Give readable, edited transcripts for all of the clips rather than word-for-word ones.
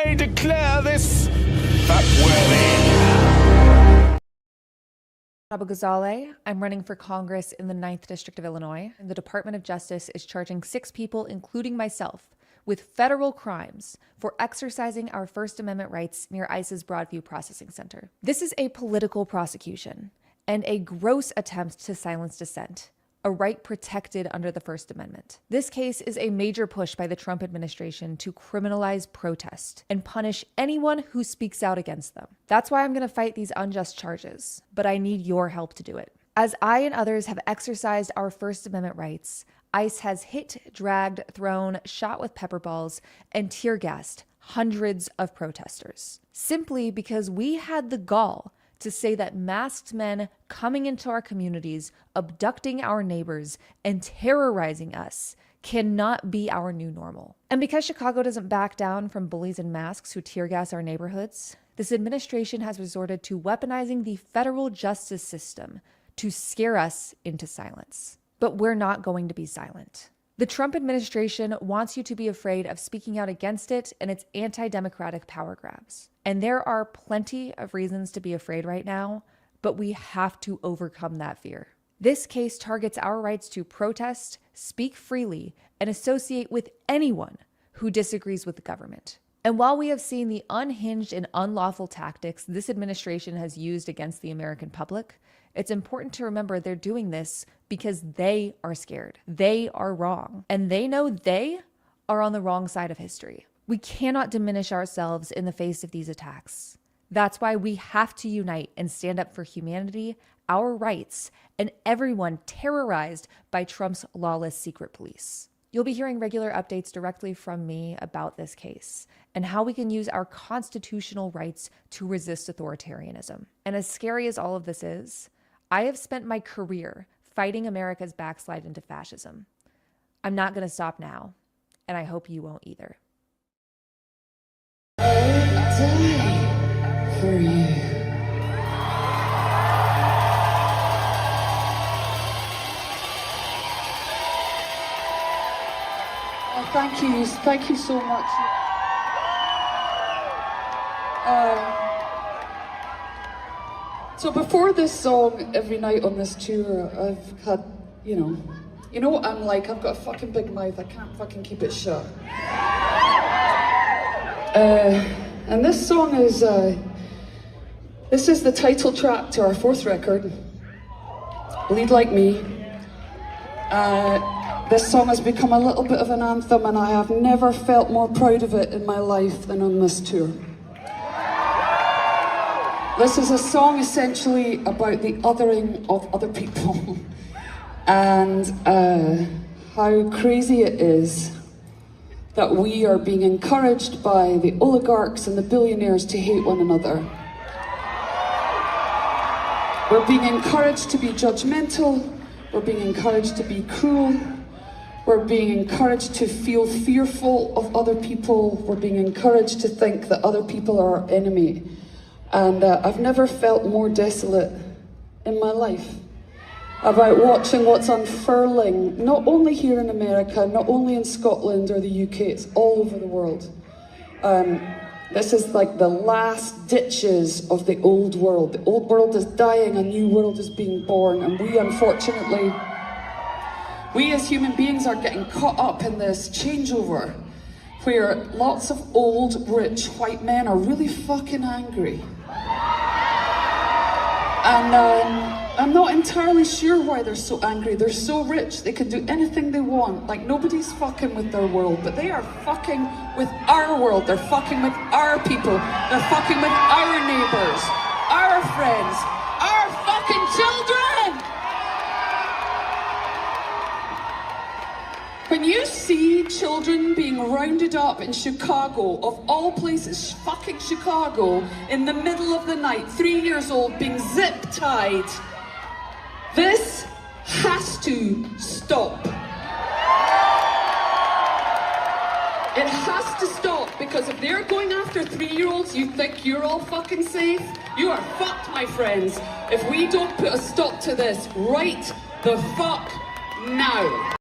I declare this FAP-worthy. Abu Ghazaleh. I'm running for Congress in the 9th District of Illinois. And the Department of Justice is charging 6 people, including myself, with federal crimes for exercising our First Amendment rights near ICE's Broadview Processing Center. This is a political prosecution and a gross attempt to silence dissent, a right protected under the First Amendment. This case is a major push by the Trump administration to criminalize protest and punish anyone who speaks out against them. That's why I'm going to fight these unjust charges, but I need your help to do it. As I and others have exercised our First Amendment rights, ICE has hit, dragged, thrown, shot with pepper balls, and tear gassed hundreds of protesters, simply because we had the gall to say that masked men coming into our communities, abducting our neighbors, and terrorizing us cannot be our new normal. And because Chicago doesn't back down from bullies in masks who tear gas our neighborhoods, this administration has resorted to weaponizing the federal justice system to scare us into silence. But we're not going to be silent. The Trump administration wants you to be afraid of speaking out against it and its anti-democratic power grabs. And there are plenty of reasons to be afraid right now, but we have to overcome that fear. This case targets our rights to protest, speak freely, and associate with anyone who disagrees with the government. And while we have seen the unhinged and unlawful tactics this administration has used against the American public, it's important to remember they're doing this because they are scared. They are wrong. And they know they are on the wrong side of history. We cannot diminish ourselves in the face of these attacks. That's why we have to unite and stand up for humanity, our rights, and everyone terrorized by Trump's lawless secret police. You'll be hearing regular updates directly from me about this case and how we can use our constitutional rights to resist authoritarianism. And as scary as all of this is, I have spent my career fighting America's backslide into fascism. I'm not going to stop now, and I hope you won't either. For you. Thank you so much. So before this song, every night on this tour, I've had, you know what I'm like, I've got a fucking big mouth, I can't fucking keep it shut. And this song is, this is the title track to our 4th record, Bleed Like Me. This song has become a little bit of an anthem, and I have never felt more proud of it in my life than on this tour. This is a song essentially about the othering of other people and how crazy it is that we are being encouraged by the oligarchs and the billionaires to hate one another. We're being encouraged to be judgmental, we're being encouraged to be cruel, we're being encouraged to feel fearful of other people, we're being encouraged to think that other people are our enemy. And I've never felt more desolate in my life about watching what's unfurling, not only here in America, not only in Scotland or the UK, it's all over the world. This is like the last ditches of the old world. The old world is dying, a new world is being born, and we unfortunately, we as human beings are getting caught up in this changeover where lots of old, rich white men are really fucking angry. And I'm not entirely sure why they're so angry. They're so rich, they can do anything they want. Like, nobody's fucking with their world, but they are fucking with our world. They're fucking with our people. They're fucking with our neighbors, our friends, our fucking children. When you see children being rounded up in Chicago, of all places, fucking Chicago, in the middle of the night, 3 years old, being zip-tied, this has to stop. It has to stop, because if they're going after 3-year-olds, you think you're all fucking safe? You are fucked, my friends, if we don't put a stop to this right the fuck now.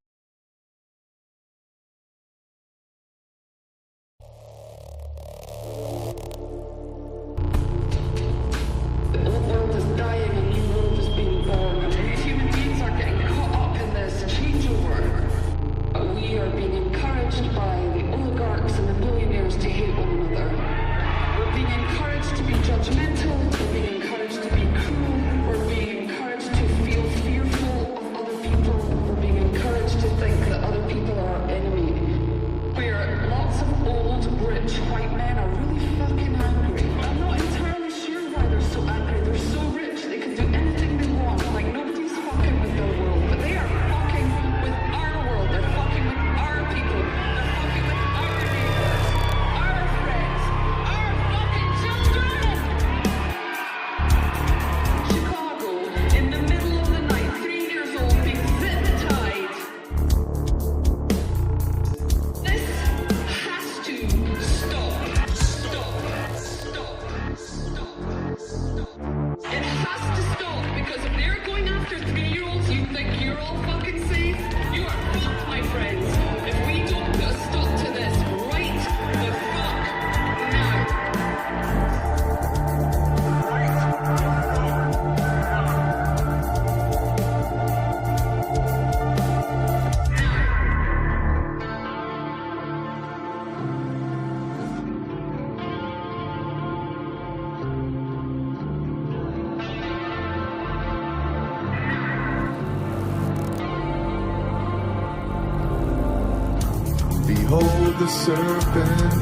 the serpent.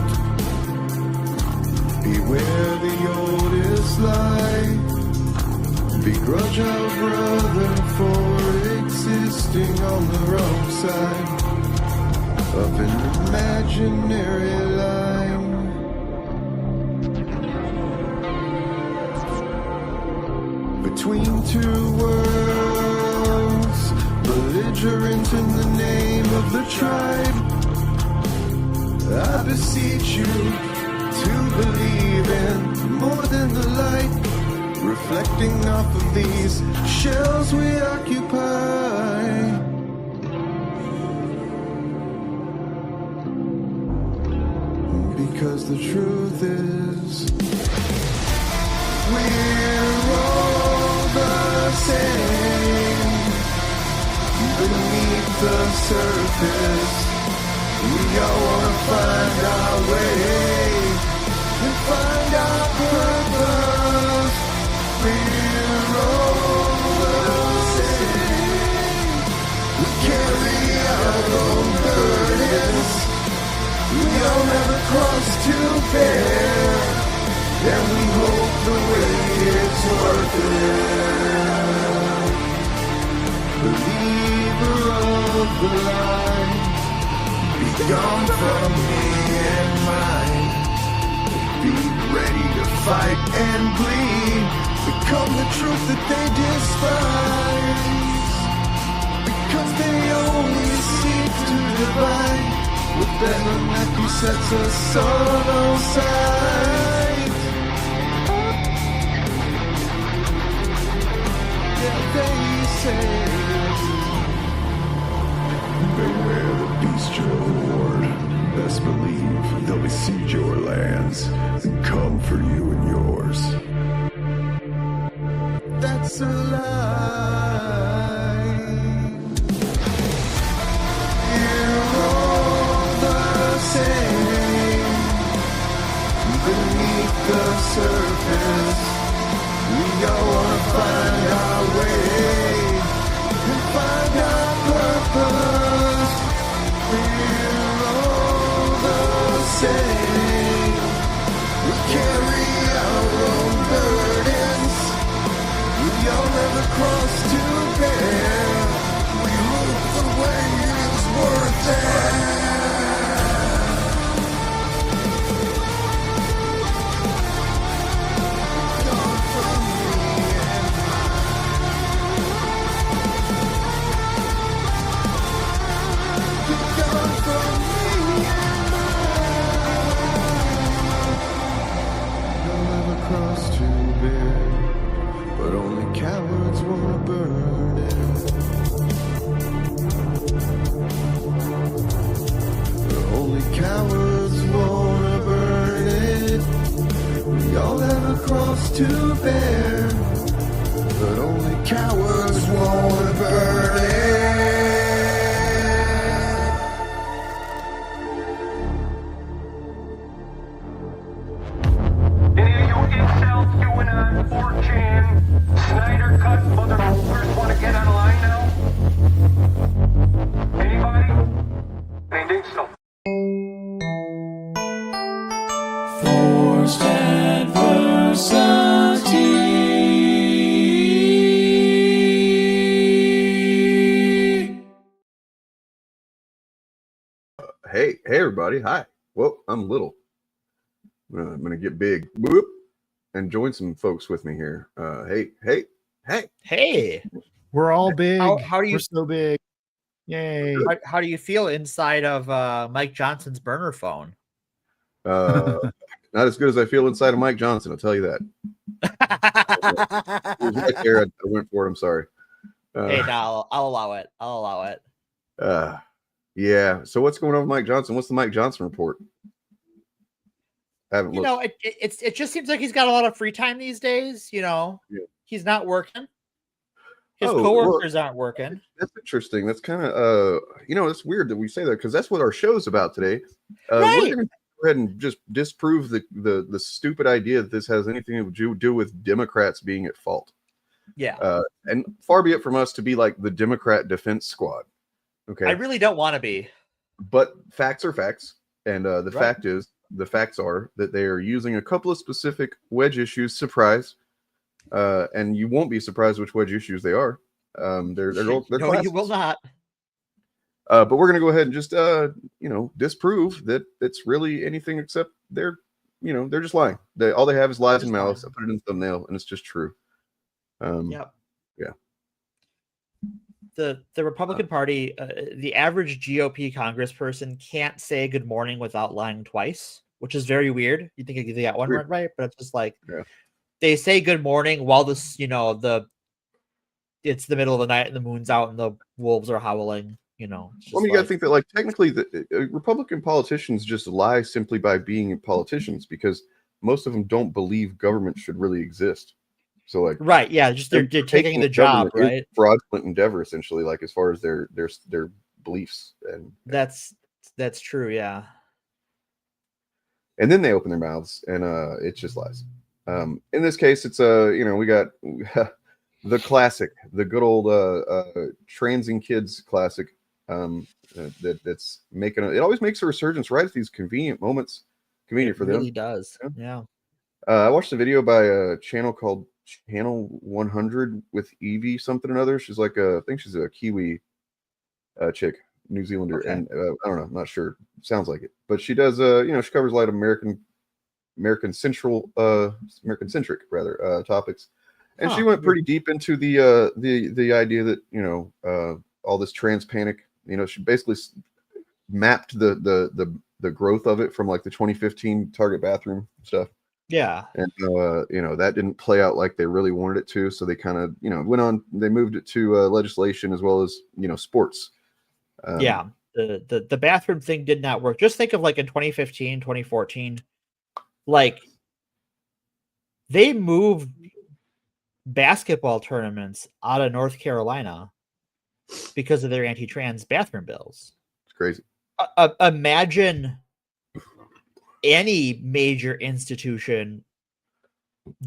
Beware the oldest lie. Begrudge our brother for existing on the wrong side of an imaginary line. Between two worlds, belligerent in the name of the tribe, I beseech you to believe in more than the light reflecting off of these shells we occupy. Because the truth is, we're all the same. Beneath the surface, we all wanna find our way and find our purpose. We're all the same. We carry our own burdens. We all never cross to bear, and we hope the wait is worth it. Believer of the line, be gone from me and mine. Be ready to fight and bleed, become the truth that they despise. Because they only seek to divide. With venom that besets us on all sides. Yeah, they say, beware the bestial horde. Best believe they'll besiege your lands and come for you and yours. That's a lie. Beneath the surface, we all wanna find our way and find our purpose. We're all the same. We carry our own burdens. We all never cross to bear. We hope the way is worth it. But only cowards wanna burn it. Only cowards wanna burn it. We all have a cross to bear, but only cowards wanna burn it. Snyder cut motherfuckers want to get on the line now? Anybody? I think so. Forced adversity. Hey everybody, hi. Whoa, I'm little. I'm gonna get big. Whoop. And join some folks with me here. Hey, We're all big. How do you? We're so big. Yay. How do you feel inside of Mike Johnson's burner phone? Not as good as I feel inside of Mike Johnson, I'll tell you that. It was right there. I went for it. I'm sorry. Hey, no, I'll allow it. I'll allow it. Yeah. So what's going on with Mike Johnson? What's the Mike Johnson report? You know, it just seems like he's got a lot of free time these days. You know, He's not working. His coworkers aren't working. That's interesting. That's kind of it's weird that we say that because that's what our show's about today. Right. We're going to go ahead and just disprove the stupid idea that this has anything to do with Democrats being at fault. Yeah. And far be it from us to be like the Democrat defense squad. Okay. I really don't want to be. But facts are facts. And the facts are that they are using a couple of specific wedge issues. Surprise. And you won't be surprised which wedge issues they are. They're No, classics. you will not. But we're going to go ahead and just, disprove that it's really anything except they're just lying. All they have is lies and malice. I put it in the thumbnail, and it's just true. Yep. Yeah. The Republican Party, the average GOP congressperson can't say good morning without lying twice, which is very weird. You think they got one right, but it's just like they say good morning while this, it's the middle of the night and the moon's out and the wolves are howling. You got to think that, like, technically, the Republican politicians just lie simply by being politicians, because most of them don't believe government should really exist. So, like, right, yeah, just they're taking the job, right? Fraudulent endeavor, essentially, like, as far as their beliefs, and that's true, yeah. And then they open their mouths, and it's just lies. In this case, it's we got the classic, the good old transing kids classic. That's making it always makes a resurgence right at these convenient moments. Convenient for them. It really does. Yeah. I watched a video by a channel called Channel 100 with Evie something or other. She's like I think she's a Kiwi chick, New Zealander, and I don't know, I'm not sure. Sounds like it, but she does. She covers a lot of American centric topics, and she went pretty deep into the idea that all this trans panic. She basically mapped the growth of it from like the 2015 Target bathroom stuff. Yeah. And that didn't play out like they really wanted it to, so they kind of went on. They moved it to legislation as well as sports. Yeah, the bathroom thing did not work. Just think of like in 2015, 2014, like they moved basketball tournaments out of North Carolina because of their anti-trans bathroom bills. It's crazy. Imagine any major institution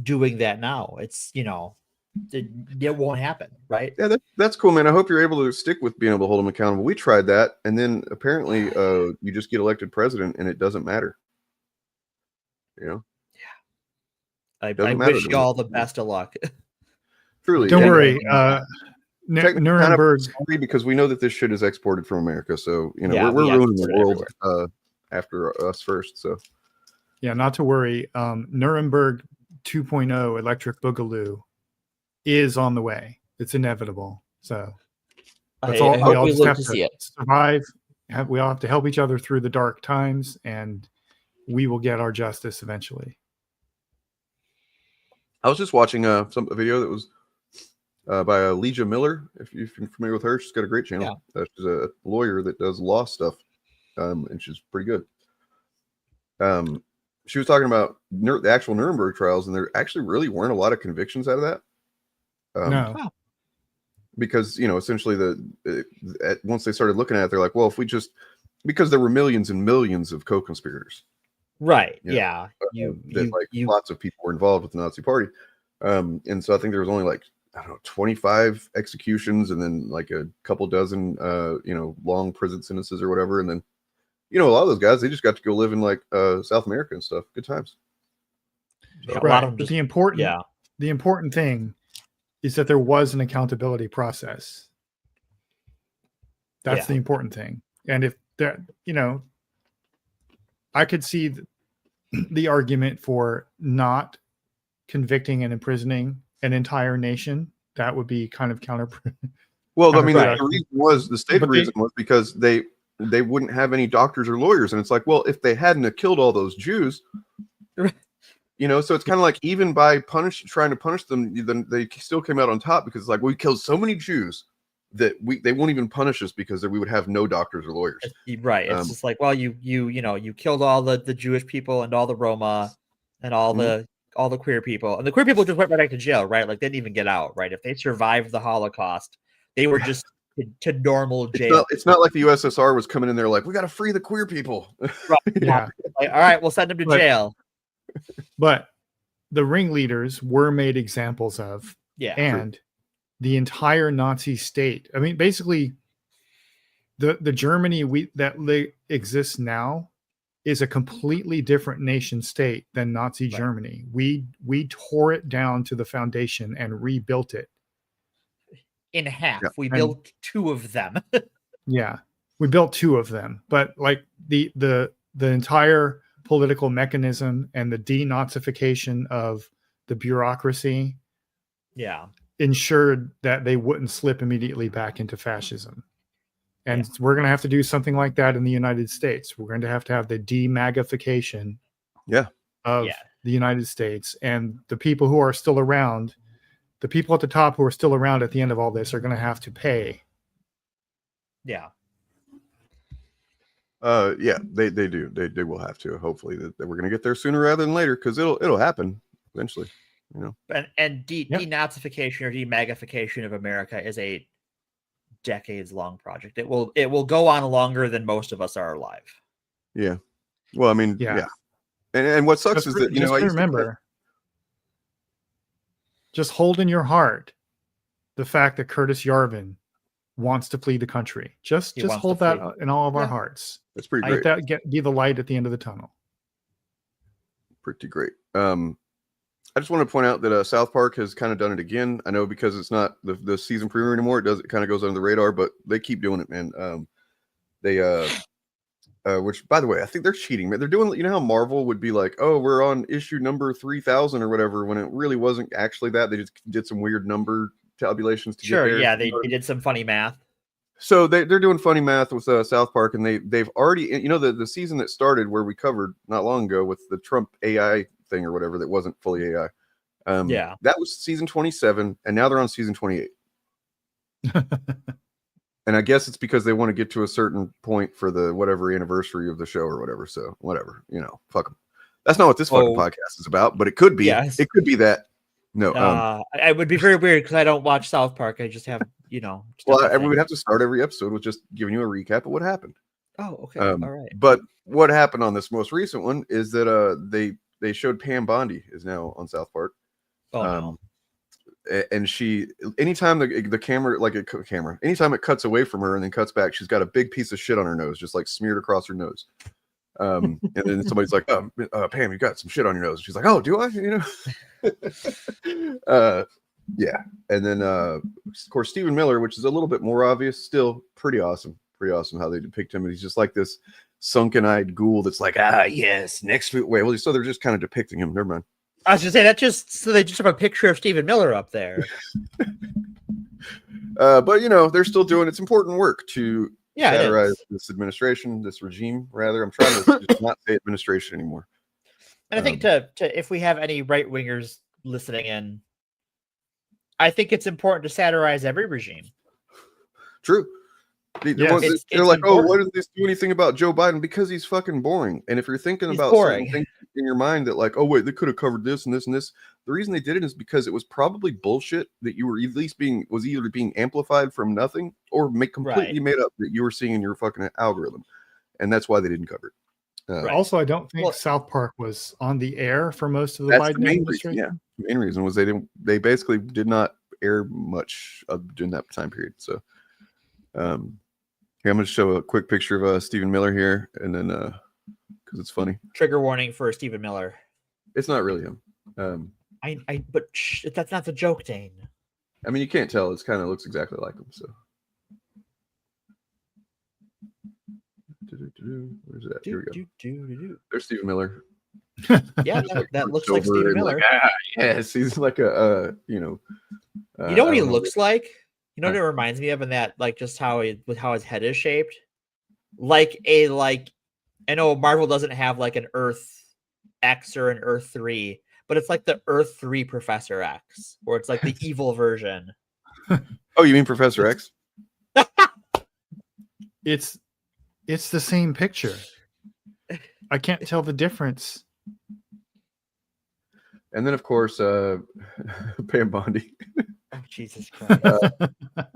doing that now. It's it won't happen, right? Yeah, that's cool, man. I hope you're able to stick with being able to hold them accountable. We tried that, and then apparently you just get elected president and it doesn't matter. Yeah. I wish you all the best of luck. Truly. Don't worry. Nuremberg, because we know that this shit is exported from America, so we're ruining the world after us first. So yeah, not to worry. Nuremberg 2.0 Electric Boogaloo is on the way. It's inevitable. So that's all. We all just have to survive. We all have to help each other through the dark times, and we will get our justice eventually. I was just watching a video that was by Legia Miller. If you're familiar with her, she's got a great channel. Yeah. She's a lawyer that does law stuff, and she's pretty good. She was talking about the actual Nuremberg trials, and there actually really weren't a lot of convictions out of that. No. Because essentially once they started looking at it, they're like, well, because there were millions and millions of co-conspirators. Right. Yeah. Lots of people were involved with the Nazi Party. And so I think there was only like, I don't know, 25 executions and then like a couple dozen, long prison sentences or whatever. And then, a lot of those guys, they just got to go live in like South America and stuff. Good times. So, right. But the important thing is that there was an accountability process. That's the important thing. And if that, I could see the argument for not convicting and imprisoning an entire nation. That would be kind of counterproductive. Well, I mean, the stated reason was because they wouldn't have any doctors or lawyers. And it's like, well, if they hadn't killed all those Jews, so it's kind of like even by trying to punish them, then they still came out on top, because it's like, we killed so many Jews that they won't even punish us because we would have no doctors or lawyers. Right. It's just like, well, you killed all the Jewish people and all the Roma and all the queer people, and the queer people just went right back to jail, right? Like they didn't even get out, right? If they survived the Holocaust, they were just to normal jail. It's not like the USSR was coming in there like, we got to free the queer people. Right. Yeah. Like, all right, we'll send them to jail. But the ringleaders were made examples of. Yeah. And the entire Nazi state. I mean, basically, the Germany that exists now is a completely different nation state than Nazi Germany. We tore it down to the foundation and rebuilt it in half. Yeah. We built 2 of them. Yeah, we built 2 of them, but like the entire political mechanism and the denazification of the bureaucracy, ensured that they wouldn't slip immediately back into fascism. And we're going to have to do something like that in the United States. We're going to have the demagafication of the United States, and the people who are still around, the people at the top who are still around at the end of all this are going to have to pay. Yeah. They do. They will have to. Hopefully that we're going to get there sooner rather than later, because it'll happen eventually. You know. And denazification or demagafication of America is a decades-long project. It will go on longer than most of us are alive. Yeah. Well, I mean, And what sucks is that remember, just hold in your heart the fact that Curtis Yarvin wants to flee the country. Just hold that in all of our hearts. That's pretty great. Let that be the light at the end of the tunnel. Pretty great. I just want to point out that South Park has kind of done it again. I know because it's not the season premiere anymore. It kind of goes under the radar, but they keep doing it, man. Which, by the way, I think they're cheating, man. They're doing, how Marvel would be like, oh, we're on issue number 3000 or whatever, when it really wasn't actually that. They just did some weird number tabulations to get there. Yeah, they did some funny math. So they're doing funny math with South Park, and they've already, the season that started where we covered not long ago with the Trump AI thing or whatever that wasn't fully AI. That was season 27, and now they're on season 28. And I guess it's because they want to get to a certain point for the whatever anniversary of the show or whatever. So whatever, fuck them. That's not what this fucking podcast is about, but it could be. Yes. It could be that. No, I would be very weird because I don't watch South Park. I just have, we would have to start every episode with just giving you a recap of what happened. Oh, okay. All right. But what happened on this most recent one is that they showed Pam Bondi is now on South Park. Oh, no. And she, anytime the camera, anytime it cuts away from her and then cuts back, she's got a big piece of shit on her nose, just like smeared across her nose. And then somebody's like, Pam, you got some shit on your nose. She's like, oh, do I? Yeah. And then, of course, Stephen Miller, which is a little bit more obvious, still pretty awesome how they depict him. And he's just like this sunken-eyed ghoul that's like, yes, next week. Wait, well, so they're just kind of depicting him. Never mind. I was going to say so they just have a picture of Stephen Miller up there. But they're still doing its important work to satirize this administration, this regime, rather. I'm trying to just not say administration anymore. And I think to if we have any right wingers listening in, I think it's important to satirize every regime. True. They're like, oh, why does this do anything about Joe Biden? Because he's fucking boring. And if you're thinking about certain things in your mind that like, oh wait, they could have covered this and this and this, the reason they did it is because it was probably bullshit that you were at least either being amplified from nothing or completely made up that you were seeing in your fucking algorithm, and that's why they didn't cover it. Also, I don't think South Park was on the air for most of the Biden administration. The main reason was they basically did not air much during that time period. So, here, I'm going to show a quick picture of Stephen Miller here, and then because it's funny. Trigger warning for Stephen Miller. It's not really him. But that's not the joke, Dane. I mean, you can't tell. It kind of looks exactly like him. So, where's that? Here we go. There's Stephen Miller. Yeah, that looks like Stephen Miller. Yes, he's like a you know what he looks like? You know what it reminds me of, in that, like, just how his head is shaped, I know Marvel doesn't have like an Earth X or an Earth 3, but it's like the Earth 3 Professor X, or it's like the evil version. Oh, you mean Professor X? It's the same picture. I can't tell the difference. And then, of course, Pam Bondi. Oh, Jesus Christ.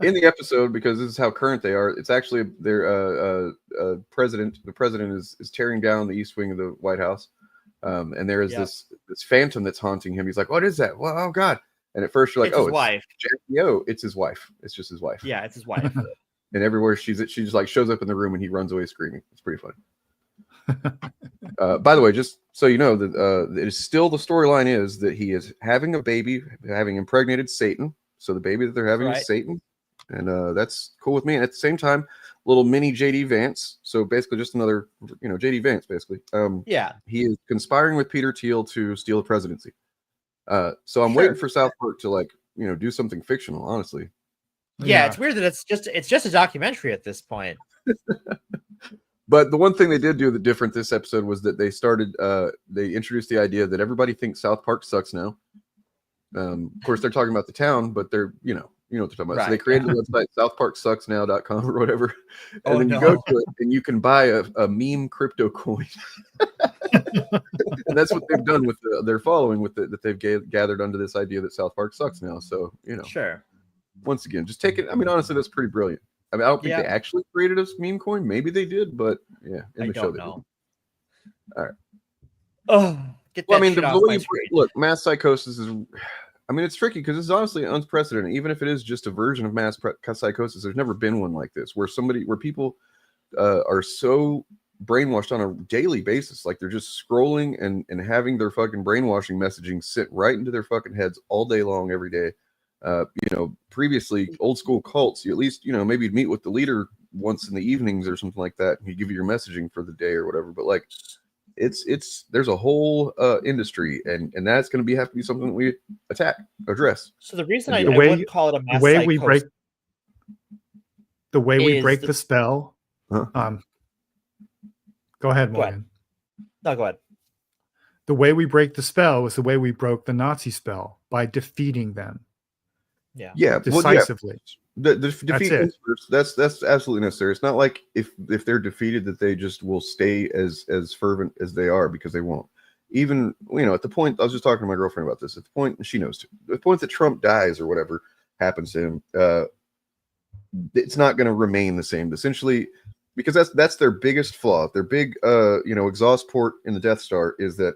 In the episode, because this is how current they are, it's actually their president. The president is tearing down the east wing of the White House. And there is this phantom that's haunting him. He's like, what is that? Well, oh, God. And at first you're like, it's his wife. It's his wife. It's just his wife. Yeah, it's his wife. And everywhere she just like shows up in the room and he runs away screaming. It's pretty funny. By the way, just so you know, that it is still the storyline is that he is having a baby, having impregnated Satan. So the baby that they're having is Satan, and that's cool with me. And at the same time, little mini JD Vance. So basically, just another, JD Vance. Basically, he is conspiring with Peter Thiel to steal the presidency. So I'm waiting for South Park to do something fictional. Honestly, yeah, it's weird that it's just a documentary at this point. But the one thing they did do that different this episode was that they introduced the idea that everybody thinks South Park sucks now. Of course, they're talking about the town, but they're, you know what they're talking about. Right. So they created a website, southparksucksnow.com or whatever. And then you go to it and you can buy a meme crypto coin. And that's what they've done with their following that they've gathered under this idea that South Park sucks now. So, Sure. Once again, just take it. I mean, honestly, that's pretty brilliant. I mean, I don't think they actually created a meme coin. Maybe they did, but yeah, in the show they did. All right. Oh, I mean, the way look, mass psychosis is. I mean, it's tricky because it's honestly unprecedented. Even if it is just a version of mass psychosis, there's never been one like this where people are so brainwashed on a daily basis, like they're just scrolling and having their fucking brainwashing messaging sit right into their fucking heads all day long, every day. Previously old school cults, you at least, maybe you'd meet with the leader once in the evenings or something like that. And he'd give you your messaging for the day or whatever. But like, there's a whole industry, and that's going to have to be something that we address. So the reason I wouldn't call it a mass psychosis, the way we break the spell. Go ahead, Morgan. No, go ahead. The way we break the spell was the way we broke the Nazi spell, by defeating them. Yeah, decisively. The defeat, that's absolutely necessary. It's not like if they're defeated that they just will stay as fervent as they are, because they won't. Even at the point, I was just talking to my girlfriend about this. At the point, she knows too. The point that Trump dies or whatever happens to him, it's not going to remain the same. Essentially, because that's their biggest flaw. Their big exhaust port in the Death Star is that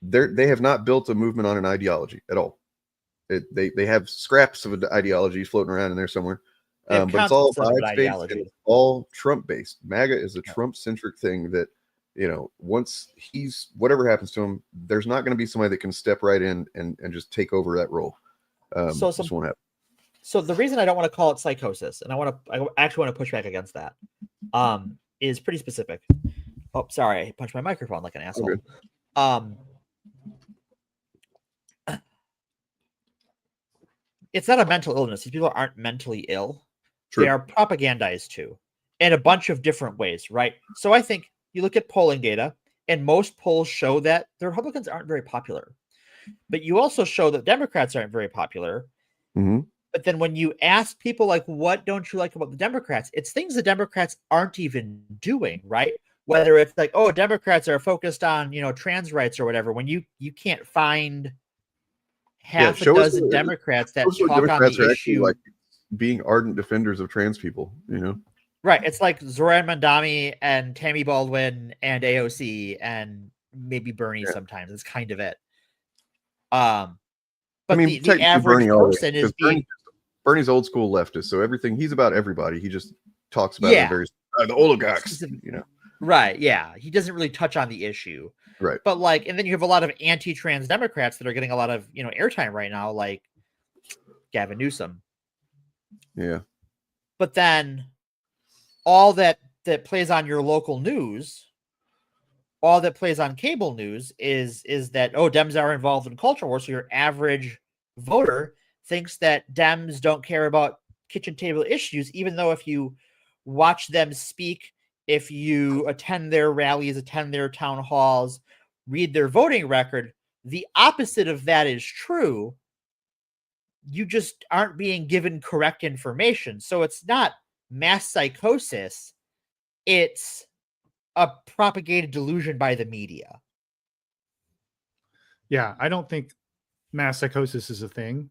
they have not built a movement on an ideology at all. They have scraps of ideology floating around in there somewhere, but it's all vibes-based and it's all Trump-based. MAGA is a Trump-centric thing that, once whatever happens to him, there's not going to be somebody that can step right in and just take over that role. This won't happen. So the reason I don't want to call it psychosis, and I actually want to push back against that, is pretty specific. Oh, sorry, I punched my microphone like an asshole. Okay. It's not a mental illness. These people aren't mentally ill. True. They are propagandized too, in a bunch of different ways, right? So I think you look at polling data, and most polls show that the Republicans aren't very popular. But you also show that Democrats aren't very popular. Mm-hmm. But then when you ask people, like, what don't you like about the Democrats? It's things the Democrats aren't even doing, right? Whether it's like, oh, Democrats are focused on, trans rights or whatever, when you can't find half a dozen Democrats that talk Democrats on the issue, like being ardent defenders of trans people, right? It's like Zoran Mandami and Tammy Baldwin and AOC and maybe Bernie sometimes. It's kind of it. But I mean, the average person is Bernie's old school leftist, so everything he's about everybody. He just talks about the oligarchs, Right? Yeah, he doesn't really touch on the issue. Right. But and then you have a lot of anti-trans Democrats that are getting a lot of, airtime right now, like Gavin Newsom. Yeah. But then all that plays on your local news, all that plays on cable news is that, oh, Dems are involved in culture war. So your average voter thinks that Dems don't care about kitchen table issues, even though if you watch them speak, if you attend their rallies, attend their town halls, read their voting record, the opposite of that is true. You just aren't being given correct information. So it's not mass psychosis. It's a propagated delusion by the media. Yeah, I don't think mass psychosis is a thing.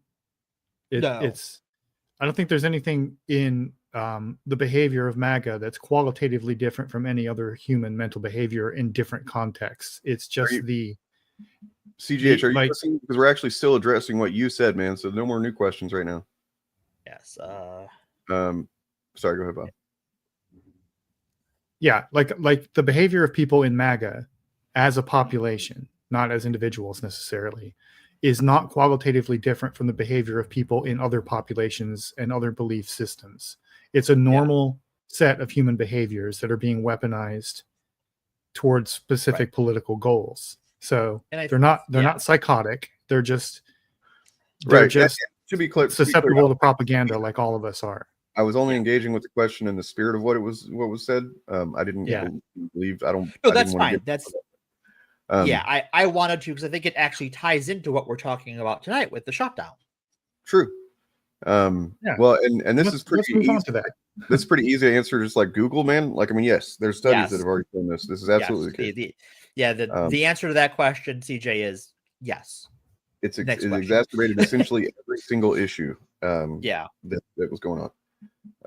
I don't think there's anything in the behavior of MAGA that's qualitatively different from any other human mental behavior in different contexts. It's just CGH, are you listening? Because we're actually still addressing what you said, man. So no more new questions right now. Yes. Sorry, go ahead, Bob. Yeah, like the behavior of people in MAGA as a population, not as individuals necessarily, is not qualitatively different from the behavior of people in other populations and other belief systems. It's a normal set of human behaviors that are being weaponized towards specific political goals. So they're not psychotic. They're just to be clear, susceptible to propaganda like all of us are. I was only engaging with the question in the spirit of what was said. I didn't believe. I don't. No, that's fine. That's I wanted to because I think it actually ties into what we're talking about tonight with the shutdown. True. Well, and this is pretty easy. This is pretty easy to answer, just like Google, man. Like, I mean, yes, there's studies that have already shown this. This is absolutely the case. The answer to that question, CJ, is yes. It's exacerbated essentially every single issue. That was going on.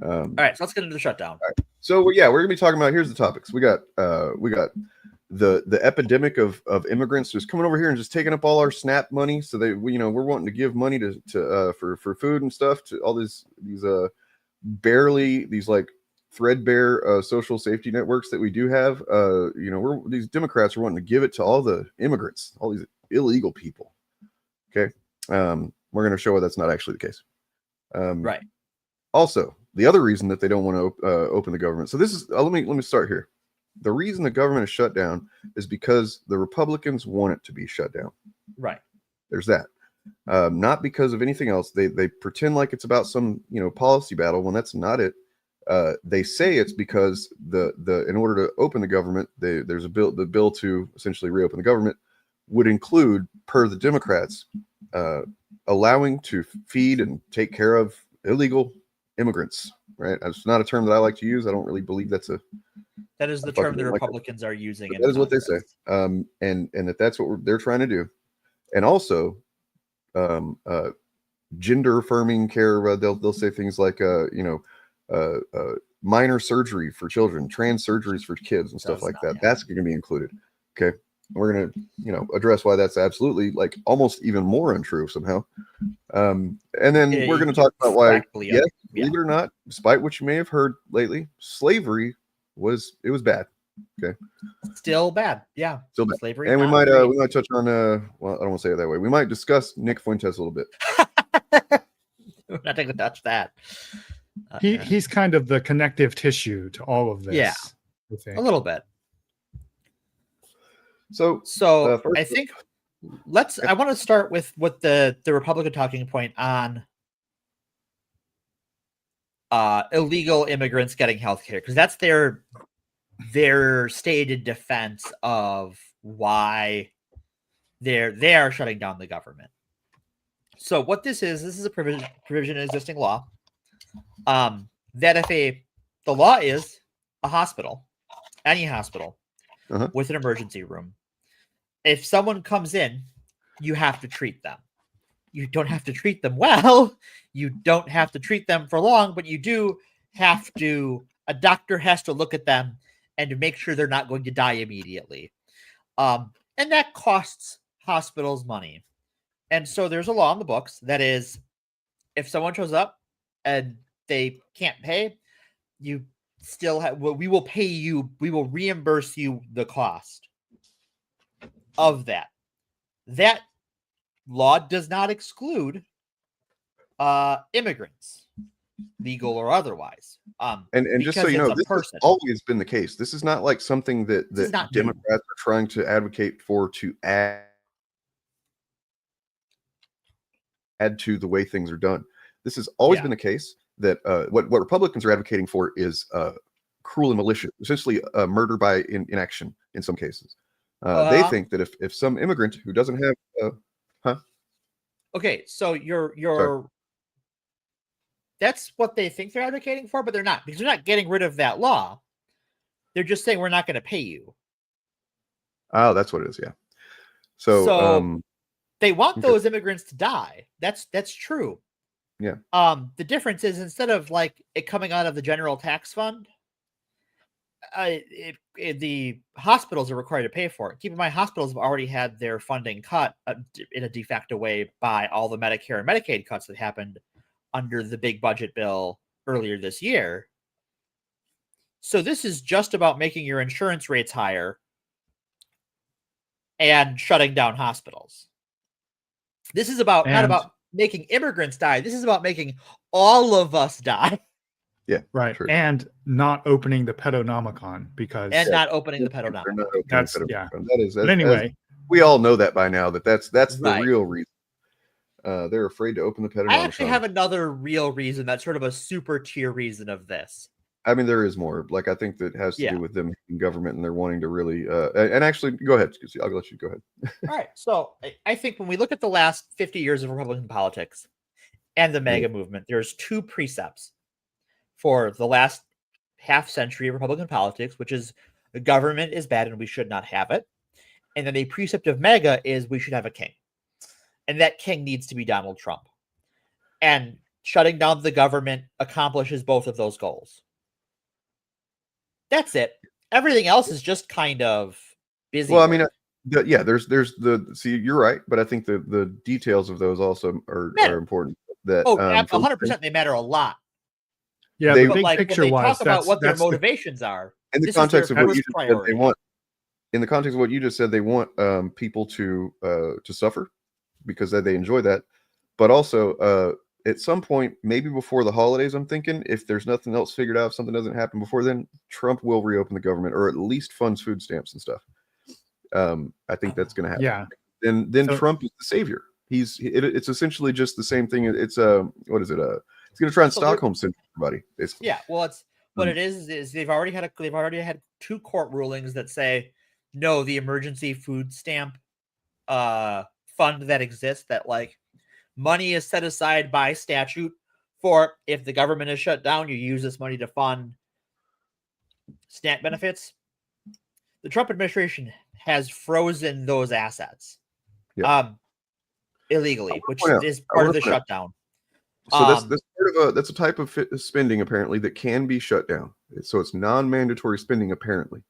All right, so let's get into the shutdown. Right. So we're gonna be talking about, here's the topics. We got the epidemic of immigrants just coming over here and just taking up all our SNAP money. So we're wanting to give money for food and stuff to all these like threadbare social safety networks that we do have. These Democrats are wanting to give it to all the immigrants, all these illegal people. Okay. We're going to show why that's not actually the case. Right. Also, the other reason that they don't want to open the government. So this is, let me start here. The reason the government is shut down is because the Republicans want it to be shut down. Right. There's that. Not because of anything else. They pretend like it's about some policy battle when that's not it. They say it's because in order to open the government, there's a bill. The bill to essentially reopen the government would include, per the Democrats, allowing to feed and take care of illegal immigrants. Right? It's not a term that I like to use. I don't really believe that is the term the Republicans are using. That is what they say. And that's what they're trying to do. And also, gender affirming care. They'll say things like, minor surgery for children, trans surgeries for kids, and stuff like that. That's going to be included. Okay, we're going to address why that's absolutely, like, almost even more untrue somehow. And then we're going to talk about why, believe it or not, despite what you may have heard lately, slavery was bad. Okay, still bad. Yeah, still bad. Slavery, and we might touch on well, I don't want to say it that way. We might discuss Nick Fuentes a little bit. We're not going to touch that. He's kind of the connective tissue to all of this. Yeah, a little bit. So I think I want to start with what the Republican talking point on illegal immigrants getting health care, because that's their stated defense of why they are shutting down the government. So what this is a provision in existing law, that if the law is a hospital, any hospital with an emergency room, if someone comes in, you have to treat them. You don't have to treat them well. You don't have to treat them for long, but you do have to, a doctor has to look at them and to make sure they're not going to die immediately. And that costs hospitals money. And so there's a law in the books that is, if someone shows up and they can't pay, you still have, we will pay you, we will reimburse you the cost of that. That law does not exclude immigrants, legal or otherwise. And just so you know, this has always been the case. This is not like something that Democrats are trying to advocate for to add to the way things are done. This has always been the case that what Republicans are advocating for is cruel and malicious, essentially murder by inaction in some cases. They think that if some immigrant who doesn't have okay, so you're that's what they think they're advocating for, but they're not, because they're not getting rid of that law. They're just saying we're not going to pay you. Oh, that's what it is. Yeah. So they want those immigrants to die. That's true. Yeah. The difference is, instead of like it coming out of the general tax fund, the hospitals are required to pay for it. Keep in mind, hospitals have already had their funding cut in a de facto way by all the Medicare and Medicaid cuts that happened under the big budget bill earlier this year. So this is just about making your insurance rates higher and shutting down hospitals. This is about not about making immigrants die. This is about making all of us die. Yeah, right. True. And not opening the pedonomicon because not opening the pedonomicon. That's yeah. That is. But anyway, we all know that by now. That's right. the real reason. They're afraid to open the pedonomicon. I actually have another real reason. That's sort of a super tier reason of this. I mean, there is more. Like, I think that has to do with them in government, and they're wanting to really. And actually, go ahead. I'll let you go ahead. All right. So I think when we look at the last 50 years of Republican politics and the MAGA movement, there's two precepts for the last half century of Republican politics, which is the government is bad and we should not have it. And then the precept of MAGA is we should have a king. And that king needs to be Donald Trump. And shutting down the government accomplishes both of those goals. That's it. Everything else is just kind of busy. Well, I mean, there's the see, you're right, but I think the details of those also are important. That 100% they matter a lot. Yeah, they, the big like, picture when they wise, talk about what their motivations are. In the context of what you just said, they want. In the context of what you just said, they want people to suffer because they enjoy that, but also at some point, maybe before the holidays, I'm thinking if there's nothing else figured out, if something doesn't happen before then, Trump will reopen the government or at least funds food stamps and stuff. I think that's going to happen. Yeah. Then Trump is the savior. It's essentially just the same thing. It's what is it? It's going to try and Stockholm syndrome everybody, basically. Yeah. Well, it's what it is they've already had two court rulings that say no, the emergency food stamp fund that exists, that like money is set aside by statute for if the government is shut down, you use this money to fund SNAP benefits. The Trump administration has frozen those assets illegally, which is part of the shutdown. So that's a type of spending apparently that can be shut down. So it's non-mandatory spending apparently.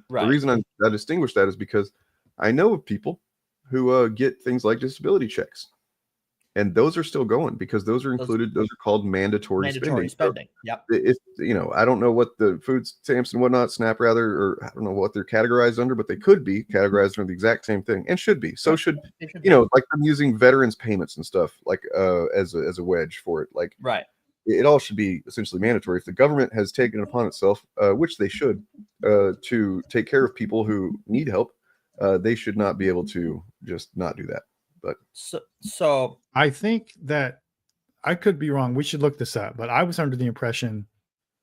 Right. The reason I distinguish that is because I know of people who get things like disability checks, and those are still going because those are included. Those are called mandatory spending. So yep. If I don't know what the food stamps and whatnot, SNAP rather, or I don't know what they're categorized under, but they could be categorized under the exact same thing and should be. So should like I'm using veterans payments and stuff like as a wedge for it. Like right. It all should be essentially mandatory. If the government has taken it upon itself, which they should, to take care of people who need help, they should not be able to just not do that. But so I think that I could be wrong. We should look this up. But I was under the impression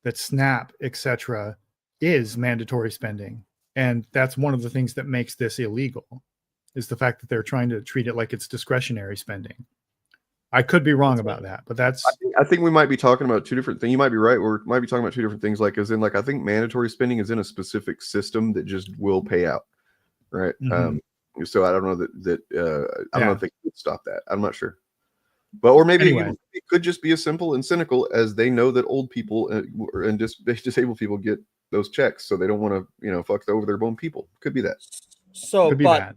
that SNAP, etc., is mandatory spending, and that's one of the things that makes this illegal. Is the fact that they're trying to treat it like it's discretionary spending. I could be wrong about that, but that's. I think we might be talking about two different things. You might be right. We might be talking about two different things. Like, as in, like I think mandatory spending is in a specific system that just will pay out, right? Mm-hmm. So I don't know that I don't know if they could stop that. I'm not sure, but or maybe it could just be as simple and cynical as they know that old people and disabled people get those checks, so they don't want to fuck over their own people. Could be that. So, could be but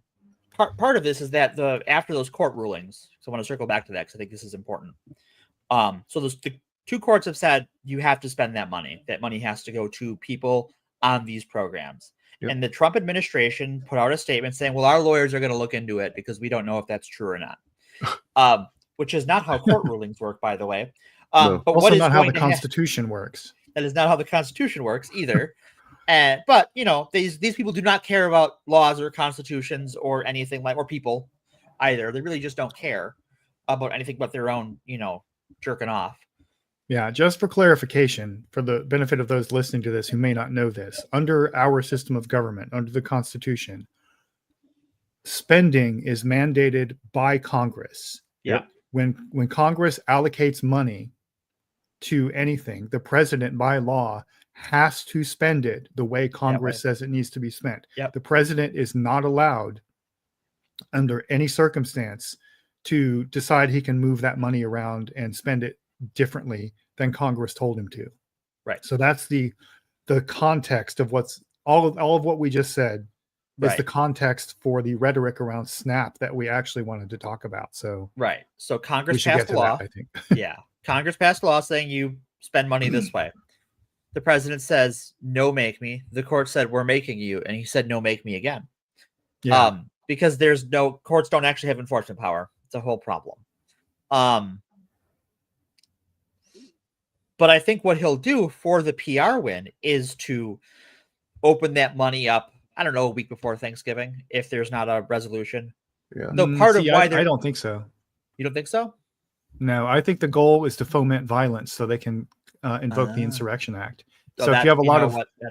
part of this is that after those court rulings. So I want to circle back to that because I think this is important. So the two courts have said you have to spend that money. That money has to go to people on these programs. Yep. And the Trump administration put out a statement saying, well, our lawyers are going to look into it because we don't know if that's true or not. Which is not how court rulings work, by the way. No. But also what is not how the Constitution works. That is not how the Constitution works either. But these people do not care about laws or constitutions or anything like, or people either. They really just don't care about anything but their own, jerking off. Yeah, just for clarification, for the benefit of those listening to this who may not know this, under our system of government, under the Constitution, spending is mandated by Congress. Yeah. When Congress allocates money to anything, the president by law has to spend it the way Congress says it needs to be spent. Yep. The president is not allowed under any circumstance to decide he can move that money around and spend it differently than Congress told him to. Right. So that's the context of what's all of what we just said is the context for the rhetoric around SNAP that we actually wanted to talk about. So right. So Congress passed a law. I think. Yeah. Congress passed a law saying you spend money this way. The president says, no, make me. The court said, we're making you. And he said, no, make me again. Yeah. Because courts don't actually have enforcement power. It's a whole problem. But I think what he'll do for the PR win is to open that money up, I don't know, a week before Thanksgiving, if there's not a resolution. Yeah. No, part of why I don't think so. You don't think so? No, I think the goal is to foment violence so they can invoke the Insurrection Act. So if you have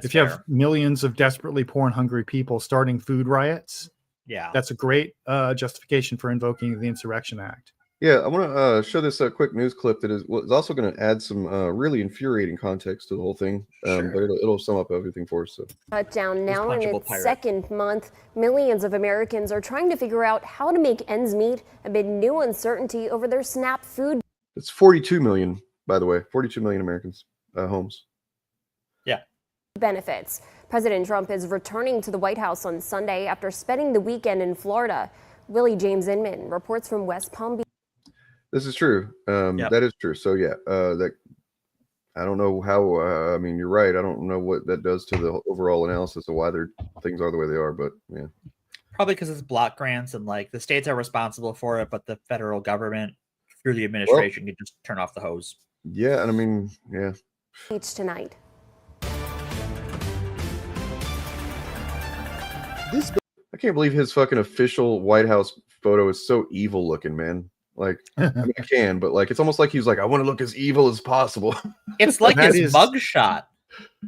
you have millions of desperately poor and hungry people starting food riots, that's a great justification for invoking the Insurrection Act. Yeah, I want to show this quick news clip that is also going to add some really infuriating context to the whole thing, but it'll sum up everything for us. So. Shutdown now in its second month. Millions of Americans are trying to figure out how to make ends meet amid new uncertainty over their SNAP food. It's 42 million, by the way, 42 million Americans homes. Yeah. Benefits. President Trump is returning to the White House on Sunday after spending the weekend in Florida. Willie James Inman reports from West Palm Beach. This is true. That is true. So yeah, I don't know how. I mean, you're right. I don't know what that does to the overall analysis of why things are the way they are. But yeah, probably because it's block grants and like the states are responsible for it, but the federal government through the administration can just turn off the hose. Yeah, and I mean, yeah. Beach tonight. I can't believe his fucking official White House photo is so evil looking, man. Like, I mean, I can, but like, it's almost like he's like, I want to look as evil as possible. It's like his mugshot.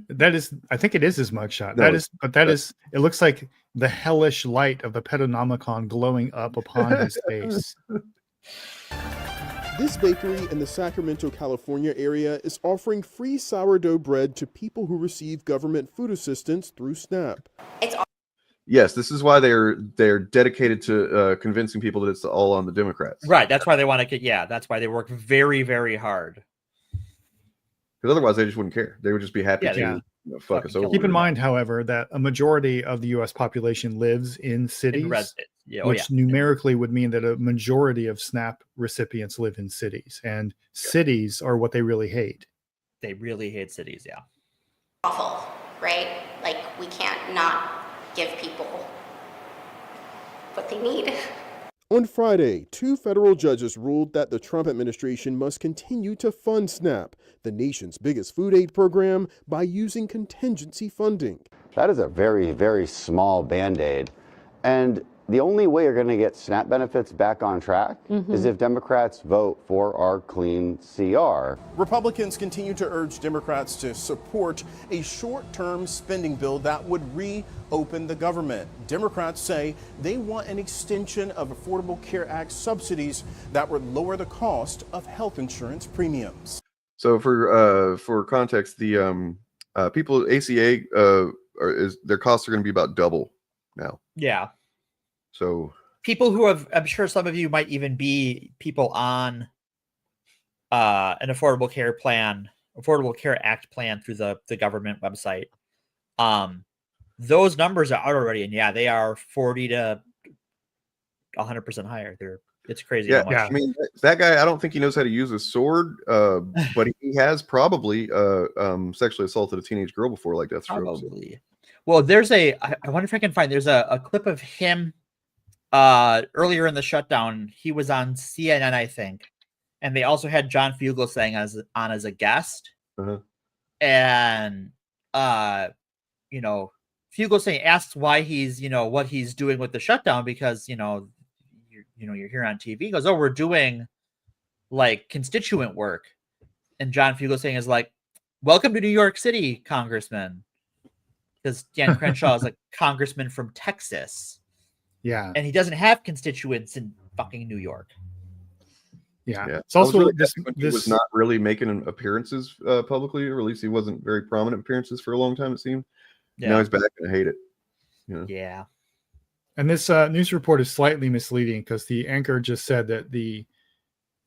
That is, I think it is his mugshot. It looks like the hellish light of the Petonomicon glowing up upon his face. This bakery in the Sacramento, California area is offering free sourdough bread to people who receive government food assistance through SNAP. Yes, this is why they're dedicated to convincing people that it's all on the Democrats. Right. That's why they want to get. Yeah, that's why they work very, very hard. Because otherwise, they just wouldn't care. They would just be happy to fuck us over. Keep in mind, however, that a majority of the U.S. population lives in cities, which numerically would mean that a majority of SNAP recipients live in cities, and cities are what they really hate. They really hate cities. Yeah. Awful, right? Like we can't not give people what they need. On Friday, 2 federal judges ruled that the Trump administration must continue to fund SNAP, the nation's biggest food aid program, by using contingency funding. That is a very, very small Band-Aid. And the only way you're going to get SNAP benefits back on track is if Democrats vote for our clean CR. Republicans continue to urge Democrats to support a short-term spending bill that would reopen the government. Democrats say they want an extension of Affordable Care Act subsidies that would lower the cost of health insurance premiums. So for context, the people at ACA their costs are going to be about double now. Yeah. So people who have, I'm sure some of you might even be people on an Affordable Care Act plan through the government website. Those numbers are out already, and yeah, they are 40 to 100% higher. It's crazy. Yeah, I mean, that guy, I don't think he knows how to use a sword, but he has probably sexually assaulted a teenage girl before, like Deathstroke. Probably. So. Well, I wonder if I can find, there's a clip of him earlier in the shutdown. He was on CNN, I think, and they also had John Fugelsang on as a guest. And Fugelsang asks why he's what he's doing with the shutdown, because you're here on TV. He goes, oh, we're doing like constituent work, and John Fugelsang is like, welcome to New York City, Congressman, because Dan Crenshaw is a congressman from Texas. Yeah. And he doesn't have constituents in fucking New York. Yeah. It's also really he was not really making appearances publicly, or at least he wasn't very prominent appearances for a long time, it seemed. Yeah. Now he's back and I hate it. Yeah. And this news report is slightly misleading because the anchor just said that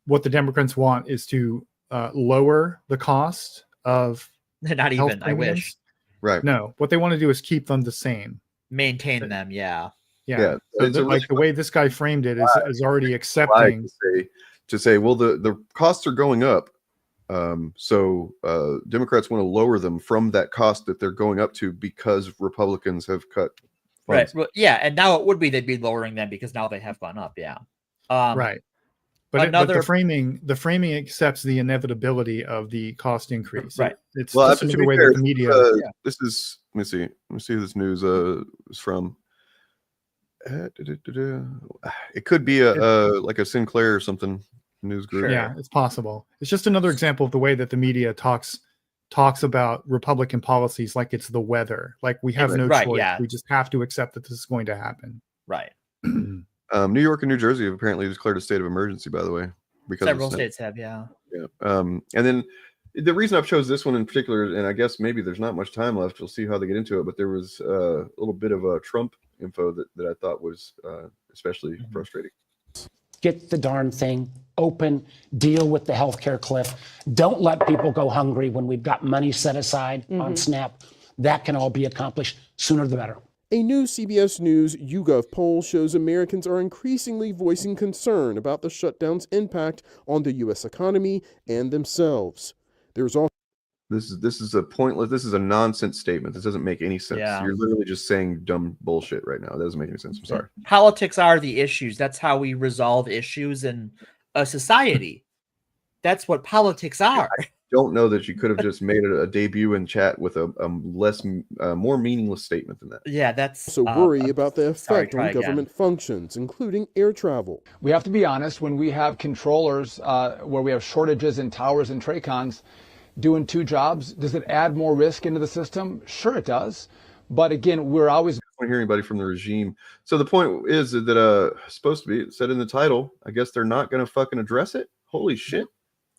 what the Democrats want is to lower the cost of not even, I wish. Right. No, what they want to do is keep them the same. Maintain them, yeah. Yeah. So the way this guy framed it is already accepting to say, well, the costs are going up, So Democrats want to lower them from that cost that they're going up to because Republicans have cut funds. Right. Well, yeah, and now it would be they'd be lowering them because now they have gone up. Yeah. Right. But the framing accepts the inevitability of the cost increase. Right. It's well, just to the be way fair, that the media. This is. Let me see who this news is from. It could be like a Sinclair or something news group. Yeah, it's possible. It's just another example of the way that the media talks about Republican policies like it's the weather. Like we have no choice. Yeah. We just have to accept that this is going to happen. Right. New York and New Jersey have apparently declared a state of emergency, by the way. Because several states have, yeah. Yeah. And then the reason I've chose this one in particular, and I guess maybe there's not much time left. We'll see how they get into it. But there was a little bit of a Trump info that I thought was especially frustrating. Get the darn thing open, deal with the healthcare cliff. Don't let people go hungry when we've got money set aside on SNAP. That can all be accomplished sooner the better. A new CBS News YouGov poll shows Americans are increasingly voicing concern about the shutdown's impact on the U.S. economy and themselves. There's also This is a pointless. This is a nonsense statement. This doesn't make any sense. Yeah. You're literally just saying dumb bullshit right now. It doesn't make any sense. I'm sorry. Politics are the issues. That's how we resolve issues in a society. That's what politics are. I don't know that you could have just made a debut in chat with a more meaningless statement than that. Yeah, that's so worry about the effect on government functions, including air travel. We have to be honest. When we have controllers, where we have shortages in towers and TRACONs, doing two jobs, does it add more risk into the system? Sure, it does. But again, we're always. I don't hear anybody from the regime. So the point is that supposed to be, it said in the title, I guess they're not going to fucking address it. Holy shit.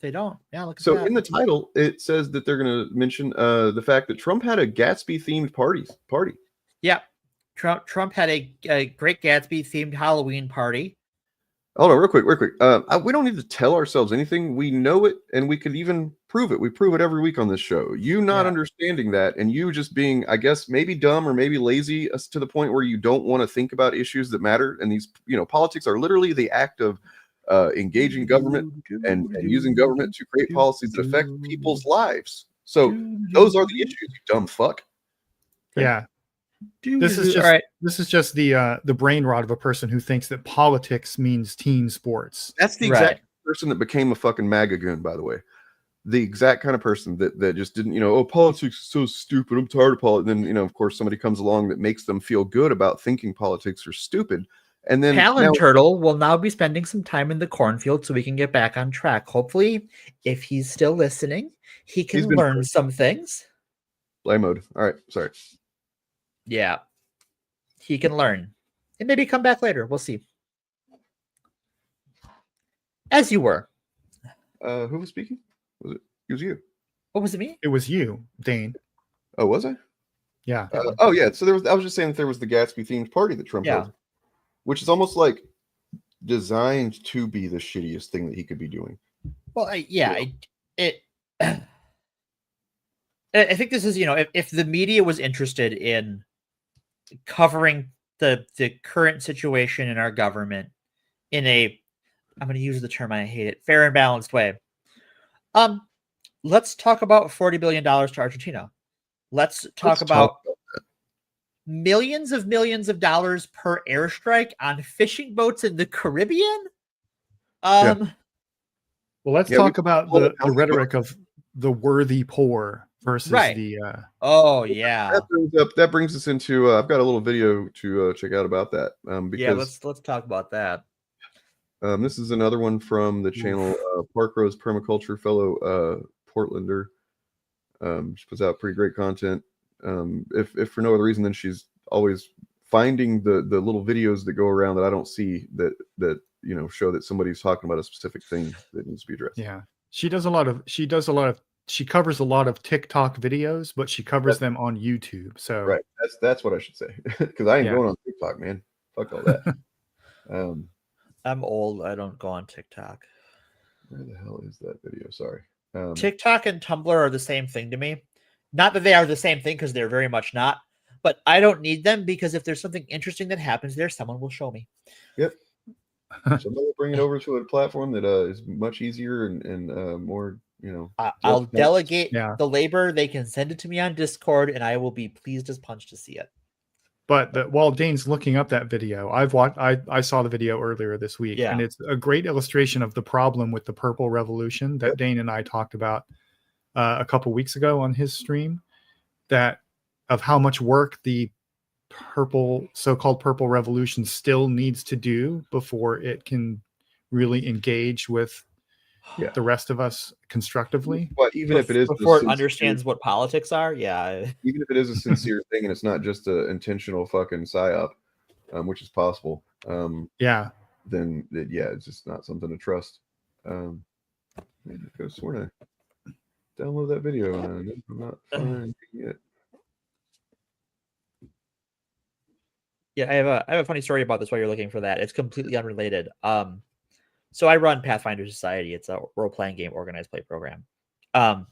They don't. Yeah, look at so that. In the title, it says that they're going to mention the fact that Trump had a Gatsby-themed party. Yeah. Trump had a Great Gatsby-themed Halloween party. Hold on, real quick. We don't need to tell ourselves anything. We know it, and we could even prove it. We prove it every week on this show. You not understanding that, and you just being, I guess, maybe dumb or maybe lazy to the point where you don't want to think about issues that matter. And these, politics are literally the act of engaging government and using government to create policies that affect people's lives. So those are the issues, you dumb fuck. Okay. Yeah. This is just the brain rot of a person who thinks that politics means team sports. That's the exact person that became a fucking MAGA goon, by the way. The exact kind of person that just didn't, politics is so stupid. I'm tired of politics. And then, of course, somebody comes along that makes them feel good about thinking politics are stupid. And then Talon Turtle will now be spending some time in the cornfield so we can get back on track. Hopefully, if he's still listening, he can learn some things. Play mode. All right. Sorry. Yeah, he can learn and maybe come back later. We'll see. As you were. Who was speaking? It was you. What was it, me? It was you, Dane. Oh, was I? Yeah. Yeah. So I was just saying that there was the Gatsby themed party that Trump had, which is almost like designed to be the shittiest thing that he could be doing. Well, I think this is, if the media was interested in covering the current situation in our government in I'm going to use the term, I hate it, fair and balanced way. Let's talk about $40 billion to Argentina. Let's talk about millions of dollars per airstrike on fishing boats in the Caribbean. Well, let's talk about the rhetoric of the worthy poor versus the that brings us into I've got a little video to check out about that because let's talk about that. This is another one from the channel Park Rose Permaculture, fellow Portlander. She puts out pretty great content, if for no other reason than she's always finding the little videos that go around that I don't see that show that somebody's talking about a specific thing that needs to be addressed. Yeah, she covers a lot of TikTok videos, but she covers them on YouTube. So right, that's what I should say, because I ain't going on TikTok, man. Fuck all that. I'm old. I don't go on TikTok. Where the hell is that video? Sorry. TikTok and Tumblr are the same thing to me. Not that they are the same thing, because they're very much not. But I don't need them, because if there's something interesting that happens there, someone will show me. Yep. Somebody will bring it over to a platform that is much easier and more you know, I'll delegate the labor. They can send it to me on Discord, and I will be pleased as punch to see it. But while Dane's looking up that video, I saw the video earlier this week, and it's a great illustration of the problem with the Purple Revolution that Dane and I talked about a couple weeks ago on his stream, that of how much work the so-called Purple Revolution still needs to do before it can really engage with the rest of us constructively. But even if it is before it understands what politics are, even if it is a sincere thing and it's not just an intentional fucking psyop, which is possible, then it's just not something to trust. I could have sworn I download that video and I'm not finding it. Yeah, I have a funny story about this while you're looking for that. It's completely unrelated. So I run Pathfinder Society. It's a role-playing game organized play program. But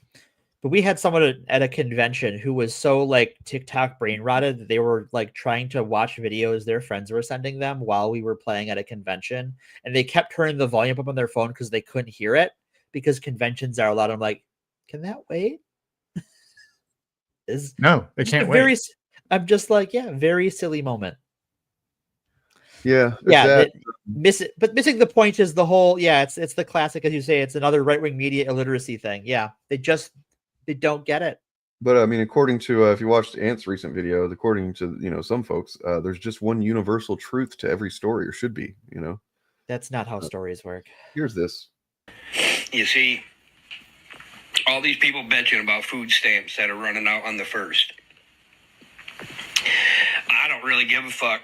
we had someone at a convention who was so like TikTok brain rotted that they were like trying to watch videos their friends were sending them while we were playing at a convention, and they kept turning the volume up on their phone because they couldn't hear it because conventions are allowed. I'm like, can that wait? No, it can't wait. I'm just like, very silly moment. But missing the point is the whole it's the classic, as you say, it's another right-wing media illiteracy thing. They don't get it. But I mean, according to if you watched Ant's recent video, according to some folks, there's just one universal truth to every story, or should be. That's not how stories work. Here's this. You see, all these people bitching about food stamps that are running out on the 1st. I don't really give a fuck.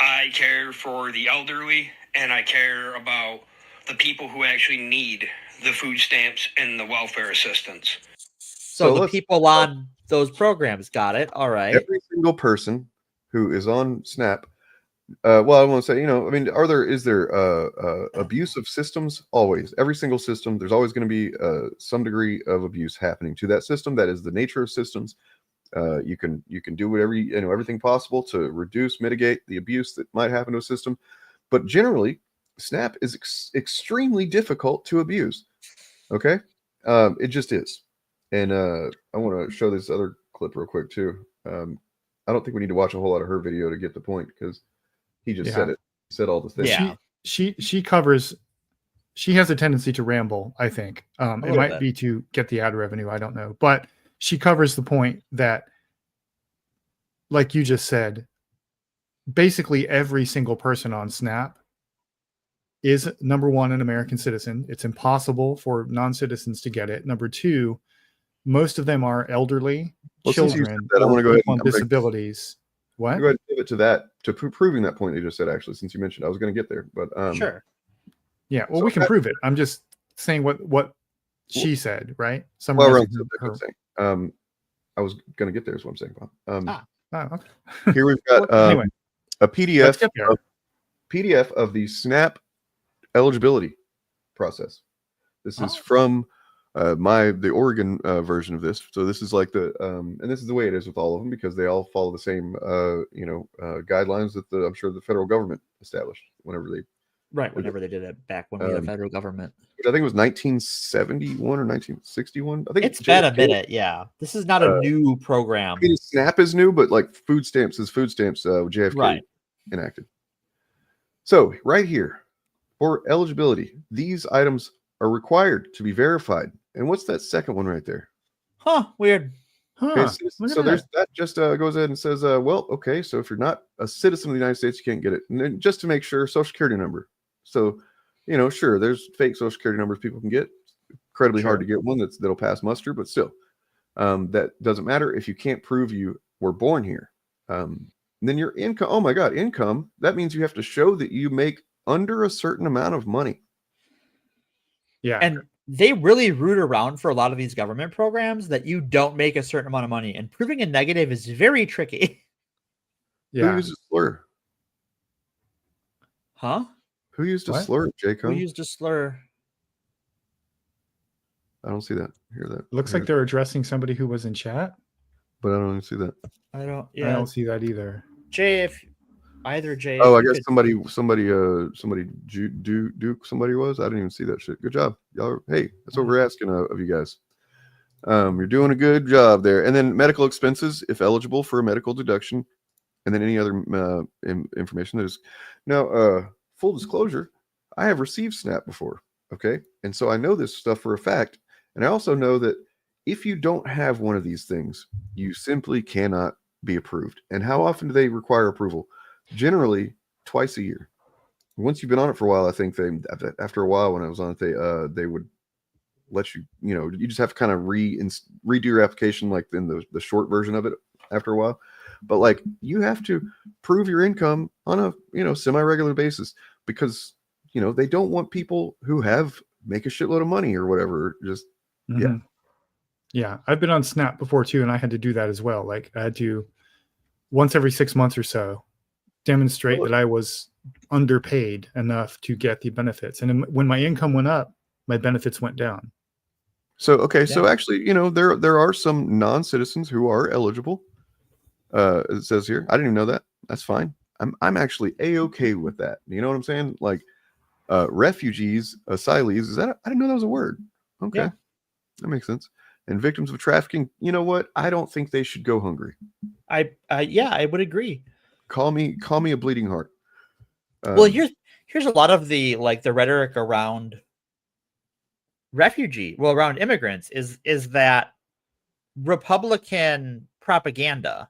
I care for the elderly, and I care about the people who actually need the food stamps and the welfare assistance. So the people on those programs got it. All right. Every single person who is on SNAP. I want to say, is there abuse of systems? Always. Every single system, there's always going to be some degree of abuse happening to that system. That is the nature of systems. You can do whatever everything possible to mitigate the abuse that might happen to a system, but generally SNAP is extremely difficult to abuse. Okay, it just is. And I want to show this other clip real quick too. I don't think we need to watch a whole lot of her video to get the point, because he just said it. He said all the things. She covers. She has a tendency to ramble, I think. It might be to get the ad revenue. I don't know, but she covers the point that, like you just said, basically every single person on SNAP is, number one, an American citizen. It's impossible for non-citizens to get it. Number two, most of them are elderly, children, I want to go ahead on disabilities. What? Go ahead and give it to that, to proving that point you just said, actually, since you mentioned. I was going to get there, but sure. Yeah, well, we can prove it. I'm just saying what she said, right? I was going to get there is what I'm saying, Bob. Okay. Here we've got anyway, a PDF of the SNAP eligibility process. This is from the Oregon version of this. So this is like and this is the way it is with all of them, because they all follow the same guidelines that I'm sure the federal government established whenever they did it back when we had a federal government. Which I think it was 1971 or 1961. I think it's been a minute. Yeah, this is not a new program. I mean, SNAP is new, but like food stamps is food stamps. JFK enacted. So right here, for eligibility, these items are required to be verified. And what's that second one right there? Weird. Okay, so there's that just goes ahead and says, okay, so if you're not a citizen of the United States, you can't get it. And then just to make sure, Social Security number. So, sure, there's fake Social Security numbers people can get. Incredibly hard to get one that'll pass muster, but still, that doesn't matter if you can't prove you were born here. Then your income. Oh my God, income. That means you have to show that you make under a certain amount of money. Yeah, and they really root around for a lot of these government programs that you don't make a certain amount of money, and proving a negative is very tricky. Yeah. Who used a slur? Huh? Who used a slur, Jacob? Who used a slur? I don't see that. Hear that? Looks like they're addressing somebody who was in chat, but I don't see that. I don't. Yeah, I don't see that either. Jay, if either, Jay. Oh, I guess somebody Duke somebody was. I didn't even see that shit. Good job, y'all. Hey, that's what we're asking of you guys. You're doing a good job there. And then medical expenses, if eligible for a medical deduction, and then any other information that is now. Full disclosure, I have received SNAP before. Okay, and so I know this stuff for a fact, and I also know that if you don't have one of these things, you simply cannot be approved. And how often do they require approval? Generally, twice a year. Once you've been on it for a while, I think after a while when I was on it, they would let you, you just have to kind of redo your application, like in the short version of it after a while. But like you have to prove your income on a semi-regular basis, because they don't want people who make a shitload of money or whatever. Just yeah. I've been on SNAP before too, and I had to do that as well. Like I had to once every 6 months or so demonstrate that I was underpaid enough to get the benefits, and when my income went up, my benefits went down. So okay, so actually, there are some non-citizens who are eligible. It says here, I didn't even know that. That's fine. I'm actually a-okay with that. You know what I'm saying? Like refugees, asylees. I didn't know that was a word. Okay, that makes sense. And victims of trafficking. You know what? I don't think they should go hungry. I would agree. Call me a bleeding heart. Well, here's a lot of the rhetoric around around immigrants is that Republican propaganda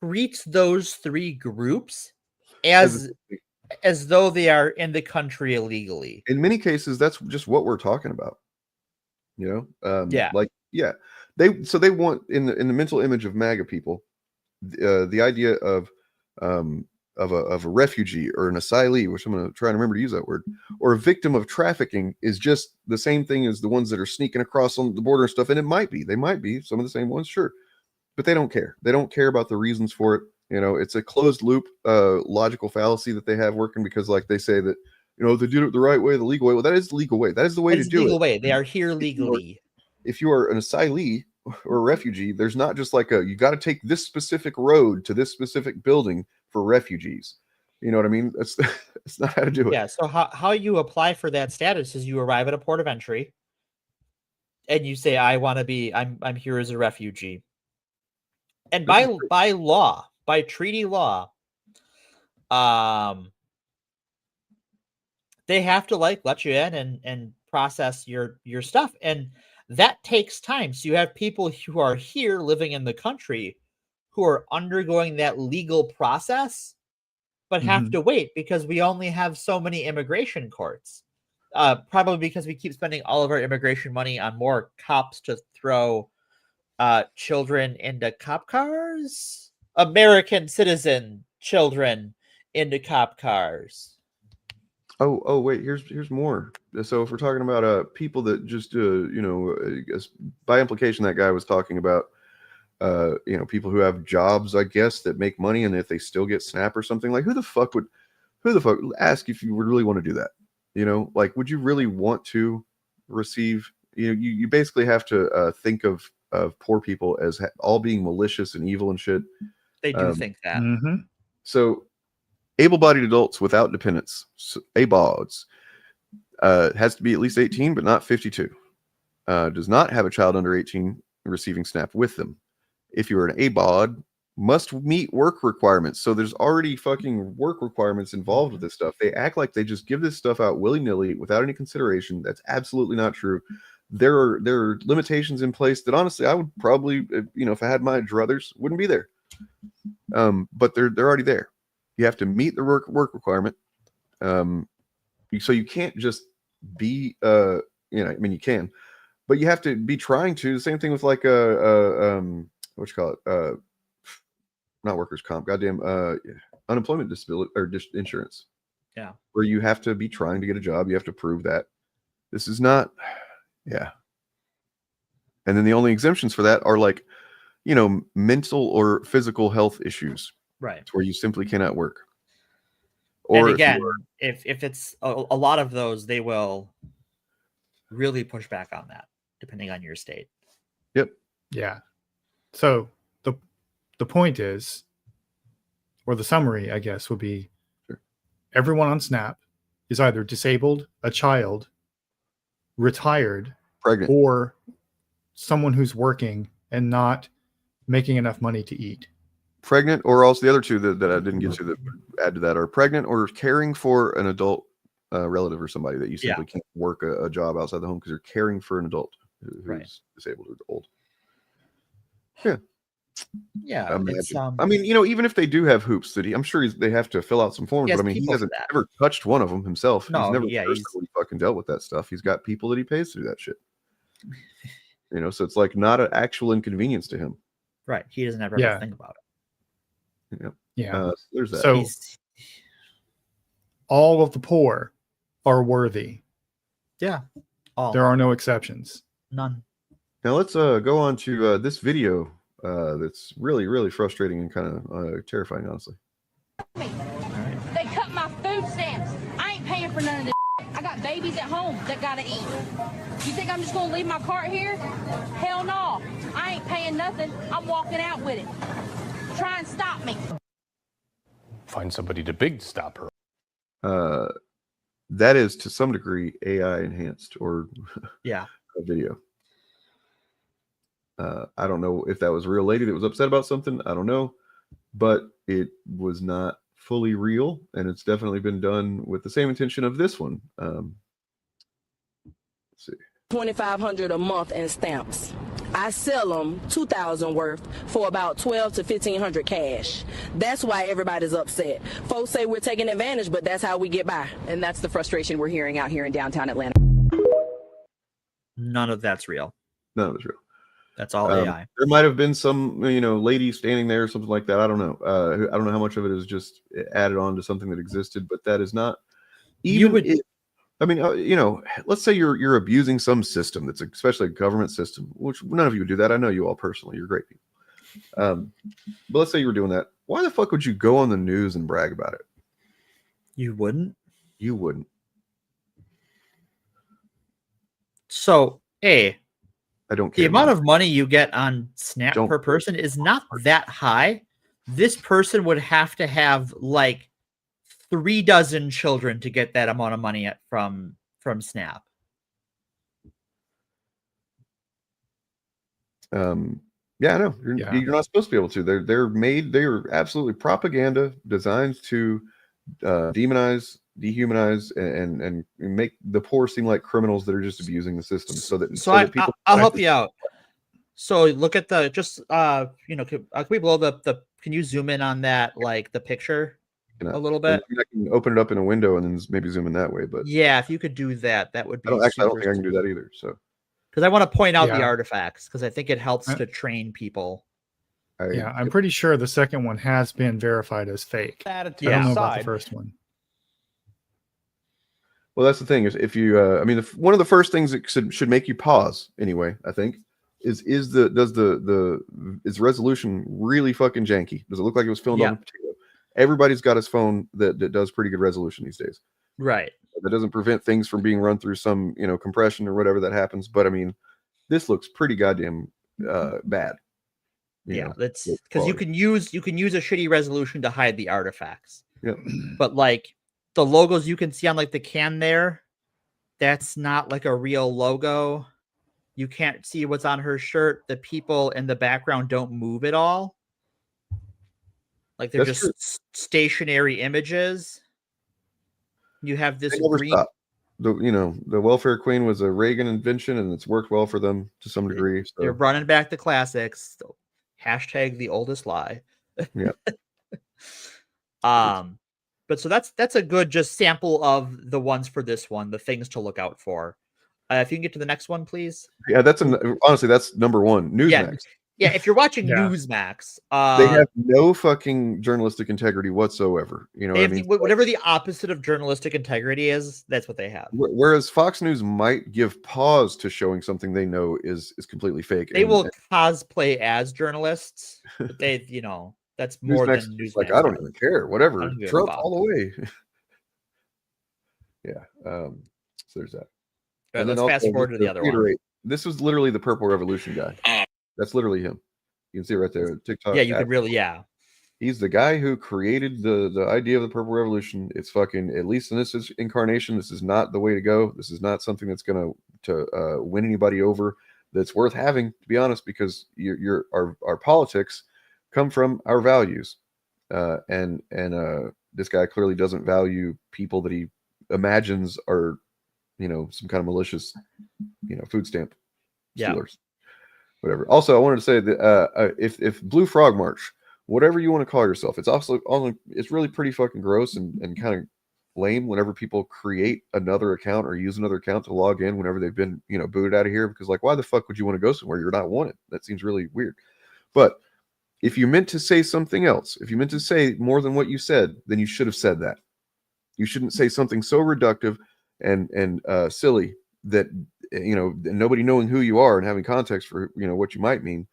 treats those three groups as though they are in the country illegally. In many cases, that's just what we're talking about. They want in the mental image of MAGA people, the idea of a refugee or an asylee, which I'm going to try and remember to use that word, or a victim of trafficking is just the same thing as the ones that are sneaking across on the border and stuff. And they might be some of the same ones, sure, but they don't care. They don't care about the reasons for it. It's a closed loop logical fallacy that they have working, because like they say that they did it the right way, the legal way. Well, that is the legal way. That is the way to do it. Legal way. They are here legally. If you are an asylee or a refugee, there's not just like you got to take this specific road to this specific building for refugees. You know what I mean? That's not how to do it. Yeah. So how you apply for that status is you arrive at a port of entry and you say, I'm here as a refugee. And by law, by treaty law, they have to let you in and process your stuff. And that takes time. So you have people who are here living in the country who are undergoing that legal process, but have to wait because we only have so many immigration courts. Probably because we keep spending all of our immigration money on more cops to throw children into cop cars. American citizen children into cop cars. Oh wait, here's more. So if we're talking about people that just by implication that guy was talking about people who have jobs, I guess, that make money, and if they still get SNAP or something, like who the fuck ask if you would really want to do that? Would you really want to receive? You basically have to think of poor people as all being malicious and evil and shit. They do think that. So able-bodied adults without dependents, ABODs, has to be at least 18, but not 52. Does not have a child under 18 receiving SNAP with them. If you're an ABOD, must meet work requirements. So there's already fucking work requirements involved with this stuff. They act like they just give this stuff out willy-nilly without any consideration. That's absolutely not true. There are limitations in place that honestly I would probably, if I had my druthers, wouldn't be there. But they're already there. You have to meet the work requirement. So you can't just be, you can, but you have to be trying to. The same thing with what you call it? Not workers' comp. Goddamn, unemployment disability or insurance. Yeah, where you have to be trying to get a job. You have to prove that. This is not. Yeah. And then the only exemptions for that are mental or physical health issues. Right. Where you simply cannot work. Or and again, if it's a lot of those, they will really push back on that, depending on your state. Yep. Yeah. So the point is, or the summary, I guess, would be everyone on Snap is either disabled, a child, retired, pregnant, or someone who's working and not making enough money to eat. Pregnant, or else the other two that I didn't get to that add to that are pregnant or caring for an adult relative or somebody that you simply can't work a job outside the home because you're caring for an adult who's disabled or old. Yeah, I mean, even if they do have hoops that I'm sure they have to fill out some forms, but I mean, he hasn't ever touched one of them himself. No, he's never personally fucking dealt with that stuff. He's got people that he pays to do that shit. So it's like not an actual inconvenience to him. Right. He doesn't ever have to think about it. Yeah. There's that. So all of the poor are worthy. Yeah. There are no exceptions. None. Now let's go on to this video that's really, really frustrating and kind of terrifying, honestly. They cut my food stamps. I ain't paying for none of this. I got babies at home that gotta eat. You think I'm just gonna leave my cart here? Hell no. I ain't paying nothing. I'm walking out with it. Try and stop me. Find somebody to big stop her. That is to some degree AI enhanced or a video. I don't know if that was a real lady that was upset about something. I don't know, but it was not fully real, and it's definitely been done with the same intention of this one. Let's see. $2,500 a month in stamps. I sell them $2,000 worth for about $1,200 to $1,500 cash. That's why everybody's upset. Folks say we're taking advantage, but that's how we get by. And that's the frustration we're hearing out here in downtown Atlanta. None of that's real. None of it's real. That's all AI. There might have been some, lady standing there or something like that. I don't know. I don't know how much of it is just added on to something that existed, but that is not. Let's say you're abusing some system that's especially a government system, which none of you would do that. I know you all personally. You're great people. But let's say you were doing that. Why the fuck would you go on the news and brag about it? You wouldn't. You wouldn't. So, I don't care. The amount of money you get on Snap per person is not that high. This person would have to have like 36 children to get that amount of money from Snap. Yeah, I know. You're not supposed to be able to. They're absolutely propaganda designed to demonize, dehumanize, and make the poor seem like criminals that are just abusing the system. I'll help you out. So look at the can we blow the can you zoom in on that, like the picture a little bit? I can open it up in a window and then maybe zoom in that way. But yeah, if you could do that, that would be. I don't think I can do that either. So because I want to point out the artifacts because I think it helps to train people. I'm pretty sure the second one has been verified as fake. I don't know about the first one. Well, that's the thing is if you, one of the first things that should make you pause anyway, I think, is resolution really fucking janky? Does it look like it was filmed on a potato? Everybody's got his phone that does pretty good resolution these days. Right. That doesn't prevent things from being run through some, compression or whatever that happens. But I mean, this looks pretty goddamn bad. That's because you can use a shitty resolution to hide the artifacts. Yeah. But like the logos you can see on like the can there, that's not like a real logo. You can't see what's on her shirt. The people in the background don't move at all. Like they're just stationary images. You have this green. The welfare queen was a Reagan invention, and it's worked well for them to some degree. So. They're running back the classics. Hashtag the oldest lie. Yeah. But so that's a good just sample of the ones for this one, the things to look out for. If you can get to the next one, please. Yeah, honestly, that's number one. Newsmax. Yeah, if you're watching Newsmax, they have no fucking journalistic integrity whatsoever. You know what I mean? Whatever the opposite of journalistic integrity is, that's what they have. Whereas Fox News might give pause to showing something they know is completely fake. They will cosplay as journasts. But that's more Newsmax than Newsmax. Like, I don't even care. Whatever. Trump all the way. Yeah. So there's that. Right, let's fast forward to the other one. This was literally the Purple Revolution guy. That's literally him. You can see it right there. TikTok. Yeah, you could really, He's the guy who created the idea of the Purple Revolution. It's fucking, at least in this incarnation, this is not the way to go. This is not something that's going to win anybody over. That's worth having, to be honest, because our politics come from our values, and this guy clearly doesn't value people that he imagines are, some kind of malicious, food stamp stealers, whatever. Also, I wanted to say that if Blue Frog March, whatever you want to call yourself, it's also it's really pretty fucking gross and kind of lame whenever people create another account or use another account to log in whenever they've been booted out of here, because like, why the fuck would you want to go somewhere you're not wanted? That seems really weird. But if you meant to say something else, if you meant to say more than what you said, then you should have said that. You shouldn't say something so reductive and silly that nobody knowing who you are and having context for what you might mean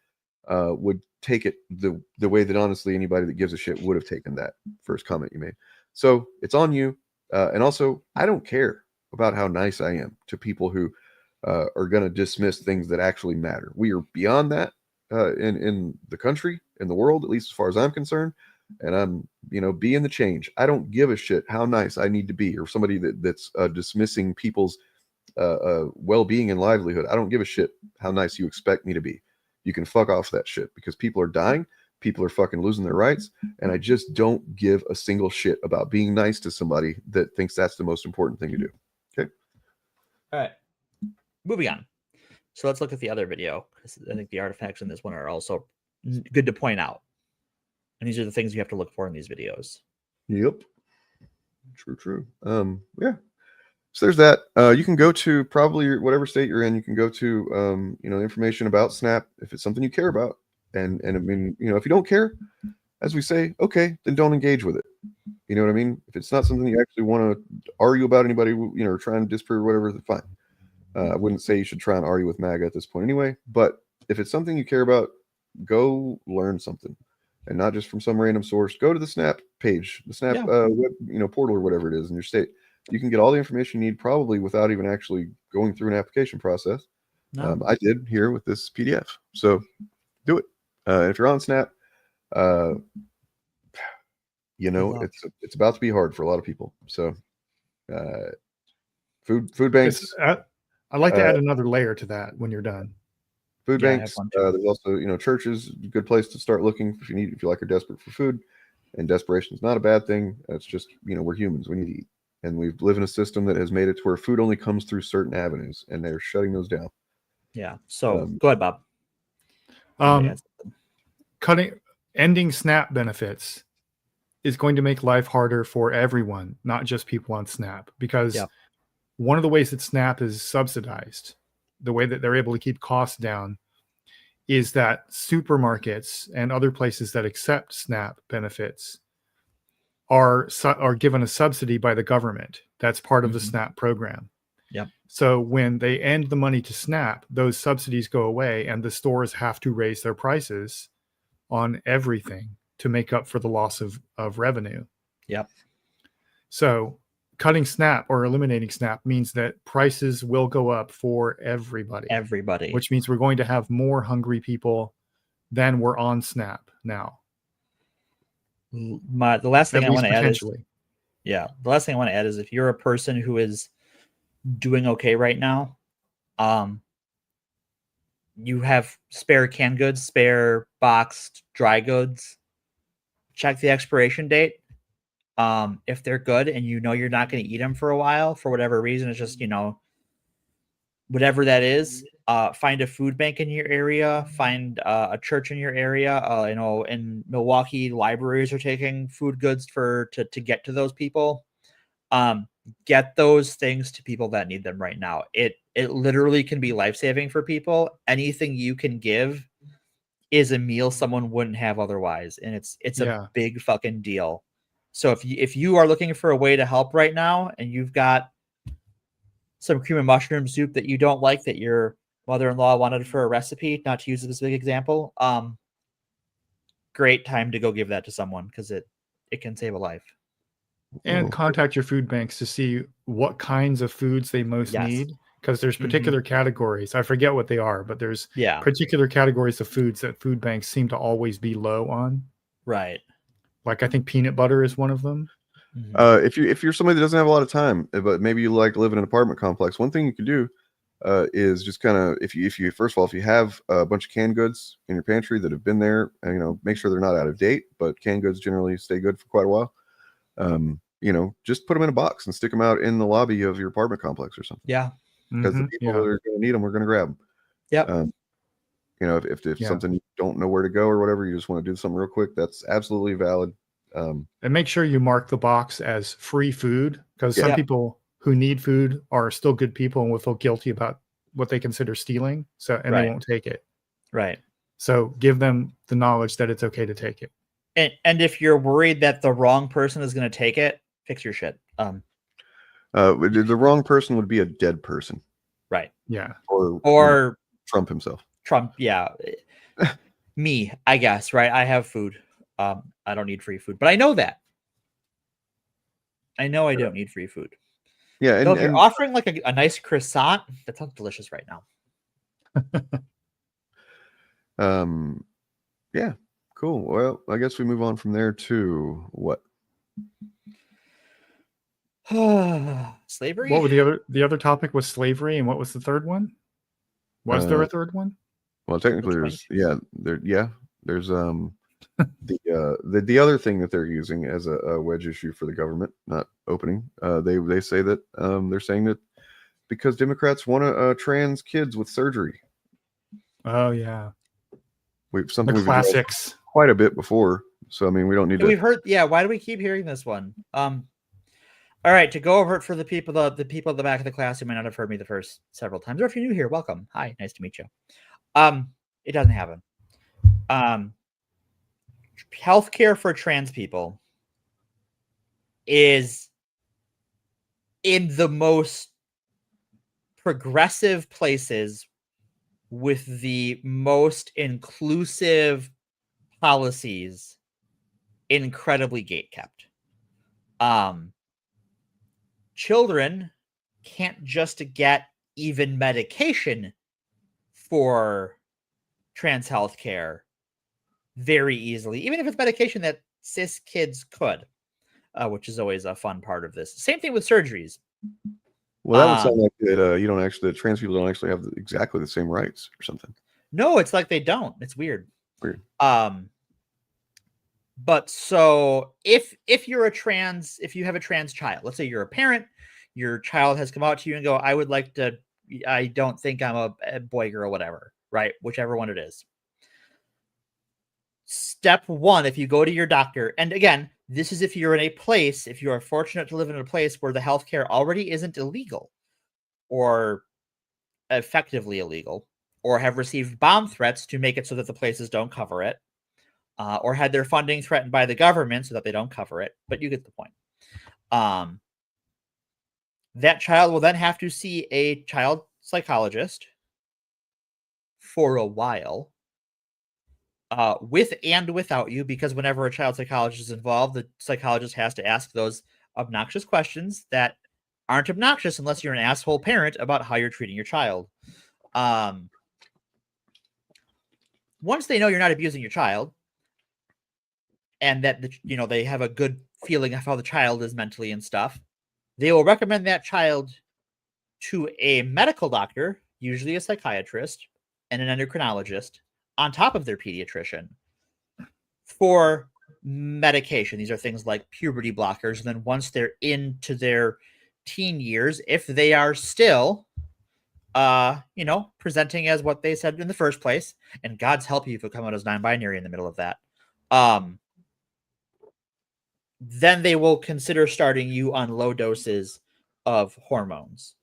would take it the way that honestly anybody that gives a shit would have taken that first comment you made. So it's on you. And also, I don't care about how nice I am to people who are going to dismiss things that actually matter. We are beyond that in the country, in the world, at least as far as I'm concerned. And I'm, being the change. I don't give a shit how nice I need to be, or somebody that's dismissing people's well-being and livelihood. I don't give a shit how nice you expect me to be. You can fuck off that shit, because people are dying. People are fucking losing their rights. And I just don't give a single shit about being nice to somebody that thinks that's the most important thing to do. Okay. All right. Moving on. So let's look at the other video, because I think the artifacts in this one are also good to point out. And these are the things you have to look for in these videos. Yep. True. Yeah. So there's that. You can go to probably whatever state you're in. You can go to, information about SNAP if it's something you care about. And I mean, if you don't care, as we say, okay, then don't engage with it. You know what I mean? If it's not something you actually want to argue about anybody, or try and disprove or whatever, then fine. I wouldn't say you should try and argue with MAGA at this point anyway. But if it's something you care about, go learn something. And not just from some random source. Go to the SNAP page, the SNAP web, portal or whatever it is in your state. You can get all the information you need probably without even actually going through an application process. No. I did here with this PDF. So do it. If you're on SNAP, it's about to be hard for a lot of people. So food banks. I'd like to add another layer to that when you're done. Food banks. There's also, churches, a good place to start looking if you are desperate for food. And desperation is not a bad thing. It's just, we're humans. We need to eat. And we live in a system that has made it to where food only comes through certain avenues, and they're shutting those down. Yeah. So go ahead, Bob. Ending SNAP benefits is going to make life harder for everyone, not just people on SNAP, because one of the ways that SNAP is subsidized, the way that they're able to keep costs down, is that supermarkets and other places that accept SNAP benefits are given a subsidy by the government. That's part of the SNAP program. Yep. So when they end the money to SNAP, those subsidies go away, and the stores have to raise their prices on everything to make up for the loss of revenue. Yep. So cutting SNAP or eliminating SNAP means that prices will go up for everybody. Which means we're going to have more hungry people than were on SNAP now. The last thing I want to add is, the last thing I want to add is, if you're a person who is doing okay right now, you have spare canned goods, spare boxed dry goods, check the expiration date. If they're good and you're not going to eat them for a while for whatever reason, it's just, whatever that is, find a food bank in your area, find a church in your area. In Milwaukee, libraries are taking food goods to get to those people. Get those things to people that need them right now. It literally can be life-saving for people. Anything you can give is a meal someone wouldn't have otherwise, and it's a big fucking deal. So if you are looking for a way to help right now, and you've got some cream and mushroom soup that you don't like, that your mother-in-law wanted for a recipe, not to use a specific example, great time to go give that to someone, because it can save a life. And contact your food banks to see what kinds of foods they most need, because there's particular categories. I forget what they are, but there's particular categories of foods that food banks seem to always be low on. Right. Like I think peanut butter is one of them. If you're somebody that doesn't have a lot of time, but maybe you like live in an apartment complex, one thing you could do is just kind of if you first of all, if you have a bunch of canned goods in your pantry that have been there, make sure they're not out of date, but canned goods generally stay good for quite a while. Just put them in a box and stick them out in the lobby of your apartment complex or something. Yeah, because the people that are going to need them, we're going to grab them. Yep. If something you don't know where to go or whatever, you just want to do something real quick, that's absolutely valid. And make sure you mark the box as free food, because some people who need food are still good people and will feel guilty about what they consider stealing. They won't take it. Right. So give them the knowledge that it's okay to take it. And if you're worried that the wrong person is going to take it, fix your shit. The wrong person would be a dead person. Right. Yeah. Or Trump himself. Trump. Yeah. Me, I guess. Right. I have food. I don't need free food, but I know that. I know I don't need free food. Yeah. And they're offering like a nice croissant. That sounds delicious right now. Yeah. Cool. Well, I guess we move on from there to what? Slavery. What were the other topic was slavery, and what was the third one? Was there a third one? Well, technically there's the other thing that they're using as a wedge issue for the government not opening. They say that they're saying that because Democrats want to trans kids with surgery. Oh yeah. We've classics quite a bit before, so I mean we don't need to. We've heard, why do we keep hearing this one? All right, to go over it for the people at the back of the class who might not have heard me the first several times, or if you're new here, welcome. Hi, nice to meet you. It doesn't happen. Healthcare for trans people is in the most progressive places with the most inclusive policies, incredibly gatekept. Children can't just get even medication for trans health care very easily, even if it's medication that cis kids could, which is always a fun part of this. Same thing with surgeries. Well, that would sound like that trans people don't actually have exactly the same rights or something. No, it's like they don't. It's weird. Weird. But so if you have a trans child, let's say you're a parent, your child has come out to you and go, I don't think I'm a boy, girl, whatever, right? Whichever one it is. Step one, if you go to your doctor, and again, this is if you are fortunate to live in a place where the healthcare already isn't illegal or effectively illegal, or have received bomb threats to make it so that the places don't cover it, or had their funding threatened by the government so that they don't cover it. But you get the point. That child will then have to see a child psychologist for a while, with and without you, because whenever a child psychologist is involved, the psychologist has to ask those obnoxious questions that aren't obnoxious unless you're an asshole parent about how you're treating your child. Once they know you're not abusing your child, and that they have a good feeling of how the child is mentally and stuff, they will recommend that child to a medical doctor, usually a psychiatrist and an endocrinologist, on top of their pediatrician, for medication. These are things like puberty blockers. And then once they're into their teen years, if they are still, presenting as what they said in the first place, and God's help you if you come out as non-binary in the middle of that, then they will consider starting you on low doses of hormones,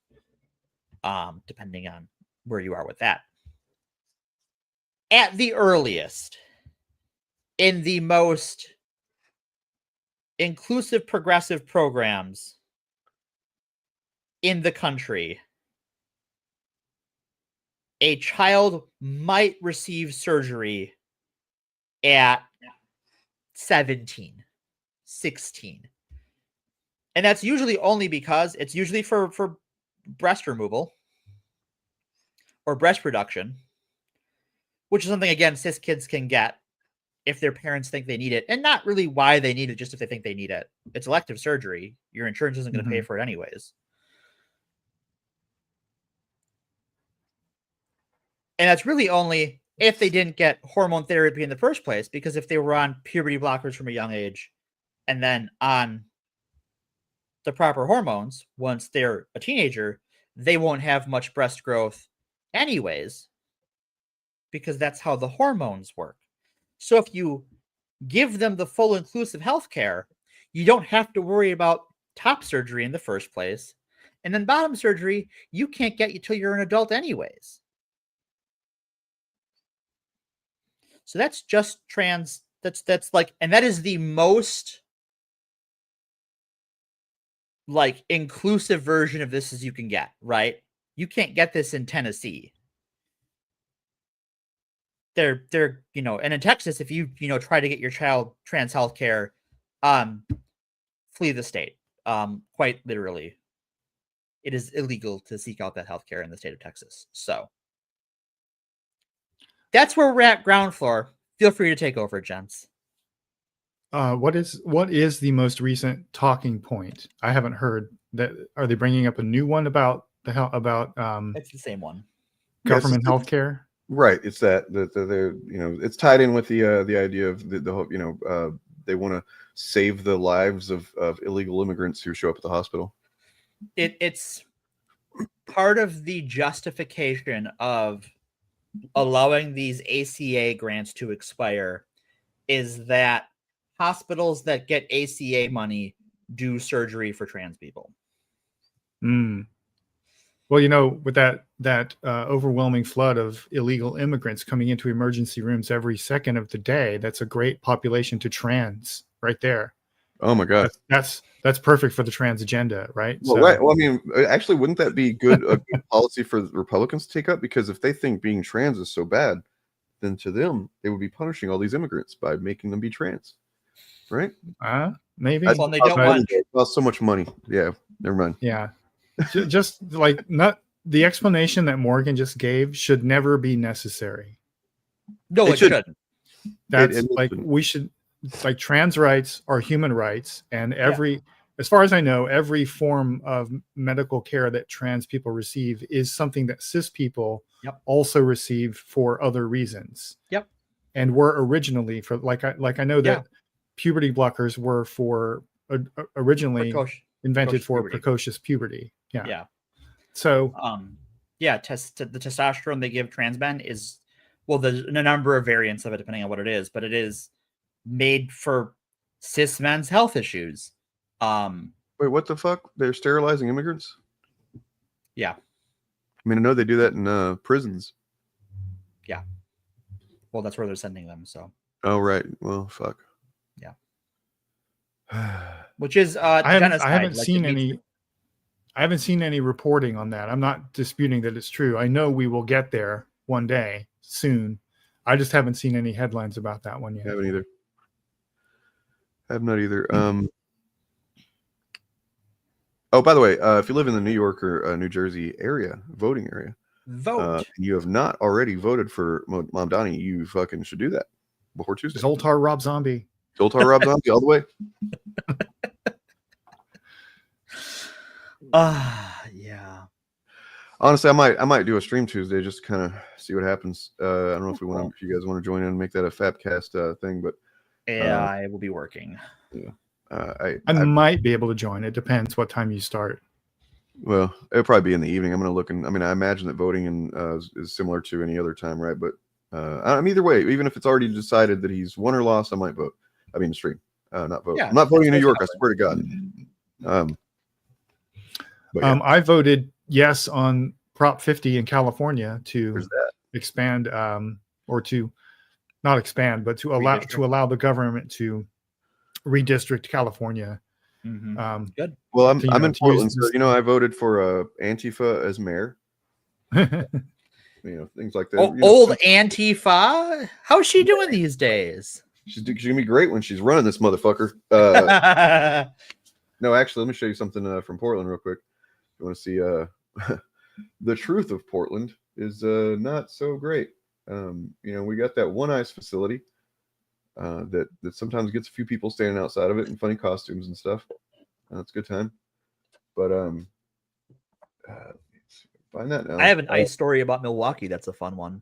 depending on where you are with that. At the earliest, in the most inclusive, progressive programs in the country, a child might receive surgery at 17, 16. And that's usually only because it's usually for breast removal or breast reduction, which is something, again, cis kids can get if their parents think they need it, and not really why they need it, just if they think they need it. It's elective surgery. Your insurance isn't going to pay for it anyways. And that's really only if they didn't get hormone therapy in the first place, because if they were on puberty blockers from a young age and then on the proper hormones once they're a teenager, they won't have much breast growth anyways, because that's how the hormones work. So if you give them the full inclusive health care, you don't have to worry about top surgery in the first place. And then bottom surgery, you can't get until you're an adult anyways. So that's just trans. That's like, and that is the most like inclusive version of this as you can get, right? You can't get this in Tennessee. They're and in Texas, if you try to get your child trans health care, flee the state. Quite literally, it is illegal to seek out that health care in the state of Texas. So that's where we're at, ground floor. Feel free to take over, gents. What is the most recent talking point? I haven't heard that. Are they bringing up a new one about It's the same one. Government health care? Right. It's that they're it's tied in with the idea of the whole they want to save the lives of illegal immigrants who show up at the hospital. It's part of the justification of allowing these ACA grants to expire is that hospitals that get ACA money do surgery for trans people. Well, with that overwhelming flood of illegal immigrants coming into emergency rooms every second of the day, that's a great population to trans right there. Oh my God, that's perfect for the trans agenda, right? Well, right. Well, I mean, actually, wouldn't that be a good policy for the Republicans to take up? Because if they think being trans is so bad, then to them they would be punishing all these immigrants by making them be trans, right? Maybe. Well, they don't want so much money. Yeah, never mind. Yeah. Just like not the explanation that Morgan just gave should never be necessary. No, it shouldn't. That's we should trans rights are human rights, and as far as I know, every form of medical care that trans people receive is something that cis people also receive for other reasons. Yep. And were originally for I know that puberty blockers were for originally invented for precocious puberty. Yeah. Yeah. So the testosterone they give trans men is, well, there's a number of variants of it depending on what it is, but it is made for cis men's health issues. Wait, what the fuck? They're sterilizing immigrants? Yeah. I mean, I know they do that in prisons. Yeah. Well, that's where they're sending them. So. Oh, right. Well, fuck. Yeah. Which is I haven't seen any. I haven't seen any reporting on that. I'm not disputing that it's true. I know we will get there one day soon. I just haven't seen any headlines about that one yet. I haven't either. I have not either. Oh, by the way, if you live in the New York or New Jersey area, voting area, vote. And you have not already voted for Mom Donnie, you fucking should do that before Tuesday. Zoltar Rob Zombie. Zoltar Rob Zombie all the way. Yeah. Honestly, I might do a stream Tuesday just to kind of see what happens. I don't know if you guys want to join in and make that a FAPcast thing, but I will be working. Yeah. I might be able to join. It depends what time you start. Well, it'll probably be in the evening. I'm going to look and I imagine that voting is similar to any other time, right? But either way, even if it's already decided that he's won or lost, I might vote. I mean, stream, not vote. Yeah, I'm not voting in New York. I swear to God. I voted yes on Prop 50 in California to expand, or to not expand, but to allow the government to redistrict California. Mm-hmm. Good. Well, I'm in Portland, so I voted for Antifa as mayor. Things like that. Old Antifa. How's she doing these days? She's gonna be great when she's running this motherfucker. No, actually, let me show you something from Portland real quick. You want to see the truth of Portland is not so great. We got that one ice facility. that sometimes gets a few people standing outside of it in funny costumes and stuff. It's a good time. But find that now. I have an ice story about Milwaukee. That's a fun one.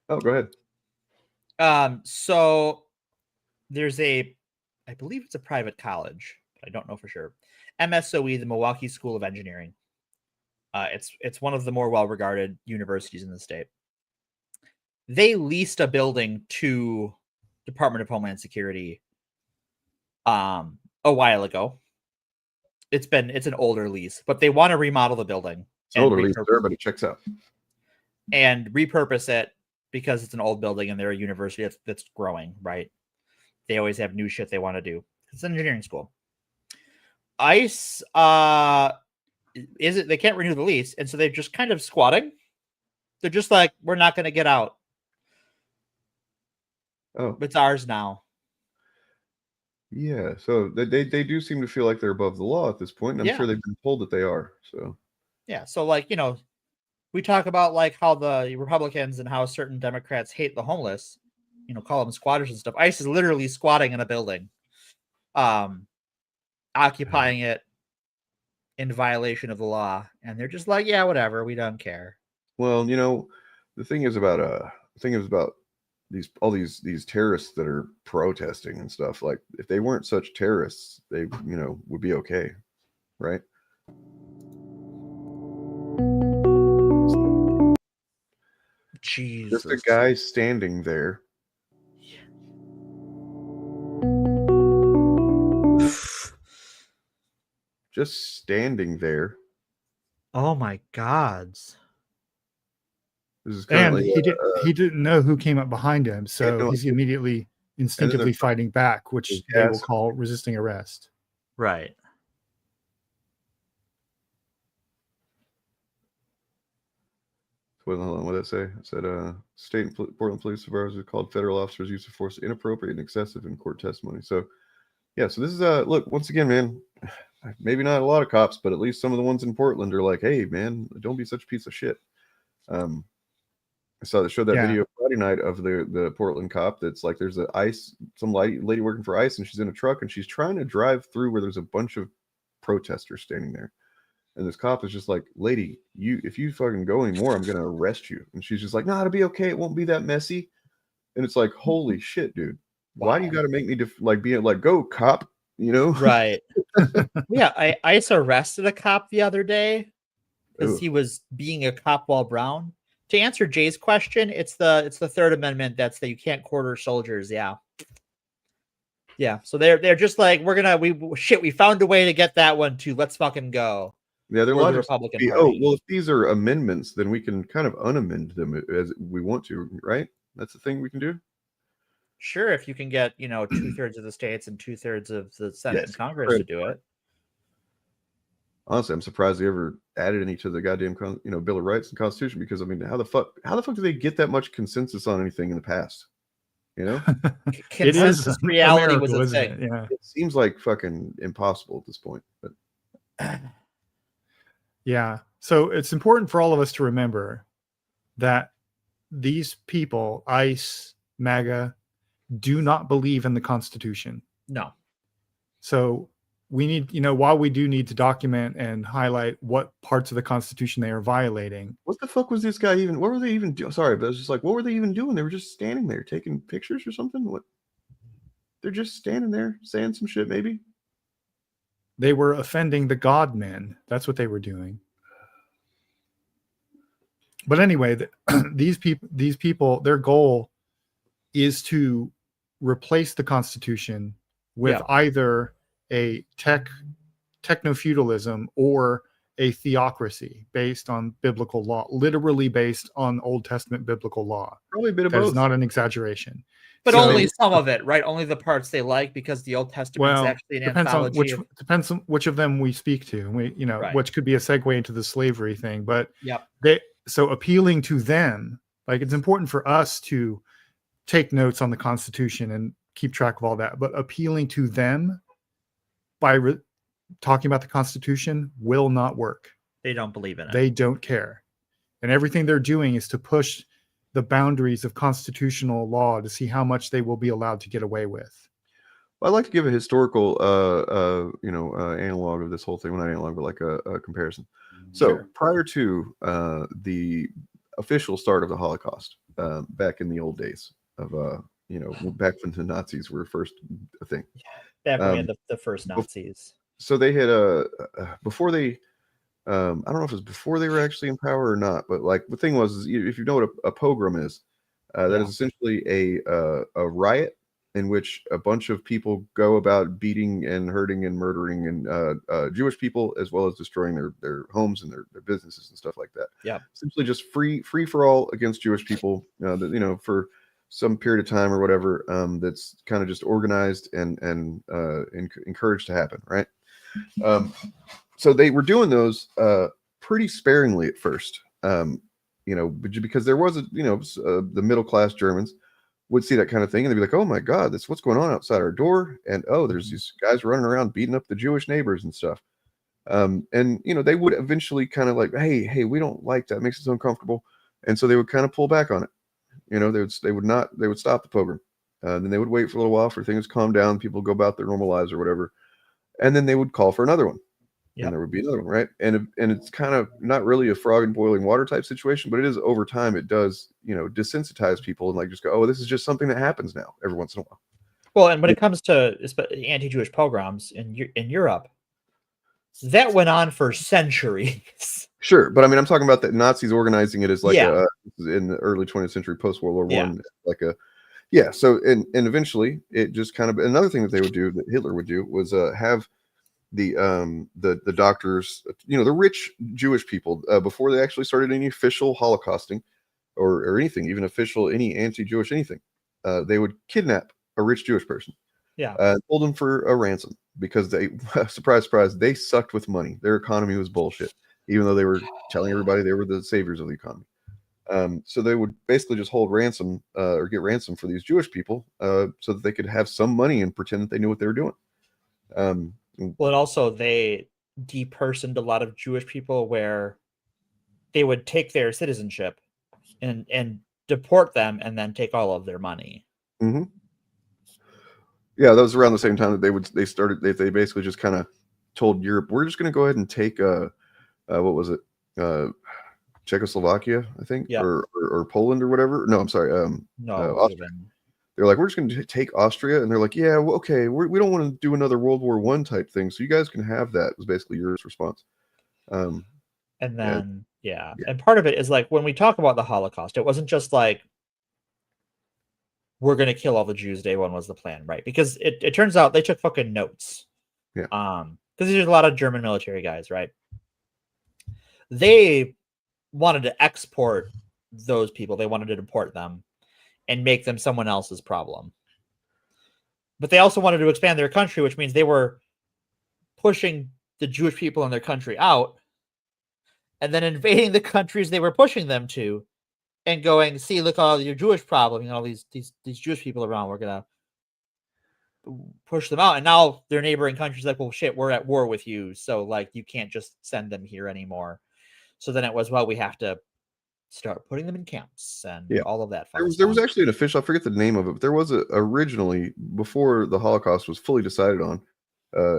Oh, go ahead. So there's I believe it's a private college. I don't know for sure. MSOE, the Milwaukee School of Engineering. It's one of the more well-regarded universities in the state. They leased a building to Department of Homeland Security a while ago. It's an older lease, but they want to remodel the building. It's an older lease, but it checks out. And repurpose it because it's an old building and they're a university that's growing, right? They always have new shit they want to do. It's an engineering school. ICE they can't renew the lease, and so they're just kind of squatting. They're just like, we're not going to get out. Oh, it's ours now. Yeah, so they do seem to feel like they're above the law at this point, and I'm sure they've been told that they are. So yeah, so like, we talk about like how the Republicans and how certain Democrats hate the homeless, call them squatters and stuff. ICE is literally squatting in a building, occupying it in violation of the law, and they're just like, yeah, whatever, we don't care. Well, the thing is about these terrorists that are protesting and stuff. Like, if they weren't such terrorists, they would be okay, right? Jesus. Just a guy standing there. Just standing there. Oh my gods. This is and he didn't know who came up behind him, so he's immediately instinctively fighting back, which they will call resisting arrest. Right. Hold on, what did it say? It said, state and Portland police have called federal officers' use of force inappropriate and excessive in court testimony. So, yeah, so this is, look, once again, man, maybe not a lot of cops, but at least some of the ones in Portland are like, hey, man, don't be such a piece of shit. I showed that video Friday night of the Portland cop that's like, there's some lady working for ICE, and she's in a truck, and she's trying to drive through where there's a bunch of protesters standing there. And this cop is just like, lady, if you fucking go anymore, I'm going to arrest you. And she's just like, no, it'll be okay. It won't be that messy. And it's like, holy shit, dude. Wow. Why do you got to make me be like, go cop, Right. Yeah. ICE arrested a cop the other day because he was being a cop while brown. To answer Jay's question, it's the Third Amendment. That's that you can't quarter soldiers. Yeah. Yeah. So they're just like, we found a way to get that one too. Let's fucking go. Yeah, they're the Republican Party. Well, if these are amendments, then we can kind of unamend them as we want to, right? That's the thing we can do. Sure, if you can get 2/3 of the states and 2/3 of the Senate and Congress to do it. Honestly, I'm surprised they ever added any to the goddamn Bill of Rights and Constitution, because I mean, how the fuck do they get that much consensus on anything in the past? Consensus reality was a thing. Yeah, it seems like fucking impossible at this point, but. Yeah. So it's important for all of us to remember that these people, ICE, MAGA, do not believe in the Constitution. No. So we need, while we do need to document and highlight what parts of the Constitution they are violating. What the fuck was this guy even? What were they even doing? Sorry, but I was just like, what were they even doing? They were just standing there taking pictures or something? What? They're just standing there saying some shit, maybe? They were offending the God men. That's what they were doing. But anyway, these people, their goal is to replace the Constitution with either a techno-feudalism or a theocracy based on biblical law, literally based on Old Testament biblical law. Probably a bit of both. That's not an exaggeration. But only some of it, right? Only the parts they like, because the Old Testament is actually an anthology. Depends on which of them we speak to. Which could be a segue into the slavery thing. But so appealing to them, like, it's important for us to take notes on the Constitution and keep track of all that. But appealing to them by talking about the Constitution will not work. They don't believe in it. They don't care. And everything they're doing is to push the boundaries of constitutional law to see how much they will be allowed to get away with. Well, I'd like to give a historical, analog of this whole thing. Well, not analog, but like a comparison. So prior to the official start of the Holocaust, back in the old days of, back when the Nazis were first a thing. Back when we had the first Nazis. So they had before they, I don't know if it was before they were actually in power or not, but like the thing was, is if you know what a pogrom is, that is essentially a riot in which a bunch of people go about beating and hurting and murdering and Jewish people, as well as destroying their homes and their businesses and stuff like that. Yeah, simply just free for all against Jewish people. For some period of time or whatever. That's kind of just organized and encouraged to happen, right? So they were doing those pretty sparingly at first, because there was the middle class Germans would see that kind of thing and they'd be like, oh my God, that's what's going on outside our door. And there's these guys running around beating up the Jewish neighbors and stuff. They would eventually kind of like, hey, we don't like that. It makes us uncomfortable. And so they would kind of pull back on it. They would stop the pogrom. Then they would wait for a little while for things to calm down. People go about their normal lives or whatever. And then they would call for another one. Yeah. And there would be another one, right? And it's kind of not really a frog in boiling water type situation, but it is over time. It does, desensitize people and like just go, oh, this is just something that happens now every once in a while. Well, and when it comes to anti-Jewish pogroms in Europe, that went on for centuries. Sure, but I mean, I'm talking about the Nazis organizing it as like in the early 20th century, post World War I, like So and eventually, it just kind of another thing that they would do, that Hitler would do, was have the doctors, the rich Jewish people, before they actually started any official Holocausting or anything, even official any anti-Jewish anything, they would kidnap a rich Jewish person, hold them for a ransom because they, surprise, they sucked with money. Their economy was bullshit, even though they were telling everybody they were the saviors of the economy. So they would basically just hold ransom or get ransom for these Jewish people so that they could have some money and pretend that they knew what they were doing. Well, and also they depersoned a lot of Jewish people where they would take their citizenship and deport them and then take all of their money. Mm-hmm. Yeah, that was around the same time that they basically just kind of told Europe, we're just going to go ahead and take what was it? Czechoslovakia, I think, or Poland or whatever. No, I'm sorry. Austria. They're like, we're just going to take Austria, and they're like, yeah, well, okay, we don't want to do another World War I type thing, so you guys can have that. Was basically Europe's response. And part of it is like when we talk about the Holocaust, it wasn't just like we're going to kill all the Jews day one was the plan, right? Because it turns out they took fucking notes. Yeah. Because there's a lot of German military guys, right? They wanted to export those people. They wanted to deport them and make them someone else's problem. But they also wanted to expand their country, which means they were pushing the Jewish people in their country out and then invading the countries they were pushing them to and going, see, look, all your Jewish problem, all these Jewish people around, we're going to push them out. And now their neighboring countries like, well, shit, we're at war with you. So like, you can't just send them here anymore. So then it was, well, we have to start putting them in camps and all of that. There was actually an official, I forget the name of it, but there was originally, before the Holocaust was fully decided on,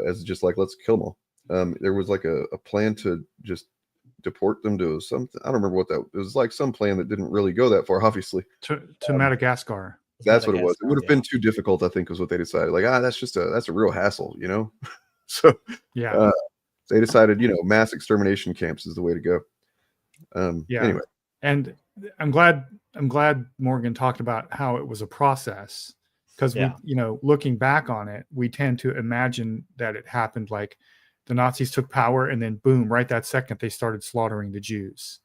as just like, let's kill them all. There was like a plan to just deport them to something. I don't remember what that it was, like some plan that didn't really go that far, obviously. To Madagascar. That's what it was. It would have been too difficult, I think, was what they decided. Like, that's a real hassle, So they decided, mass extermination camps is the way to go. Anyway. And I'm glad Morgan talked about how it was a process, because looking back on it, we tend to imagine that it happened like the Nazis took power and then boom, right that second they started slaughtering the Jews.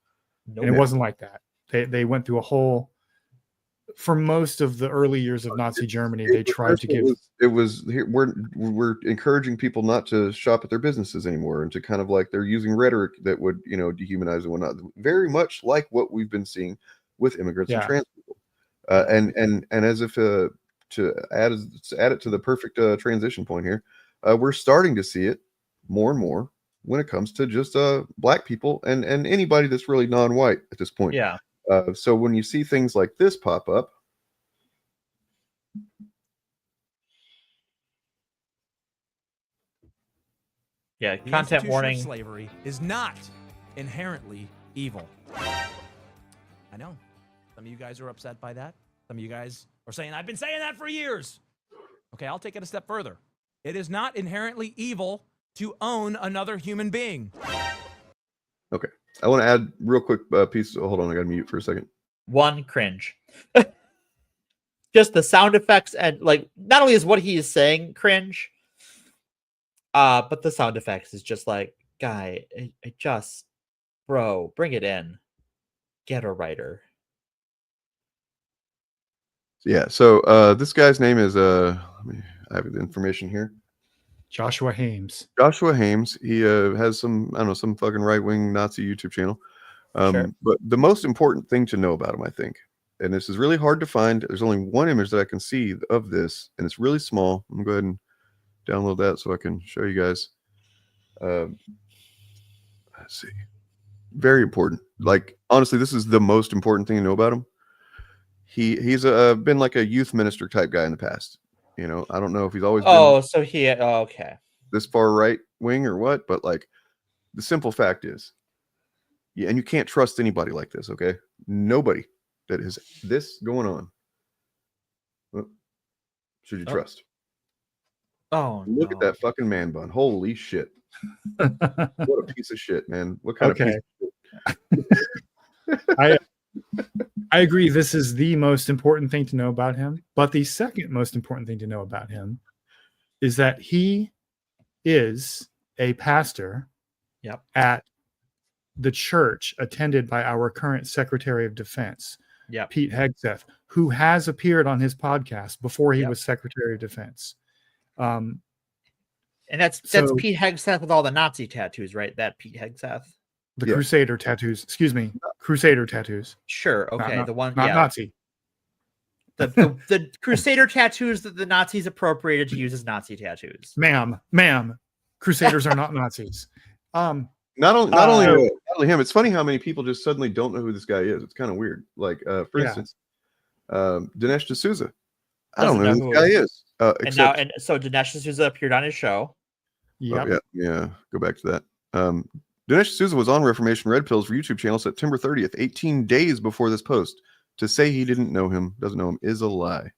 Nope. And it wasn't like that. They went through a whole, for most of the early years of Nazi Germany, they tried to give. We're encouraging people not to shop at their businesses anymore, and to kind of like they're using rhetoric that would dehumanize and whatnot. Very much like what we've been seeing with immigrants and trans people, and as if to add it to the perfect transition point here, we're starting to see it more and more when it comes to just black people and anybody that's really non-white at this point. So when you see things like this pop up, yeah, The content institution warning. of slavery is not inherently evil. I know. Some of you guys are upset by that. Some of you guys are saying, I've been saying that for years. Okay, I'll take it a step further. It is not inherently evil to own another human being. okay, I want to add real quick piece. Hold on, I got to mute for a second. One, cringe. Just the sound effects and like not only is what he is saying cringe, but the sound effects is just like, guy, I just, bro, bring it in. Get a writer. Yeah, so this guy's name is I have the information here. Joshua Hames. Joshua Hames. He has some, I don't know, some fucking right-wing Nazi YouTube channel. Sure. But the most important thing to know about him, I think, and this is really hard to find. There's only one image that I can see of this, and it's really small. I'm gonna go ahead and download that so I can show you guys. Let's see. Very important. Like, honestly, this is the most important thing to know about him. He's been like a youth minister type guy in the past. You know, I don't know if he's always been So he okay. this far right wing or what, but like the simple fact is, yeah, and you can't trust anybody like this, okay? Nobody that has this going on. Well, should you trust? Oh, look at that fucking man bun. Holy shit. What a piece of shit, man. What kind of piece of shit? I agree. This is the most important thing to know about him. But the second most important thing to know about him is that he is a pastor at the church attended by our current Secretary of Defense, Pete Hegseth, who has appeared on his podcast before he was Secretary of Defense. And that's Pete Hegseth with all the Nazi tattoos, right? That Pete Hegseth. The Crusader tattoos. Excuse me. Crusader tattoos. Sure. Okay. Not, the one. Not Nazi. The Crusader tattoos that the Nazis appropriated to use as Nazi tattoos. Ma'am. Crusaders are not Nazis. Not only him. It's funny how many people just suddenly don't know who this guy is. It's kind of weird. Like, for instance, Dinesh D'Souza. I don't know who this guy is. And so Dinesh D'Souza appeared on his show. Yeah. Go back to that. Dinesh D'Souza was on Reformation Red Pill's YouTube channel September 30th, 18 days before this post. To say he doesn't know him, is a lie.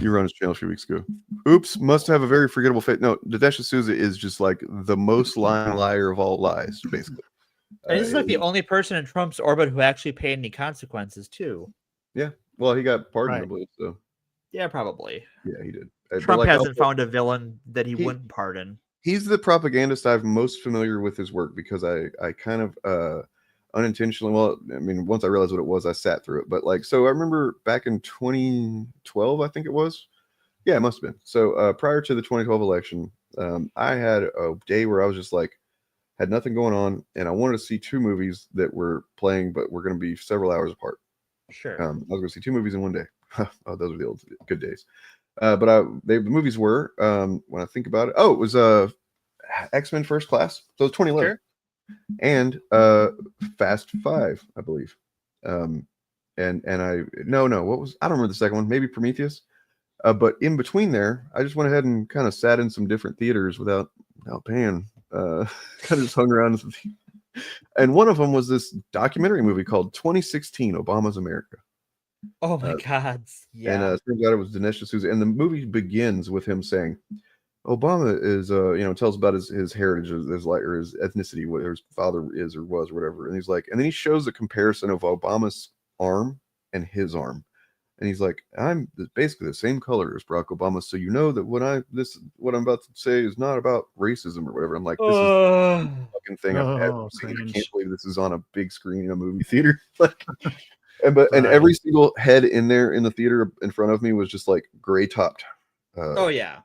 You were on his channel a few weeks ago. Oops, must have a very forgettable fate. No, Dinesh D'Souza is just like the most lying liar of all lies, basically. And this is like the only person in Trump's orbit who actually paid any consequences, too. Yeah, well, he got pardoned, I believe, so. Yeah, probably. Yeah, he did. Trump hasn't found a villain that he wouldn't pardon. He's the propagandist I'm most familiar with his work because I kind of unintentionally, well, I mean, once I realized what it was, I sat through it. But like, so I remember back in 2012, I think it was. Yeah, it must have been. So prior to the 2012 election, I had a day where I was just like, had nothing going on, and I wanted to see two movies that were playing, but were going to be several hours apart. Sure. I was going to see two movies in one day. Oh, those were the old good days. But the movies were, when I think about it, it was X-Men First Class. So it was 2011. Sure. And Fast Five, I believe. And what was, I don't remember the second one, maybe Prometheus. But in between there, I just went ahead and kind of sat in some different theaters without paying. Kind of just hung around. And one of them was this documentary movie called 2016 Obama's America. Oh my God. Yeah. And it turns out it was Dinesh D'Souza. And the movie begins with him saying, Obama is, tells about his heritage, his ethnicity, what his father is or was or whatever. And he's like, and then he shows a comparison of Obama's arm and his arm. And he's like, I'm basically the same color as Barack Obama. So you know that what I'm about to say is not about racism or whatever. I'm like, this is the fucking thing I've ever seen. I can't believe this is on a big screen in a movie theater. Like, and every single head in there in the theater in front of me was just like gray topped. Anyway,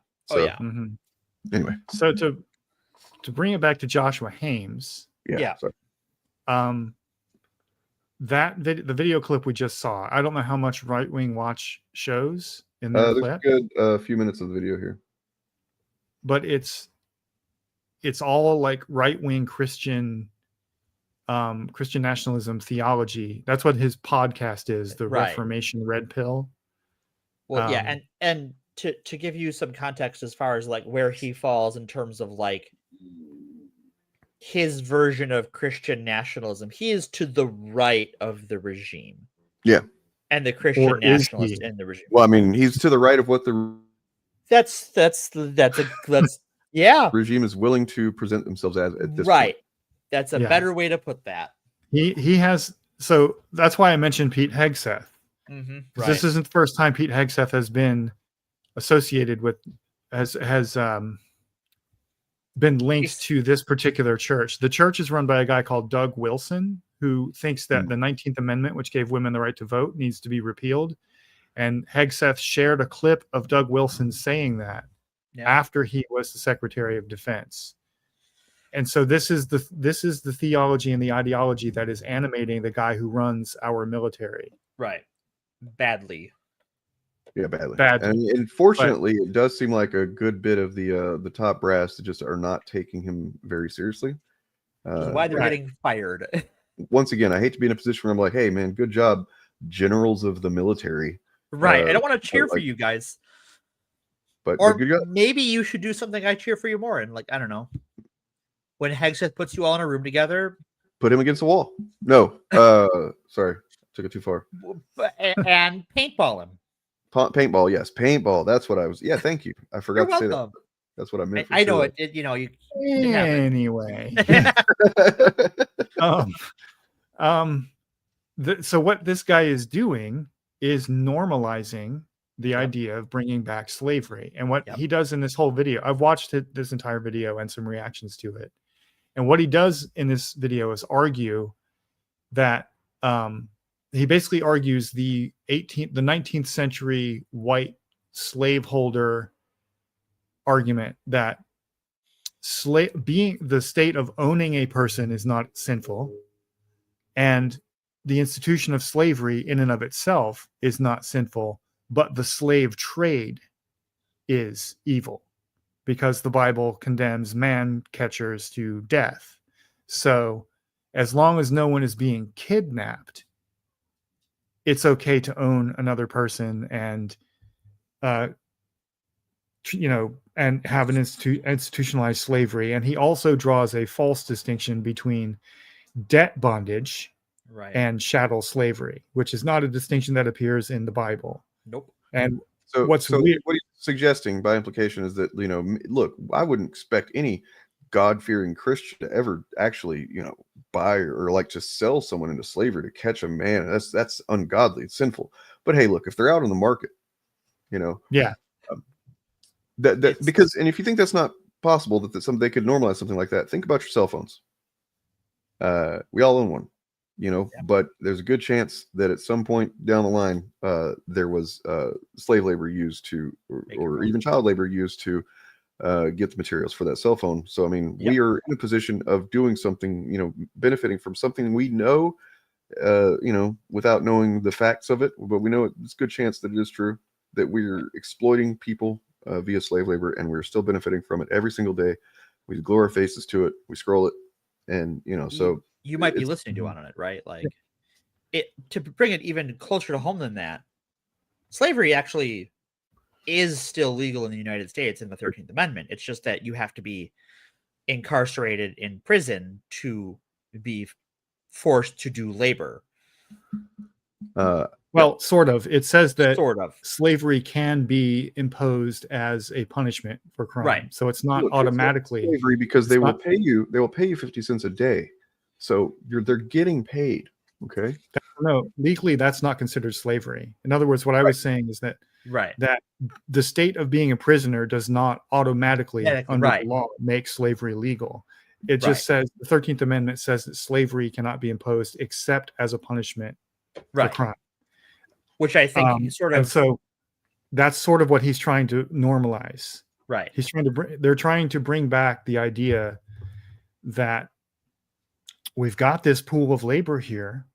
so to bring it back to Joshua Hames, the video clip we just saw, I don't know how much Right Wing Watch shows in that clip. There's a few minutes of the video here, but it's all like right wing Christian Christian nationalism theology. That's what his podcast is, the Right. Reformation Red Pill. Well, yeah, and to give you some context as far as like where he falls in terms of like his version of Christian nationalism, he is to the right of the regime. Yeah. And the Christian nationalist in the regime. Well, I mean, he's to the right of what the that's yeah. regime is willing to present themselves as at this right. point. That's a better way to put that. He has, so that's why I mentioned Pete Hegseth. Right. This isn't the first time Pete Hegseth has been associated with, has been linked to this particular church. The church is run by a guy called Doug Wilson, who thinks that the 19th Amendment, which gave women the right to vote, needs to be repealed. And Hegseth shared a clip of Doug Wilson saying that after he was the Secretary of Defense. And so this is the theology and the ideology that is animating the guy who runs our military. Right. Badly. Yeah, badly. And unfortunately, it does seem like a good bit of the top brass that just are not taking him very seriously. Why they're getting fired. Once again, I hate to be in a position where I'm like, hey, man, good job, generals of the military. Right. I don't want to cheer for you guys. But or good job. Maybe you should do something I cheer for you more in. Like, I don't know. When Hegseth puts you all in a room together. Put him against the wall. No. Sorry. Took it too far. And paintball him. Paintball, yes. Paintball. That's what I was. Yeah, thank you. I forgot to say that. That's what I meant. I know it. You know, you anyway. So what this guy is doing is normalizing the idea of bringing back slavery. And what he does in this whole video, I've watched this entire video and some reactions to it. And what he does in this video is argue that he basically argues the 19th century white slaveholder argument that being the state of owning a person is not sinful, and the institution of slavery in and of itself is not sinful, but the slave trade is evil because the Bible condemns man catchers to death. So as long as no one is being kidnapped, it's okay to own another person and and have an institutionalized slavery. And he also draws a false distinction between debt bondage and chattel slavery, which is not a distinction that appears in the Bible. Nope. And so what's weird, what he's suggesting by implication is that, look, I wouldn't expect any God-fearing Christian to ever actually, buy or like to sell someone into slavery to catch a man. That's ungodly. It's sinful. But hey, look, if they're out on the market, because, and if you think that's not possible, that they could normalize something like that, think about your cell phones. We all own one, but there's a good chance that at some point down the line, there was slave labor used to, or even child labor used to get the materials for that cell phone. So, I mean, we are in a position of doing something, benefiting from something we know, without knowing the facts of it, but we know it's a good chance that it is true, that we're exploiting people via slave labor, and we're still benefiting from it every single day. We glue our faces to it, we scroll it, and so you might be listening to on it, right? Like to bring it even closer to home than that, slavery actually is still legal in the United States in the 13th Amendment. It's just that you have to be incarcerated in prison to be forced to do labor. Well, sort of. It says that sort of slavery can be imposed as a punishment for crime. Right. So it's not Look, automatically it's not slavery because they will pay you. They will pay you 50 cents a day. So they're getting paid. Okay. No, legally that's not considered slavery. In other words, what I was saying is that that the state of being a prisoner does not automatically under the law make slavery legal. It just says the 13th Amendment says that slavery cannot be imposed except as a punishment for crime. Which I think sort of. And so that's sort of what he's trying to normalize. Right. He's trying to they're trying to bring back the idea that we've got this pool of labor here.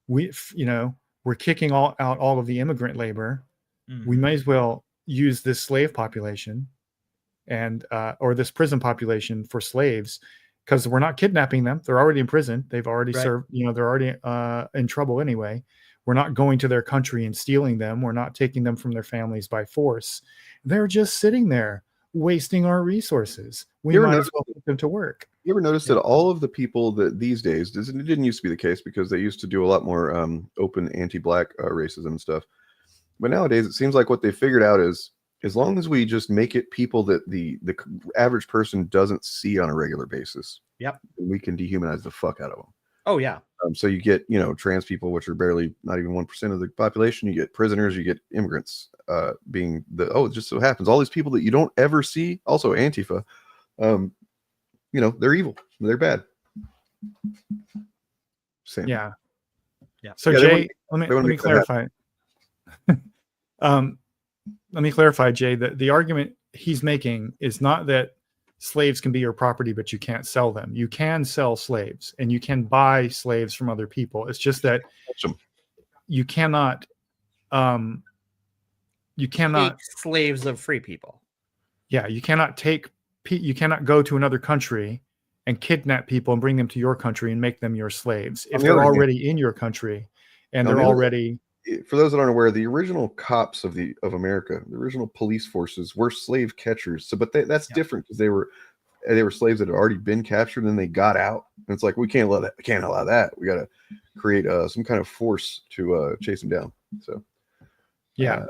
We're kicking out all of the immigrant labor. We may as well use this slave population and or this prison population for slaves because we're not kidnapping them. They're already in prison. They've already Right. served, they're already in trouble anyway. We're not going to their country and stealing them. We're not taking them from their families by force. They're just sitting there wasting our resources. We might as well put them to work. You ever notice that all of the people that these days, it didn't used to be the case because they used to do a lot more open anti-black racism and stuff. But nowadays, it seems like what they figured out is as long as we just make it people that the average person doesn't see on a regular basis, yep, we can dehumanize the fuck out of them. Oh yeah. So you get, trans people, which are barely not even 1% of the population. You get prisoners, you get immigrants being it just so happens all these people that you don't ever see. Also Antifa, they're evil. They're bad. Same. Yeah. Yeah. So Jay, let me clarify. Let me clarify, Jay, that the argument he's making is not that slaves can be your property, but you can't sell them. You can sell slaves and you can buy slaves from other people. It's just that you cannot take slaves of free people. Yeah, you cannot go to another country and kidnap people and bring them to your country and make them your slaves if they're already in your country and they're already. For those that aren't aware, the original cops of America, the original police forces, were slave catchers. So, but that's different because they were slaves that had already been captured and then they got out. And it's like we can't allow that. We got to create some kind of force to chase them down. So, yeah.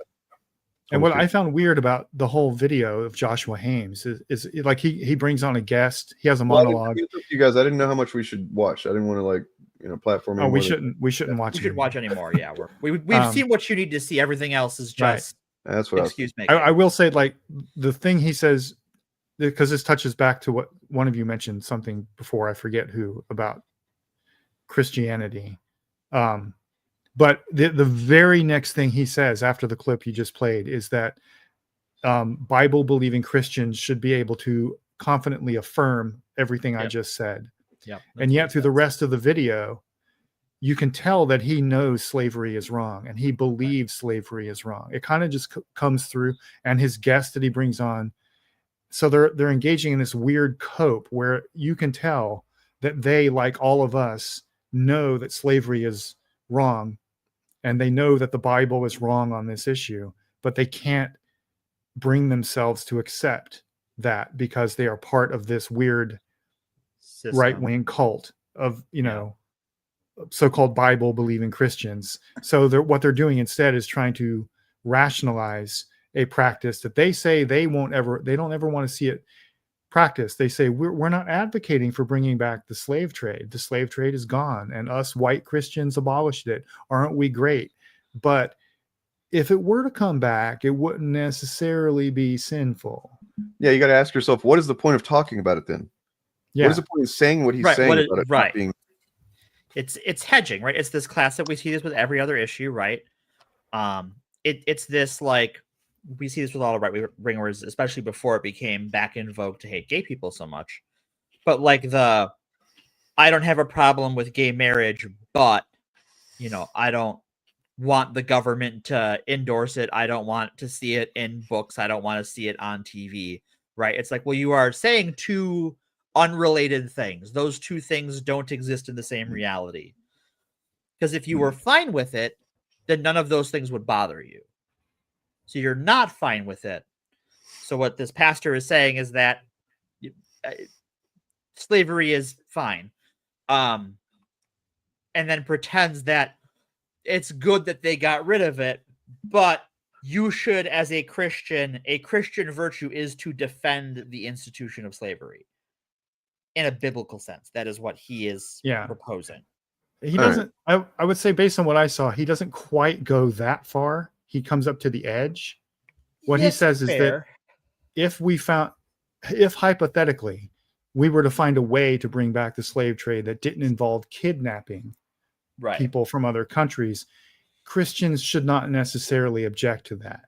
And what I found weird about the whole video of Joshua Hames is like he brings on a guest. He has a monologue. You guys, I didn't know how much we should watch. I didn't want to platform. Oh, we shouldn't watch. We shouldn't watch anymore. Yeah, we've seen what you need to see. Everything else is just that's what excuse making. I will say, like the thing he says, because this touches back to what one of you mentioned something before. I forget who about Christianity. But the very next thing he says after the clip you just played is that Bible believing Christians should be able to confidently affirm everything I just said. Yeah. And yet through the rest of the video, you can tell that he knows slavery is wrong and he believes slavery is wrong. It kind of just comes through, and his guest that he brings on. So they're engaging in this weird cope where you can tell that they, like all of us, know that slavery is wrong. And they know that the Bible is wrong on this issue, but they can't bring themselves to accept that because they are part of this weird right-wing cult of, so-called Bible believing Christians. So what they're doing instead is trying to rationalize a practice that they say they don't ever want to see it practiced. They say we're not advocating for bringing back the slave trade. The slave trade is gone and us white Christians abolished it. Aren't we great? But if it were to come back, it wouldn't necessarily be sinful. Yeah, you got to ask yourself, what is the point of talking about it then? Yeah. What is the point of saying what he's saying about it? Right. It's hedging, right? It's this classic. We see this with every other issue, right? It's this like we see this with all the right wingers, especially before it became back in vogue to hate gay people so much. But like I don't have a problem with gay marriage, but I don't want the government to endorse it. I don't want to see it in books. I don't want to see it on TV, right? It's like, well, you are saying two unrelated things. Those two things don't exist in the same reality. Because if you were fine with it, then none of those things would bother you. So you're not fine with it. So what this pastor is saying is that slavery is fine. And then pretends that it's good that they got rid of it, but you should, as a Christian virtue is to defend the institution of slavery in a biblical sense. That is what he is proposing. He doesn't, I would say based on what I saw, he doesn't quite go that far. He comes up to the edge. What he says is that if hypothetically we were to find a way to bring back the slave trade that didn't involve kidnapping people from other countries, Christians should not necessarily object to that.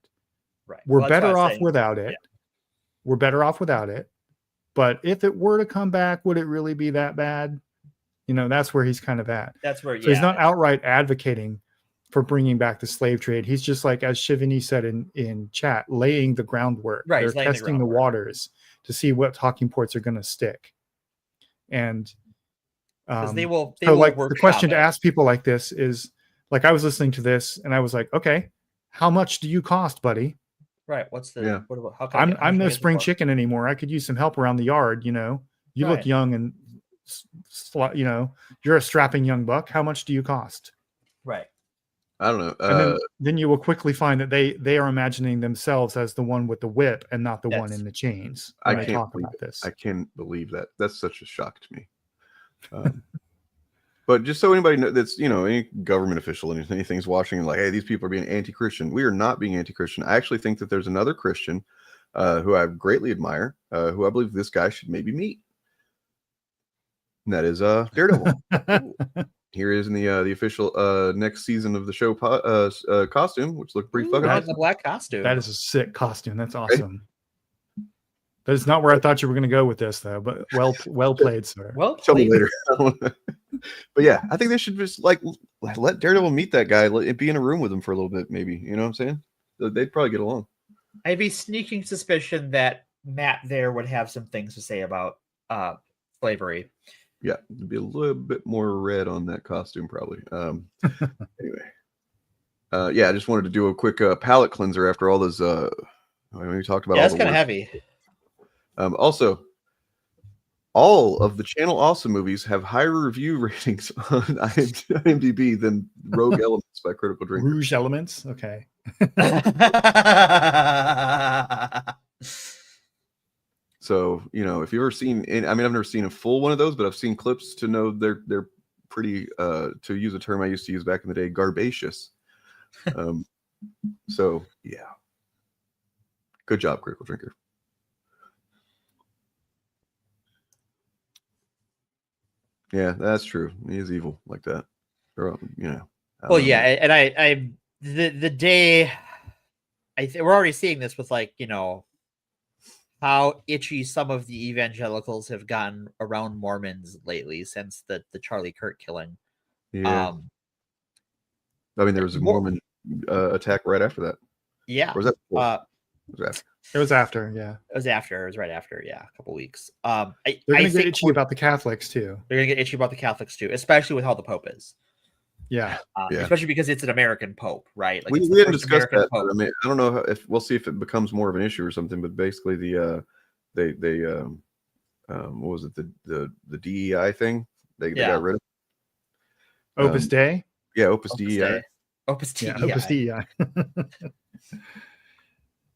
Right. We're better off without it. Yeah. We're better off without it. But if it were to come back, would it really be that bad? That's where he's kind of at. That's where, so he's not outright advocating for bringing back the slave trade. He's just like, as Shivani said in chat, laying the groundwork. Right. They're testing the waters to see what talking points are going to stick. And they will so like the workshop question to it. ask people like this is, like, I was listening to this and I was like, okay, how much do you cost, buddy? Right. What's the? Yeah. What about, how can I get, how I'm much no can I get spring for? chicken anymore. I could use some help around the yard. You know, you look Right. young and you know, you're a strapping young buck. How much do you cost? Right. I don't know. And then you will quickly find that they are imagining themselves as the one with the whip and not the one Yes. in the chains. I When they can't talk believe about this. I can't believe that. That's such a shock to me. But just so anybody knows, that's, you know, any government official, anything's watching and like, hey, these people are being anti-Christian. We are not being anti-Christian. I actually think that there's another Christian who I greatly admire, who I believe this guy should maybe meet. And that is Daredevil. Here is in the official next season of the show costume, which looked pretty fucking Right, awesome. the black costume. That is a sick costume. That's awesome. That is not where I thought you were going to go with this, though. But well played, sir. Well Tell me played. later. But yeah, I think they should just like let Daredevil meet that guy, be in a room with him for a little bit, maybe. You know what I'm saying? They'd probably get along. I have a sneaking suspicion that Matt there would have some things to say about slavery. Yeah, it'd be a little bit more red on that costume, probably. Anyway, yeah, I just wanted to do a quick palate cleanser after all those. We talked about. Yeah, all it's the kind of work. heavy. Also, all of the Channel Awesome movies have higher review ratings on IMDb than Rogue Elements by Critical Drinker. Rouge Elements. Okay. So, you know, if you've ever seen, I mean, I've never seen a full one of those, but I've seen clips to know they're pretty, to use a term I used to use back in the day, garbaceous. So, yeah. Good job, Critical Drinker. Yeah, that's true. He is evil like that. Or, you know. Well, yeah, and I the day we're already seeing this with, like, you know, how itchy some of the evangelicals have gotten around Mormons lately since the Charlie Kirk killing. Yeah. I mean, there was a Mormon attack right after that. Yeah. Or was that before? It was after, yeah. It was after. It was right after, yeah, a couple weeks. They're going to get itchy about the Catholics, too. They're going to get itchy about the Catholics, too, especially with how the Pope is. Yeah. Especially because it's an American Pope, right? Like, We hadn't discussed that. I mean, I don't know if we'll see if it becomes more of an issue or something, but basically they what was it, the DEI thing they got rid of? Opus Dei? Yeah, Opus DEI. Opus DEI. Yeah, Opus DEI.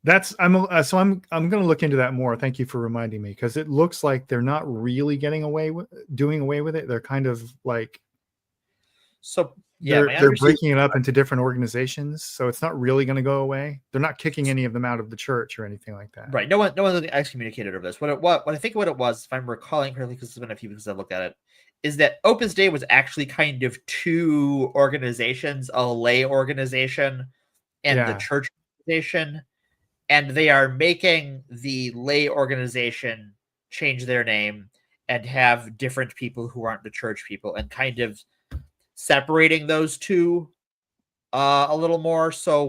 That's I'm going to look into that more. Thank you for reminding me, because it looks like they're not really doing away with it. They're kind of like, so yeah, they're breaking it up into different organizations, so it's not really going to go away. They're not kicking any of them out of the church or anything like that. Right. No one excommunicated over this. What I think what it was, if I'm recalling correctly, because it's been a few weeks I've looked at it, is that Opus Dei was actually kind of two organizations, a lay organization and the church organization. And they are making the lay organization change their name and have different people who aren't the church people, and kind of separating those two a little more. So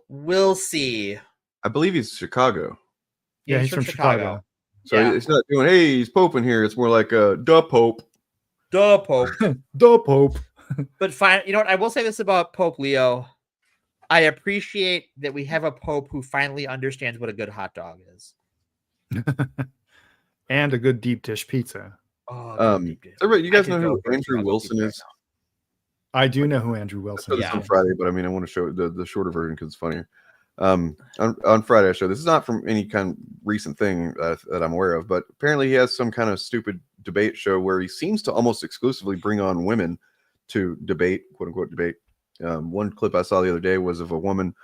we'll see. I believe he's Chicago. Yeah, he's from Chicago. So it's not doing, hey, he's Pope in here. It's more like duh Pope. Duh Pope. Duh Pope. But fine, you know what? I will say this about Pope Leo. I appreciate that we have a Pope who finally understands what a good hot dog is. And a good deep dish pizza. You guys know who Andrew Wilson is? I do know who Andrew Wilson is. On Friday, but I mean, I want to show the shorter version because it's funnier. On Friday, I showed this is not from any kind of recent thing that I'm aware of, but apparently he has some kind of stupid debate show where he seems to almost exclusively bring on women to debate, quote unquote debate. One clip I saw the other day was of a woman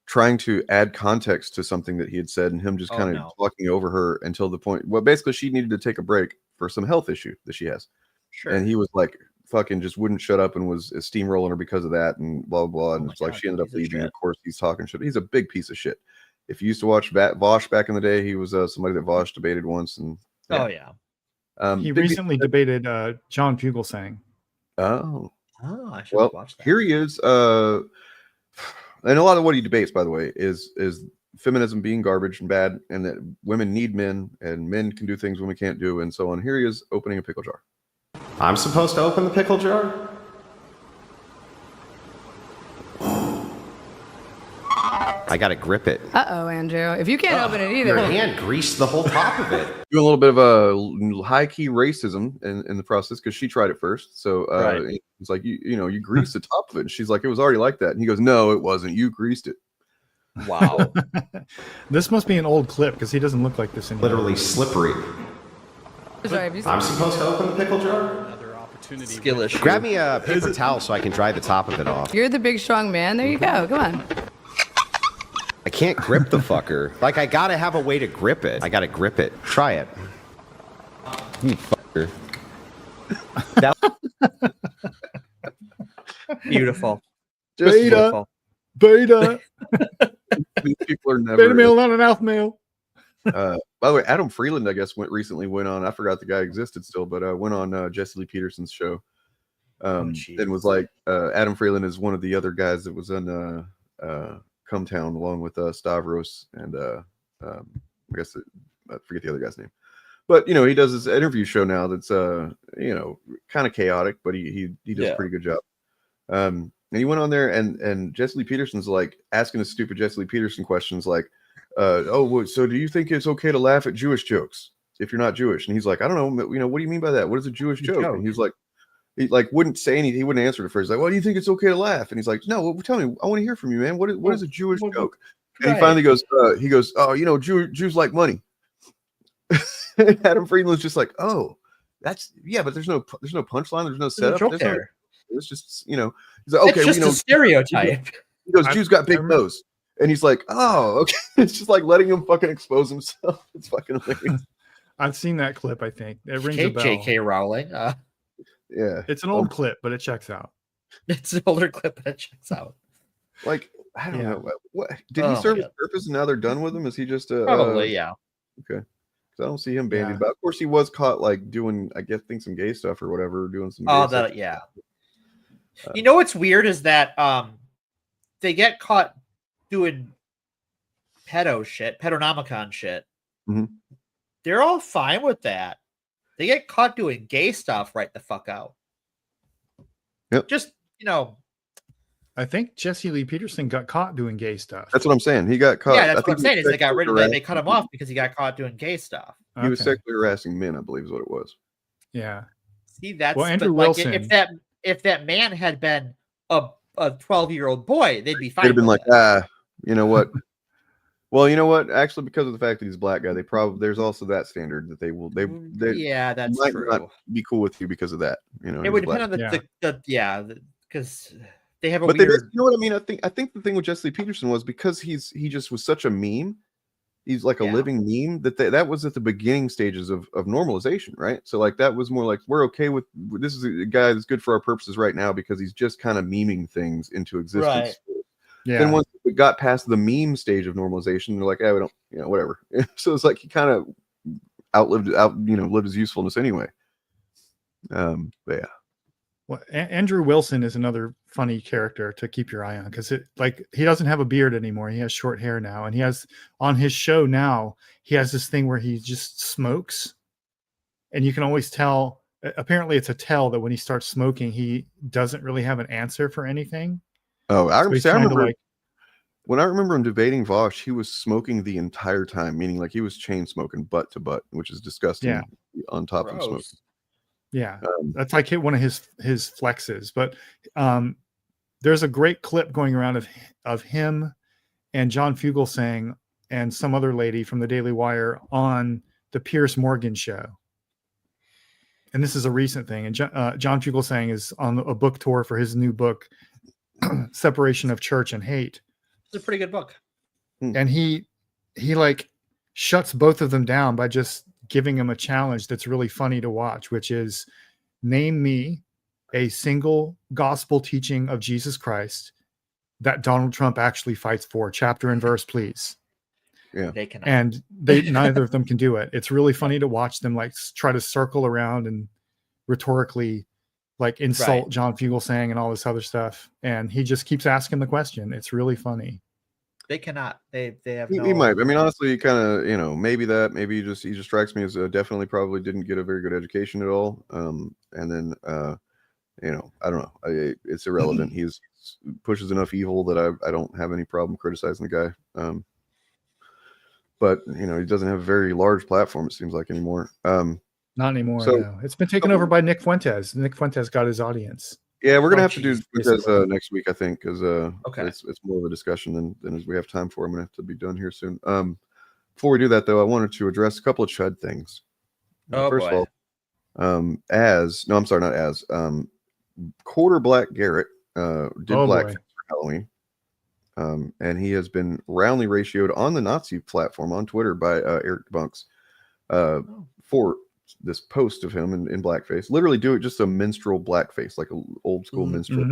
trying to add context to something that he had said, and him just kind of talking over her until the point. Well, basically, she needed to take a break for some health issue that she has. Sure. And he was like, fucking just wouldn't shut up and was steamrolling her because of that, and blah blah. And it's like she ended up leaving. Of course, he's talking shit. He's a big piece of shit. If you used to watch Vosh back in the day, he was somebody that Vosh debated once. And he recently debated John Fugelsang. I should watch that. Here he is. And a lot of what he debates, by the way, is feminism being garbage and bad, and that women need men, and men can do things women can't do, and so on. Here he is opening a pickle jar. I'm supposed to open the pickle jar? I gotta grip it. Uh-oh, Andrew. If you can't open it either. Your hand greased the whole top of it. Doing a little bit of a high-key racism in the process because she tried it first. So it's like, you greased the top of it. And she's like, it was already like that. And he goes, no, it wasn't. You greased it. Wow. This must be an old clip because he doesn't look like this anymore. Literally slippery. Sorry, I'm supposed to open the pickle jar? Another opportunity. Skillish. Grab me a paper towel so I can dry the top of it off. You're the big, strong man. There you go. Come on. I can't grip the fucker. Like, I gotta have a way to grip it. I gotta grip it. Try it. You fucker. Beautiful. Just beta. Beta. These people are never. Beta male, not an alpha male. By the way, Adam Freeland, I guess, recently went on. I forgot the guy existed still, but went on Jesse Lee Peterson's show. And was like, Adam Freeland is one of the other guys that was in Come Town along with Stavros and I guess I forget the other guy's name. But he does this interview show now that's kind of chaotic, but he does a pretty good job. And he went on there and Jesse Lee Peterson's like asking the stupid Jesse Lee Peterson questions like, so do you think it's okay to laugh at Jewish jokes if you're not Jewish? And he's like, I don't know, what do you mean by that? What is a Jewish joke? And he's like, he wouldn't say anything. He wouldn't answer it at first. He's like, well, do you think it's okay to laugh? And he's like, no, tell me. I want to hear from you, man. What is a Jewish joke? And he finally goes, oh, Jews like money. Adam Friedman was just like, oh, but there's no punchline. There's no setup. It's just, he's like, okay, it's just a stereotype. He goes, Jews got big nose. And he's like, oh, okay. It's just like letting him fucking expose himself. It's fucking hilarious. I've seen that clip, I think. It rings a bell. J.K. Rowling. Yeah. It's an old clip, but it checks out. It's an older clip, but it checks out. Like, I don't know. What did he serve his purpose and now they're done with him? Is he just probably, yeah. Okay. Because I don't see him bandied about. Of course, he was caught like doing, I guess, some gay stuff or whatever, doing some gay stuff. Yeah. You know what's weird is that they get caught doing pedonomicon shit. Mm-hmm. They're all fine with that. They get caught doing gay stuff right the fuck out. Yep. Just, I think Jesse Lee Peterson got caught doing gay stuff. That's what I'm saying. He got caught. Yeah, that's what I'm saying. Is they got rid of it. They cut him off because he got caught doing gay stuff. He was sexually harassing men, I believe is what it was. Yeah. See, that's Andrew Wilson. If that man had been a 12-year-old boy, they'd be fine. They'd have been like, you know what? Well, you know what? Actually, because of the fact that he's a black guy, there's also that standard that they that's might true. not be cool with you because of that. It would depend on because they have a but weird. You know what I mean? I think the thing with Jesse Lee Peterson was because he just was such a meme. He's like a living meme that was at the beginning stages of normalization, right? So like that was more like we're okay with this is a guy that's good for our purposes right now because he's just kind of memeing things into existence. Right. Yeah. Then once we got past the meme stage of normalization, they're like, we don't, whatever. So it's like he kind of lived his usefulness anyway. But yeah. Well, Andrew Wilson is another funny character to keep your eye on because he doesn't have a beard anymore. He has short hair now, and he has on his show now. He has this thing where he just smokes, and you can always tell. Apparently, it's a tell that when he starts smoking, he doesn't really have an answer for anything. Oh, I remember when I remember him debating Vosh, he was smoking the entire time, meaning like he was chain smoking butt to butt, which is disgusting. Yeah. On top of smoking. Yeah, that's like one of his flexes. But there's a great clip going around of him and John Fugelsang and some other lady from the Daily Wire on the Piers Morgan show. And this is a recent thing. And John Fugelsang is on a book tour for his new book, Separation of Church and Hate. It's a pretty good book. And he like shuts both of them down by just giving him a challenge that's really funny to watch, which is name me a single gospel teaching of Jesus Christ that Donald Trump actually fights for, chapter and verse, please. Yeah. They cannot. And neither of them can do it. It's really funny to watch them like try to circle around and rhetorically like insult John Fugelsang and all this other stuff. And he just keeps asking the question. It's really funny. They cannot. They have He no. might. I mean, honestly, kind of, maybe that. Maybe he just strikes me as definitely probably didn't get a very good education at all. And then, I don't know. It's irrelevant. He's pushes enough evil that I don't have any problem criticizing the guy. But he doesn't have a very large platform. It seems like anymore. Not anymore. So No, it's been taken over by Nick Fuentes. Nick Fuentes got his audience. yeah, we're gonna have to geez, do this next week, I think, because Okay. it's more of a discussion than as we have time for. I'm gonna have to be done here soon. Before we do that, though, I wanted to address a couple of Chud things. First of all, Quarter Black Garrett did blackface for Halloween, and he has been roundly ratioed on the Nazi platform on Twitter by Eric Bunks for this post of him in blackface. Literally do it just a minstrel blackface, like an old school minstrel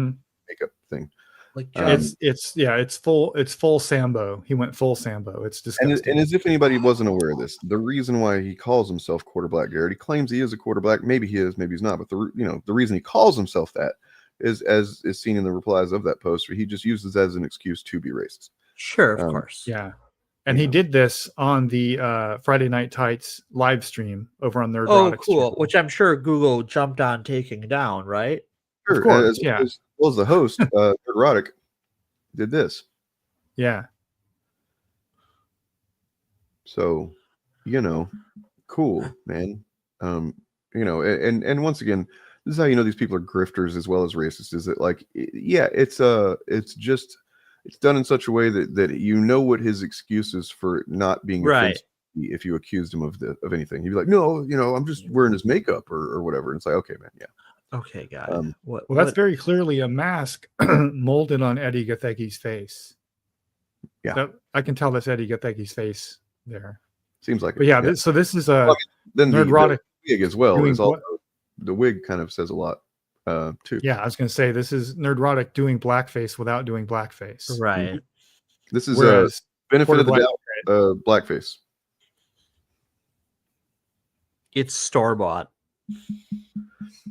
makeup thing. Like it's full Sambo. He went full Sambo. It's disgusting. And as if anybody wasn't aware of this, the reason why he calls himself Quarter Black Garrett, he claims he is a quarter black. Maybe he is, maybe he's not. But the reason he calls himself that is, as is seen in the replies of that post, where he just uses as an excuse to be racist. Sure, of course. Yeah. And he did this on the Friday Night Tights live stream over on their cool. Channel. Which I'm sure Google jumped on taking down, right? Sure. Of course, as well as the host, Erotic, did this. Yeah. So, cool, man. And once again, this is how these people are grifters as well as racist. Is it like, yeah, it's done in such a way that what his excuse is for not being offensive if you accused him of anything. He'd be like, no, I'm just wearing his makeup or whatever. And it's like, okay, man, yeah. Okay, got it. That's very clearly a mask molded on Eddie Gathegi's face. Yeah, I can tell that's Eddie Gathegi's face there. Seems like it. But yeah, so this is a then Nerdrotic the wig as well. Is also, the wig kind of says a lot too. Yeah, I was going to say this is Nerdrotic doing blackface without doing blackface. Right. Mm-hmm. This is a benefit of the doubt blackface. It's store-bought.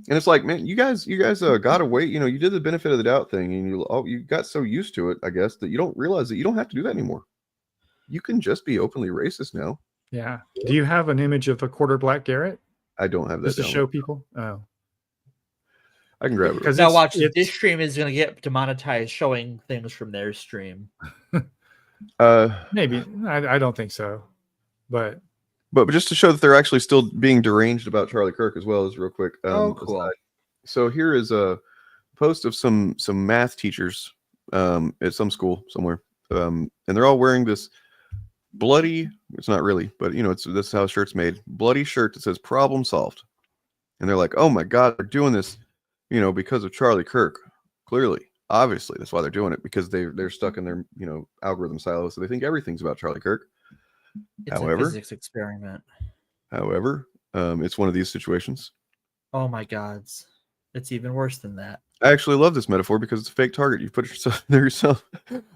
And it's like, man, you guys gotta wait. You did the benefit of the doubt thing, and you got so used to it, I guess, that you don't realize that you don't have to do that anymore. You can just be openly racist now. Yeah. Do you have an image of a Quarter Black Garrett? I don't have that. Just to show people. Oh, I can grab it. Because now watch, this stream is going to get demonetized showing things from their stream. Maybe. I don't think so, but just to show that they're actually still being deranged about Charlie Kirk as well, is real quick. Cool. So here is a post of some math teachers at some school somewhere, and they're all wearing this bloody. It's not really, but this is how a shirt's made. Bloody shirt that says "Problem solved," and they're like, "Oh my God, they're doing this, because of Charlie Kirk. Clearly, obviously, that's why they're doing it, because they're stuck in their algorithm silo, so they think everything's about Charlie Kirk." It's a physics experiment. However, it's one of these situations. Oh my God, it's even worse than that. I actually love this metaphor because it's a fake target. You put yourself there yourself.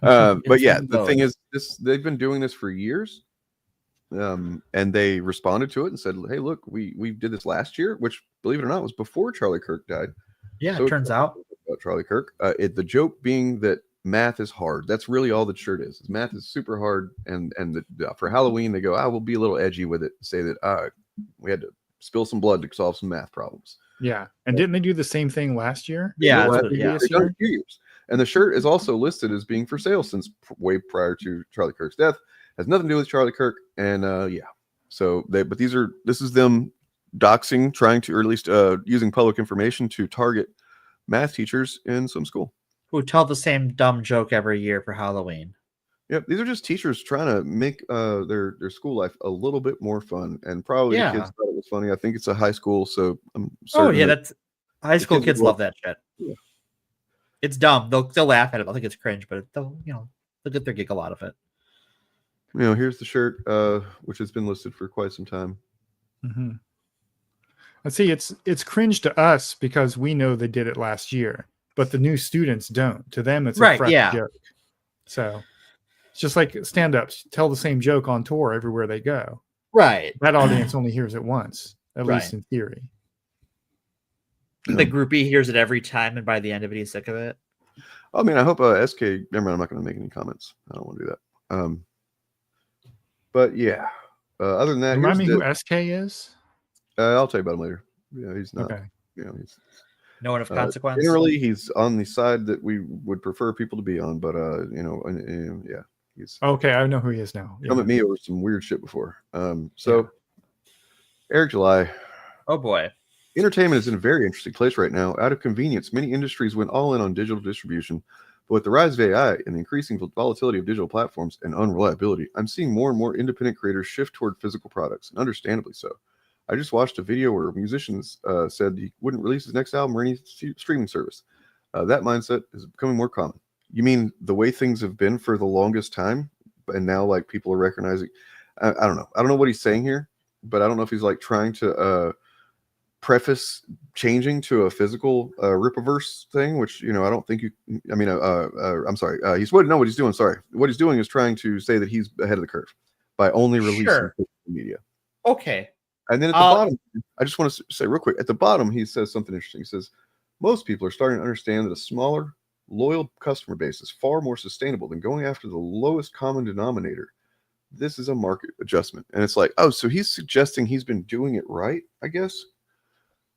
But yeah, the thing is, they've been doing this for years, and they responded to it and said, "Hey, look, we did this last year," which, believe it or not, was before Charlie Kirk died. Yeah, so it turns out about Charlie Kirk. The joke being that math is hard. That's really all the shirt is. Math is super hard, and for Halloween they go, we'll be a little edgy with it, say that we had to spill some blood to solve some math problems. Yeah, and didn't they do the same thing last year? Yeah, they've done a few years. And the shirt is also listed as being for sale since way prior to Charlie Kirk's death. Has nothing to do with Charlie Kirk, and So this is them doxing, trying to, or at least using public information to target math teachers in some school who tell the same dumb joke every year for Halloween. Yep, these are just teachers trying to make their school life a little bit more fun, and probably the kids thought it was funny. I think it's a high school, so I'm certain that's high school kids love that shit. Yeah. It's dumb. They'll laugh at it. I think it's cringe, but they'll get their giggle out of it. Here's the shirt, which has been listed for quite some time. Mm-hmm. Let's see, it's cringe to us because we know they did it last year, but the new students don't. To them, it's a fresh joke. So it's just like stand-ups tell the same joke on tour everywhere they go. Right. That audience only hears it once, at least in theory. The groupie hears it every time, and by the end of it, he's sick of it. I mean, I hope SK. Never mind, I'm not going to make any comments. I don't want to do that. But yeah, other than that, Remind me here's who SK is. I'll tell you about him later. Yeah, he's not. Okay. You know, he's No one of consequence. generally he's on the side that we would prefer people to be on, but you know, and yeah, he's Okay, I know who he is now. come Yeah. at me over some weird shit before. So Eric July. Oh boy. Entertainment is in a very interesting place right now. Out of convenience, many industries went all in on digital distribution. But with the rise of AI and the increasing volatility of digital platforms and unreliability, I'm seeing more and more independent creators shift toward physical products, and understandably so. I just watched a video where musicians said he wouldn't release his next album or any streaming service. That mindset is becoming more common. You mean the way things have been for the longest time, and now like people are recognizing? I don't know. I don't know what he's saying here, but I don't know if he's like trying to preface changing to a physical Rippaverse thing, which, you know, I don't think you, I mean, I'm sorry. He's wouldn't know what he's doing. Sorry. What he's doing is trying to say that he's ahead of the curve by only releasing social media. Okay. And then at the bottom, I just want to say real quick, at the bottom, he says something interesting. He says, most people are starting to understand that a smaller, loyal customer base is far more sustainable than going after the lowest common denominator. This is a market adjustment. And it's like, oh, so he's suggesting he's been doing it right, I guess. Is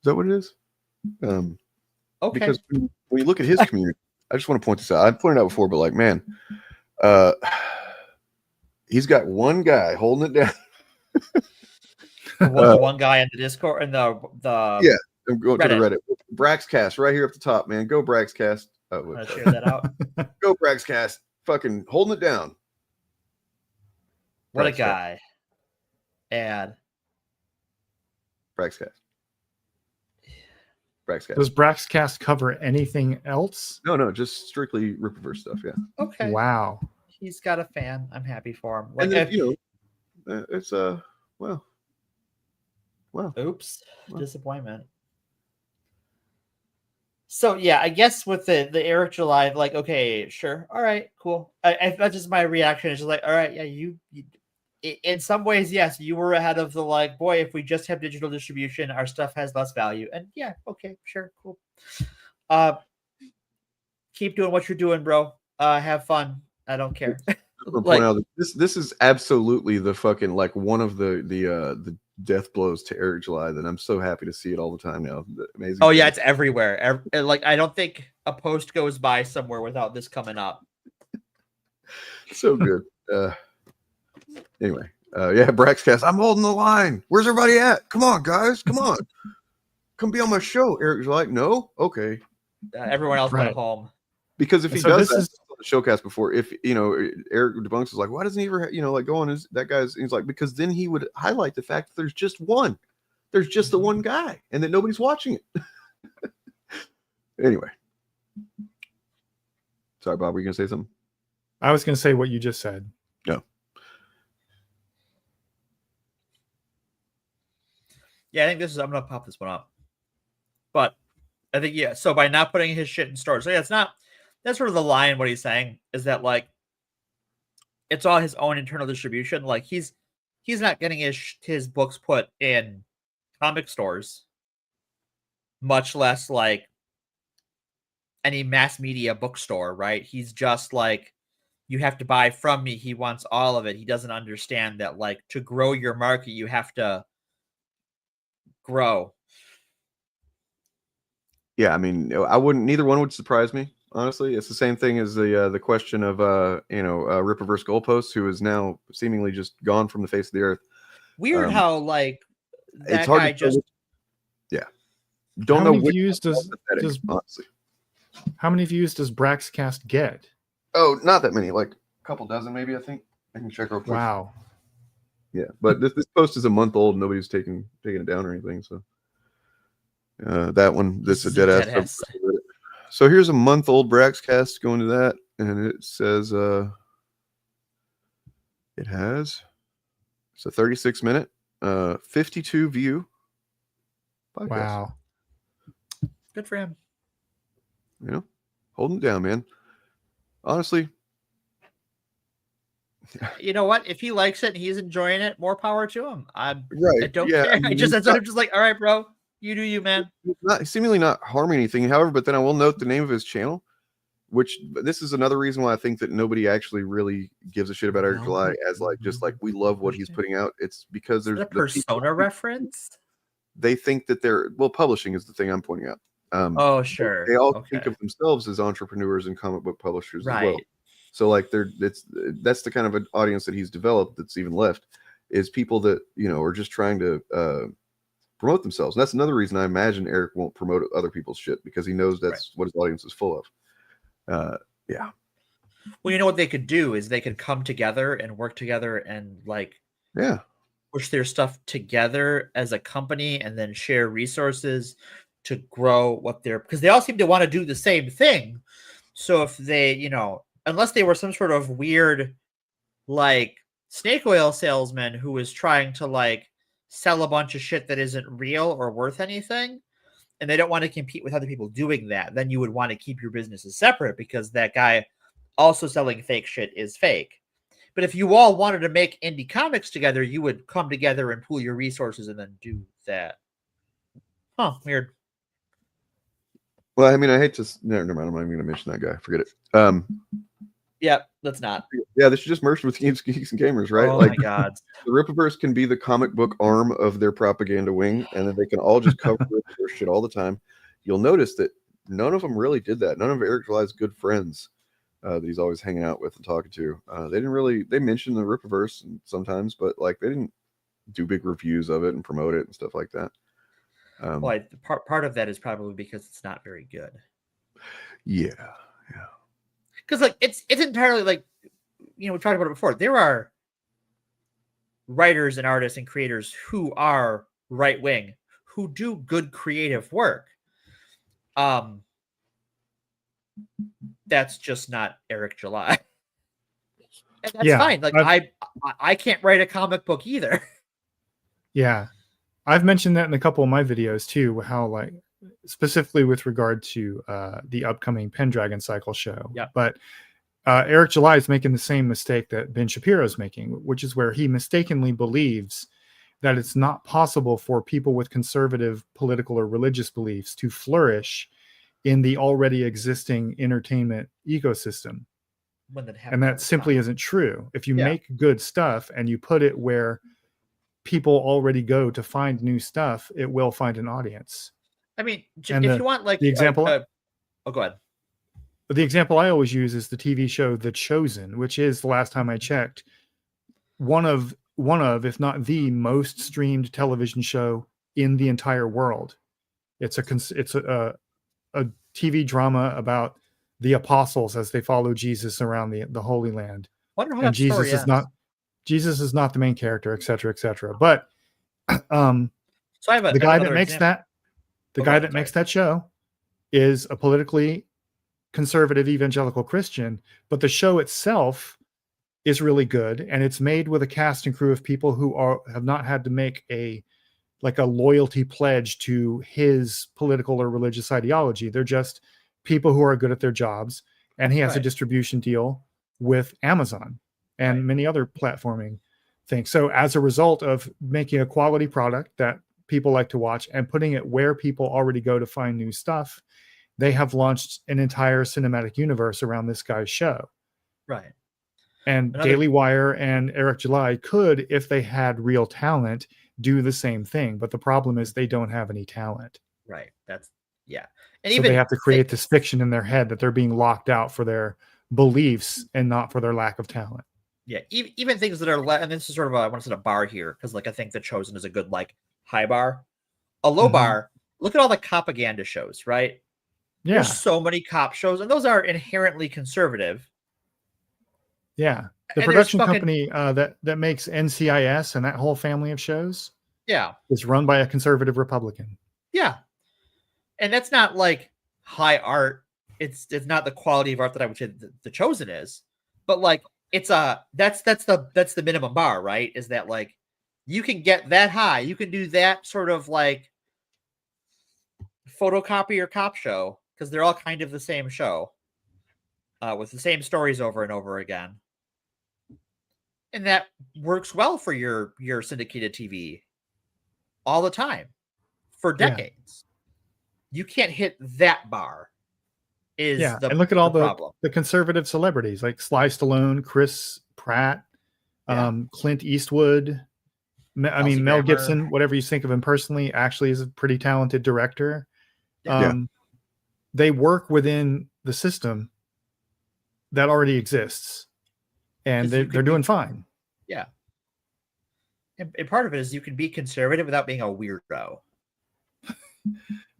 that what it is? Okay. Because when you look at his community, I just want to point this out. I've pointed out before, but like, man, he's got one guy holding it down. The one guy in the Discord and the yeah, I'm going to the Reddit. Braxcast right here up the top, man. Go Braxcast. Let's share that out. Go Braxcast. Fucking holding it down. What a guy. And Braxcast. Braxcast. Does Braxcast cover anything else? No, just strictly Rippaverse stuff. Yeah. Okay. Wow. He's got a fan. I'm happy for him. Like, and then, you know, it's well. Oops. Wow. Disappointment. So yeah, I guess with the Eric July, like, okay, sure, all right, cool. That's just my reaction. It's just like, all right, yeah, you in some ways, yes, you were ahead of the like, boy, if we just have digital distribution, our stuff has less value. And yeah, okay, sure, cool. Keep doing what you're doing, bro. Have fun. I don't care. Point out that this is absolutely the fucking like one of the death blows to Eric July that I'm so happy to see it all the time now. Amazing. Oh yeah, it's everywhere. Like I don't think a post goes by somewhere without this coming up. So good. Anyway, yeah, Braxcast. I'm holding the line. Where's everybody at? Come on, guys. Come on. Come be on my show. Eric's like, no, okay. Everyone else went home. Because if he does that on the Showcast before, if you know Eric debunks is like, why doesn't he ever like go on that guy's? He's like, because then he would highlight the fact that there's just one, there's just the one guy, and that nobody's watching it. Anyway, sorry, Bob, were you gonna say something? I was gonna say what you just said. No. Yeah, I think I'm gonna pop this one up, but I think so by not putting his shit in stores, so yeah, it's not. That's sort of the line. What he's saying is that like it's all his own internal distribution. Like he's not getting his books put in comic stores, much less like any mass media bookstore, right? He's just like, you have to buy from me. He wants all of it. He doesn't understand that like to grow your market, you have to grow. Yeah, I mean, I wouldn't. Neither one would surprise me. Honestly, it's the same thing as the question of Rippaverse Goalposts, who is now seemingly just gone from the face of the earth. Weird how like that it's hard guy to just don't know which views does honestly. How many views does Braxcast get? Oh, not that many, like a couple dozen maybe. I think I can check real quick. Wow. Yeah, but this post is a month old. Nobody's taking it down or anything. So that one, this is a dead ass. So here's a month-old Braxcast going to that, and it says it's a 36-minute, 52 view podcast. Wow. Good for him. You know, holding it down, man. Honestly. You know what? If he likes it and he's enjoying it, more power to him. I don't yeah, care. I mean, I'm just like, all right, bro. You do you, man. Seemingly not harming anything. However, but then I will note the name of his channel, which this is another reason why I think that nobody actually really gives a shit about Eric July as like just like we love what he's putting out. It's because there's a persona reference. They think that they're publishing is the thing I'm pointing out. Oh, sure. They all think of themselves as entrepreneurs and comic book publishers as well. So like that's the kind of an audience that he's developed that's even left is people that, you know, are just trying to promote themselves. And that's another reason I imagine Eric won't promote other people's shit because he knows that's what his audience is full of. Yeah. Well, you know what they could do is they could come together and work together and like push their stuff together as a company and then share resources to grow what they're, because they all seem to want to do the same thing. So if they, you know, unless they were some sort of weird like snake oil salesman who was trying to like sell a bunch of shit that isn't real or worth anything, and they don't want to compete with other people doing that, then you would want to keep your businesses separate because that guy also selling fake shit is fake. But if you all wanted to make indie comics together, you would come together and pool your resources and then do that. Huh, weird. Well, I mean, I hate to... Never mind, I'm not even going to mention that guy. Forget it. Yeah, let's not. Yeah, they should just merge with Geeks and Gamers, right? Oh like, my God. The Rippaverse can be the comic book arm of their propaganda wing, and then they can all just cover their shit all the time. You'll notice that none of them really did that. None of Eric July's good friends that he's always hanging out with and talking to, they didn't really... They mentioned the Rippaverse sometimes, but like they didn't do big reviews of it and promote it and stuff like that. Well, part of that is probably because it's not very good. Yeah. Because like it's entirely like, you know, we talked about it before. There are writers and artists and creators who are right wing, who do good creative work. That's just not Eric July. And that's fine. Like I can't write a comic book either. Yeah. I've mentioned that in a couple of my videos too, how like specifically with regard to the upcoming Pendragon Cycle show. Yeah. But Eric July is making the same mistake that Ben Shapiro is making, which is where he mistakenly believes that it's not possible for people with conservative political or religious beliefs to flourish in the already existing entertainment ecosystem. And that simply isn't true. If you make good stuff and you put it where people already go to find new stuff, it will find an audience. I mean, if you want like the example, oh, go ahead. The example I always use is the TV show The Chosen, which is, the last time I checked, one of, if not the most streamed television show in the entire world. It's a TV drama about the apostles as they follow Jesus around the Holy Land. Wonder how and that Jesus story is not the main character, etc., etc. But so I have the guy that makes makes that show is a politically conservative evangelical Christian, but the show itself is really good, and it's made with a cast and crew of people who have not had to make a loyalty pledge to his political or religious ideology. They're just people who are good at their jobs, and he has a distribution deal with Amazon and many other platforming things. So as a result of making a quality product that people like to watch and putting it where people already go to find new stuff, they have launched an entire cinematic universe around this guy's show. Right. And Daily Wire and Eric July could, if they had real talent, do the same thing. But the problem is they don't have any talent. Right. And so even they have to create this fiction in their head that they're being locked out for their beliefs and not for their lack of talent. Yeah. Even things that are, and this is sort of I want to set a bar here, because like I think The Chosen is a good like high bar. A low bar, look at all the propaganda shows, right? Yeah. There's so many cop shows, and those are inherently conservative. Yeah. The And production there's company that makes NCIS and that whole family of shows is run by a conservative Republican. Yeah. And that's not like high art. It's not the quality of art that I would say the Chosen is, but like it's that's the minimum bar, right? Is that like you can get that high, you can do that sort of like photocopier cop show, because they're all kind of the same show with the same stories over and over again. And that works well for your syndicated TV all the time for decades. You can't hit that bar. is the and look at all the problem. the conservative celebrities like Sly Stallone, Chris Pratt, Clint Eastwood. I mean, Mel Gibson, whatever you think of him personally, actually is a pretty talented director. They work within the system that already exists, and they're doing fine. Yeah. And part of it is you can be conservative without being a weirdo.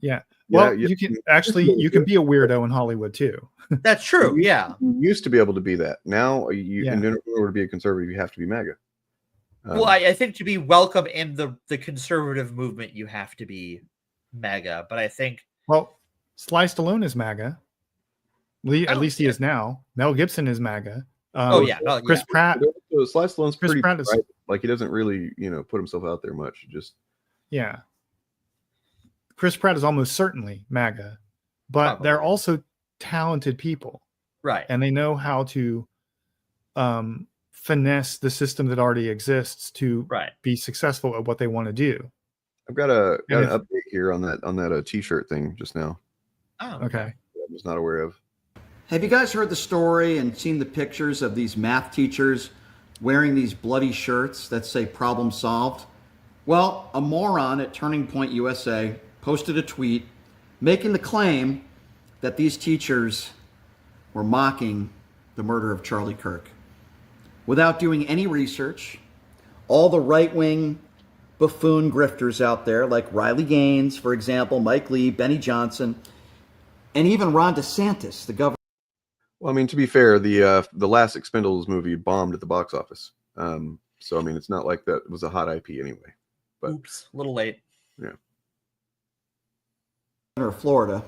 Yeah. Well, you can you can be a weirdo in Hollywood too. That's true. Yeah. You used to be able to be that. Now, in order to be a conservative, you have to be MAGA. Well, I think to be welcome in the conservative movement, you have to be MAGA. But I think Sly Stallone is MAGA. At least he is now. Mel Gibson is MAGA. Chris Pratt. Sly Stallone's pretty private. Like he doesn't really, put himself out there much. Chris Pratt is almost certainly MAGA, but they're also talented people, right? And they know how to finesse the system that already exists to be successful at what they want to do. I've got an update here on that T-shirt thing just now. Oh, okay. I was not aware of. Have you guys heard the story and seen the pictures of these math teachers wearing these bloody shirts that say "Problem Solved"? Well, a moron at Turning Point USA posted a tweet making the claim that these teachers were mocking the murder of Charlie Kirk. Without doing any research, all the right-wing buffoon grifters out there, like Riley Gaines, for example, Mike Lee, Benny Johnson, and even Ron DeSantis, the governor. Well, I mean, to be fair, the last Expendables movie bombed at the box office. So, I mean, it's not like that was a hot IP anyway. But oops, a little late. Yeah. Of Florida,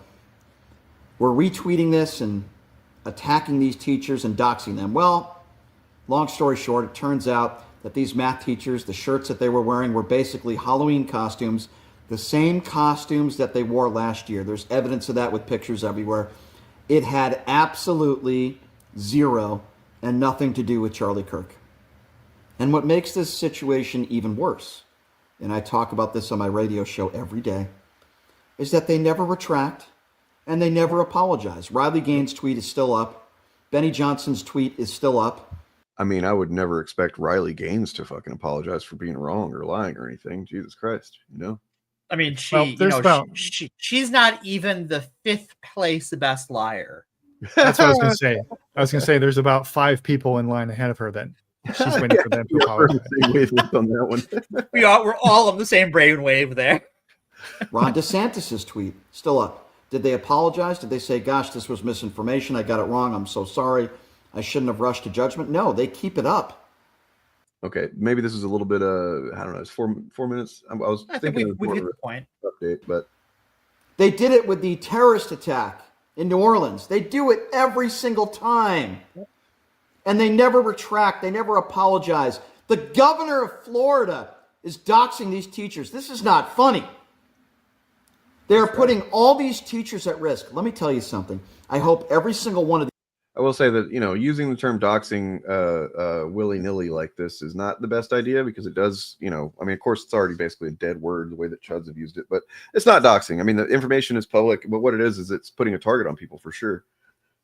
were retweeting this and attacking these teachers and doxing them. Well, long story short, it turns out that these math teachers, the shirts that they were wearing were basically Halloween costumes, the same costumes that they wore last year. There's evidence of that with pictures everywhere. It had absolutely zero and nothing to do with Charlie Kirk. And what makes this situation even worse, and I talk about this on my radio show every day, is that they never retract and they never apologize. Riley Gaines' tweet is still up. Benny Johnson's tweet is still up. I mean, I would never expect Riley Gaines to fucking apologize for being wrong or lying or anything. Jesus Christ, I mean, she's not even the 5th place best liar. That's what I was going to say. I was going to say there's about 5 people in line ahead of her that she's waiting for them to apologize. On that one. We're all on the same brainwave there. Ron DeSantis' tweet still up. Did they apologize? Did they say, gosh, this was misinformation. I got it wrong. I'm so sorry. I shouldn't have rushed to judgment. No, they keep it up. Okay, maybe this is a little bit, I don't know, it's 4 minutes. I was thinking we hit the point. Update, but they did it with the terrorist attack in New Orleans. They do it every single time. And they never retract. They never apologize. The governor of Florida is doxing these teachers. This is not funny. They're putting all these teachers at risk. Let me tell you something. I hope every single one of I will say that, using the term doxing willy-nilly like this is not the best idea because it does, I mean, of course, it's already basically a dead word the way that Chuds have used it, but it's not doxing. I mean, the information is public, but what it is it's putting a target on people for sure.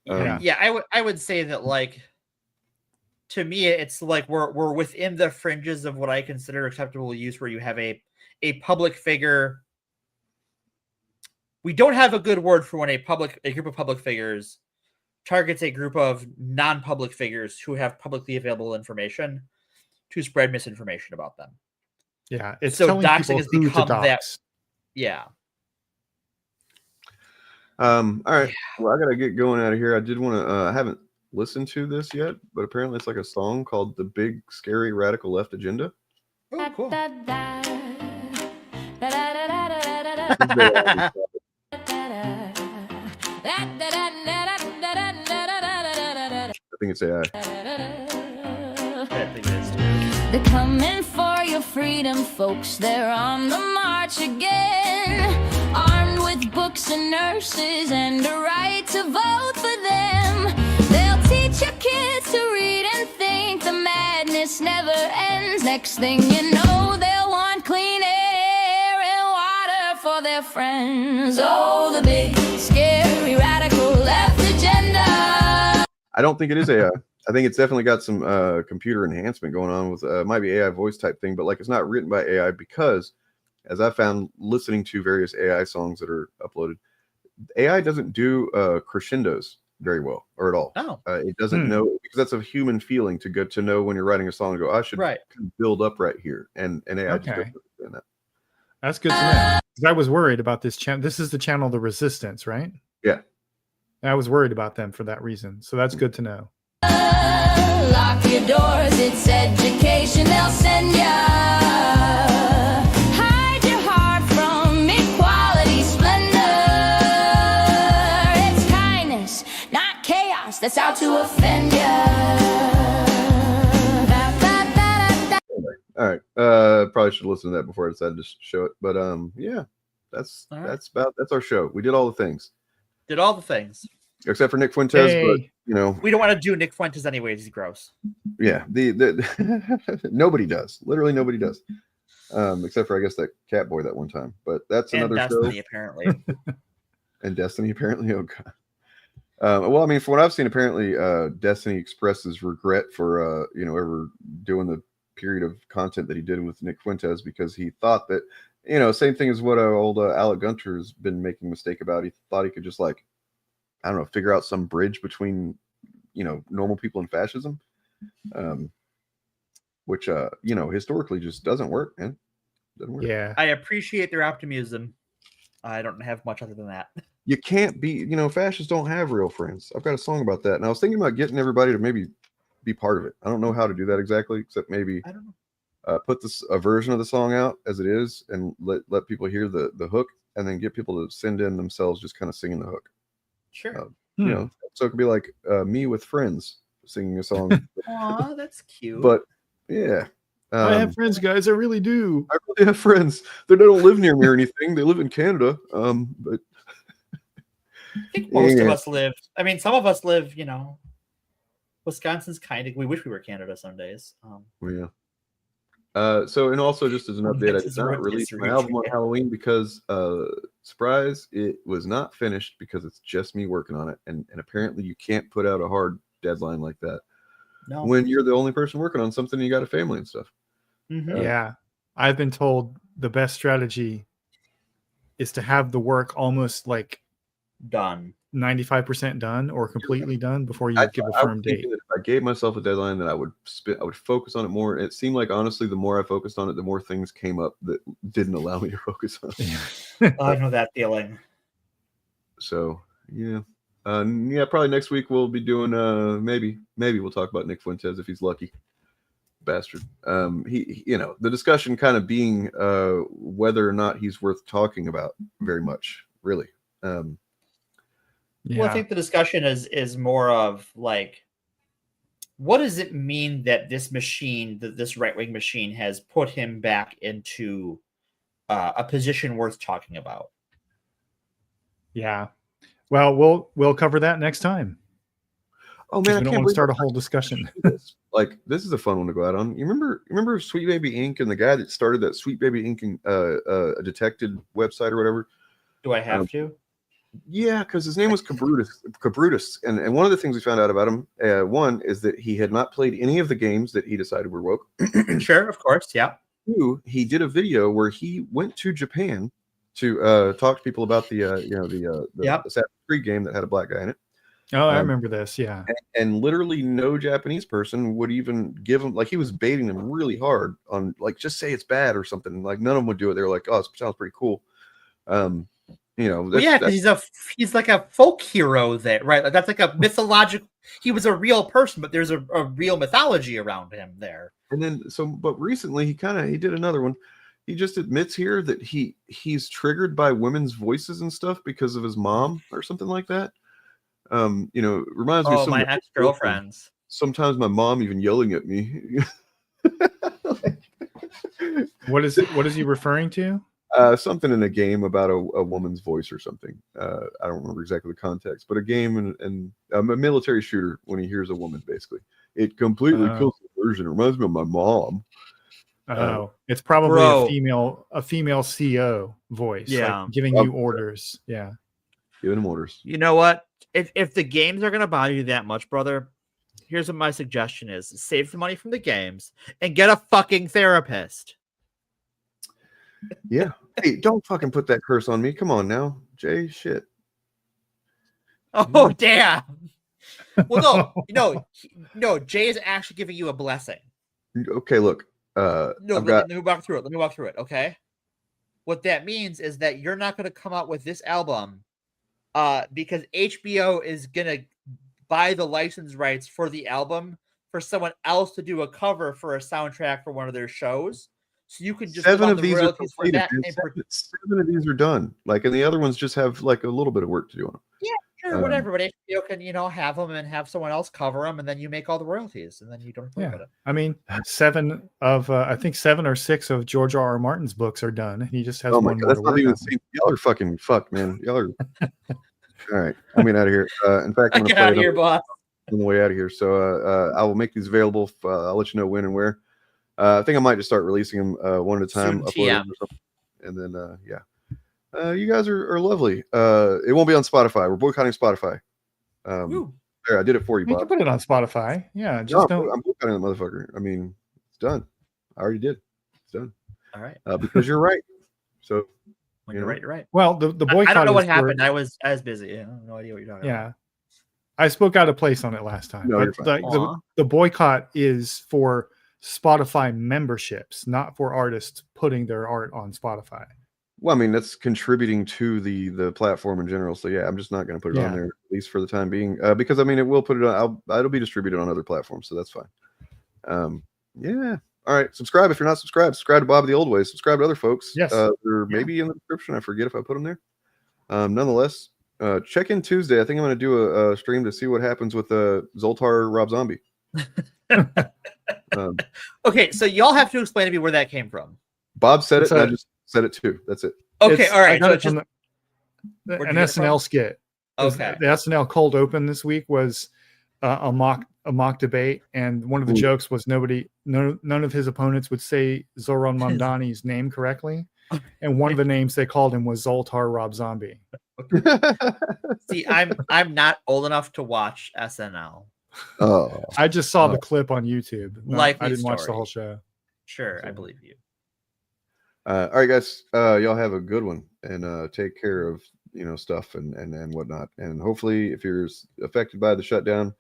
I would say that, like, to me, it's like we're within the fringes of what I consider acceptable use, where you have a public figure. We don't have a good word for when a group of public figures targets a group of non-public figures who have publicly available information to spread misinformation about them. Yeah, it's so telling doxing has people who become to that. dox. Yeah. All right. Well, I gotta get going out of here. I did want to. I haven't listened to this yet, but apparently it's like a song called "The Big Scary Radical Left Agenda." Oh, cool. I think it's AI. They're coming for your freedom, folks. They're on the march again, armed with books and nurses and a right to vote for them. They'll teach your kids to read and think. The madness never ends. Next thing you know, they'll want clean air and water for their friends. Oh, the big, scary, radical left I don't think it is AI. I think it's definitely got some computer enhancement going on with might be AI voice type thing, but like it's not written by AI because, as I found listening to various AI songs that are uploaded, AI doesn't do crescendos very well or at all. Oh. It doesn't know, because that's a human feeling to go to know when you're writing a song and go, I should build up right here, and AI just doesn't do that. That's good to know. 'Cause I was worried about this channel. This is the channel The Resistance, right? Yeah. I was worried about them for that reason. So that's good to know. Lock your doors, it's education they'll send ya. Hide your heart from equality splendor. It's kindness, not chaos, that's out to offend ya. All right. Probably should listen to that before I decided to show it. But yeah, that's our show. We did all the things. Did all the things. Except for Nick Fuentes, but you know, we don't want to do Nick Fuentes anyways. He's gross. Yeah, the nobody does. Literally nobody does. Except for I guess that cat boy that one time. But that's another Destiny, show. Apparently. And Destiny apparently. Oh god. Well, I mean, from what I've seen, apparently Destiny expresses regret for you know, ever doing the period of content that he did with Nick Fuentes, because he thought that, you know, same thing as what old Alec Gunter has been making a mistake about. He thought he could just, like, I don't know, figure out some bridge between, you know, normal people and fascism, which you know, historically just doesn't work, man. Doesn't work. Yeah, I appreciate their optimism. I don't have much other than that. You can't be, you know, fascists don't have real friends. I've got a song about that, and I was thinking about getting everybody to maybe be part of it. I don't know how to do that exactly, except maybe I don't know. Put this a version of the song out as it is, and let people hear the hook, and then get people to send in themselves just kind of singing the hook. Sure. You know, so it could be like me with friends singing a song. Aw, that's cute. But yeah, I have friends, guys. I really do. I really have friends. They don't live near me or anything. They live in Canada. But I think most of us live. I mean, some of us live. You know, Wisconsin's kind of. We wish we were Canada some days. Yeah. So, and also just as an update, I did not release my album on Halloween because, surprise, it was not finished because it's just me working on it. And apparently you can't put out a hard deadline like that when you're the only person working on something and you got a family and stuff. Yeah. I've been told the best strategy is to have the work almost like done, 95% done or completely done before you give a firm date. If I gave myself a deadline, that I would focus on it more. It seemed like, honestly, the more I focused on it, the more things came up that didn't allow me to focus on it. I know that feeling. So yeah, yeah. Probably next week we'll be doing maybe we'll talk about Nick Fuentes if he's lucky. Bastard. He you know, the discussion kind of being whether or not he's worth talking about very much, really. Well, I think the discussion is more of like, what does it mean that this machine, that this right-wing machine, has put him back into a position worth talking about? Yeah. Well, we'll cover that next time. Oh man, we don't want to start a whole discussion. Like, this is a fun one to go out on. You remember Sweet Baby Inc. and the guy that started that Sweet Baby Inc. A detected website or whatever? Do I have to? Yeah, because his name was Cabrutus. And one of the things we found out about him, one, is that he had not played any of the games that he decided were woke. Sure, of course, yeah. Two, he did a video where he went to Japan to talk to people about the Assassin's Creed game that had a black guy in it. Oh, I remember this, yeah. And literally no Japanese person would even give him, like, he was baiting them really hard on, like, just say it's bad or something. Like, none of them would do it. They were like, oh, it sounds pretty cool. You know, because he's like a folk hero there, right? Like, that's like a mythological. He was a real person, but there's a real mythology around him there. And then but recently he did another one. He just admits here that he's triggered by women's voices and stuff because of his mom or something like that. You know, it reminds me of my ex-girlfriends. Sometimes my mom even yelling at me. What is he referring to? Something in a game about a woman's voice or something. I don't remember exactly the context, but a game and a military shooter, when he hears a woman, basically, it completely kills the version. It reminds me of my mom. It's probably a female CO voice, yeah, like giving you orders. Yeah, giving him orders. You know what? if the games are gonna bother you that much, brother, here's what my suggestion is: save the money from the games and get a fucking therapist. Yeah. Hey, don't fucking put that curse on me. Come on now, Jay. Shit. Oh damn. Well, no. Jay is actually giving you a blessing. Okay, look. No, let me walk through it. Let me walk through it. Okay. What that means is that you're not going to come out with this album, because HBO is going to buy the license rights for the album for someone else to do a cover for a soundtrack for one of their shows. So you can just 7 of the these are royalties for completed. that. 7 of these are done. Like, and the other ones just have like a little bit of work to do on them. Yeah, sure, whatever. But HBO can, have them and have someone else cover them, and then you make all the royalties, and then you don't have to worry about it. I mean, 7 of I think 7 or 6 of George R.R. Martin's books are done. He just has one more that's to not work even on. y'all are fucking fucked, man. Y'all are all right. I'm getting out of here. In fact, I'm gonna Get play out of here, boss. on the way out of here. So I will make these available. I'll let you know when and where. I think I might just start releasing them one at a time, uploading them or something. And then you guys are lovely. It won't be on Spotify. We're boycotting Spotify. There, I did it for you, You Bob. can put it on Spotify. Yeah, just No, don't. I'm boycotting that motherfucker. I mean, it's done. I already did. It's done. All right. Because you're right. So when you're right, you're right. Well, the boycott. I don't know what is for- happened. I was busy. I have no idea what you're talking about. Yeah, I spoke out of place on it last time. No, you're but fine. the boycott is for Spotify memberships, not for artists putting their art on Spotify. Well, I mean, that's contributing to the platform in general. So yeah, I'm just not going to put it on there, at least for the time being, because I mean, it will put it on. It'll be distributed on other platforms, so that's fine. Yeah. All right. Subscribe if you're not subscribed. Subscribe to Bob the Old Way. Subscribe to other folks. Yes. They're maybe in the description. I forget if I put them there. Nonetheless, check in Tuesday. I think I'm going to do a stream to see what happens with Zoltar Rob Zombie. Okay, so y'all have to explain to me where that came from. Bob said it, and I just said it too. That's it. Okay, all right. I got So it it's just from an SNL skit. Okay. The SNL cold open this week was a mock debate, and one of the jokes was none of his opponents would say Zoran Mamdani's name correctly, and one of the names they called him was Zoltar Rob Zombie. See, I'm not old enough to watch SNL. Oh, I just saw the clip on YouTube. Likely I didn't watch the story. whole show. Sure, I believe you. All right, guys. Y'all have a good one, and take care of stuff and whatnot. And hopefully, if you're affected by the shutdown,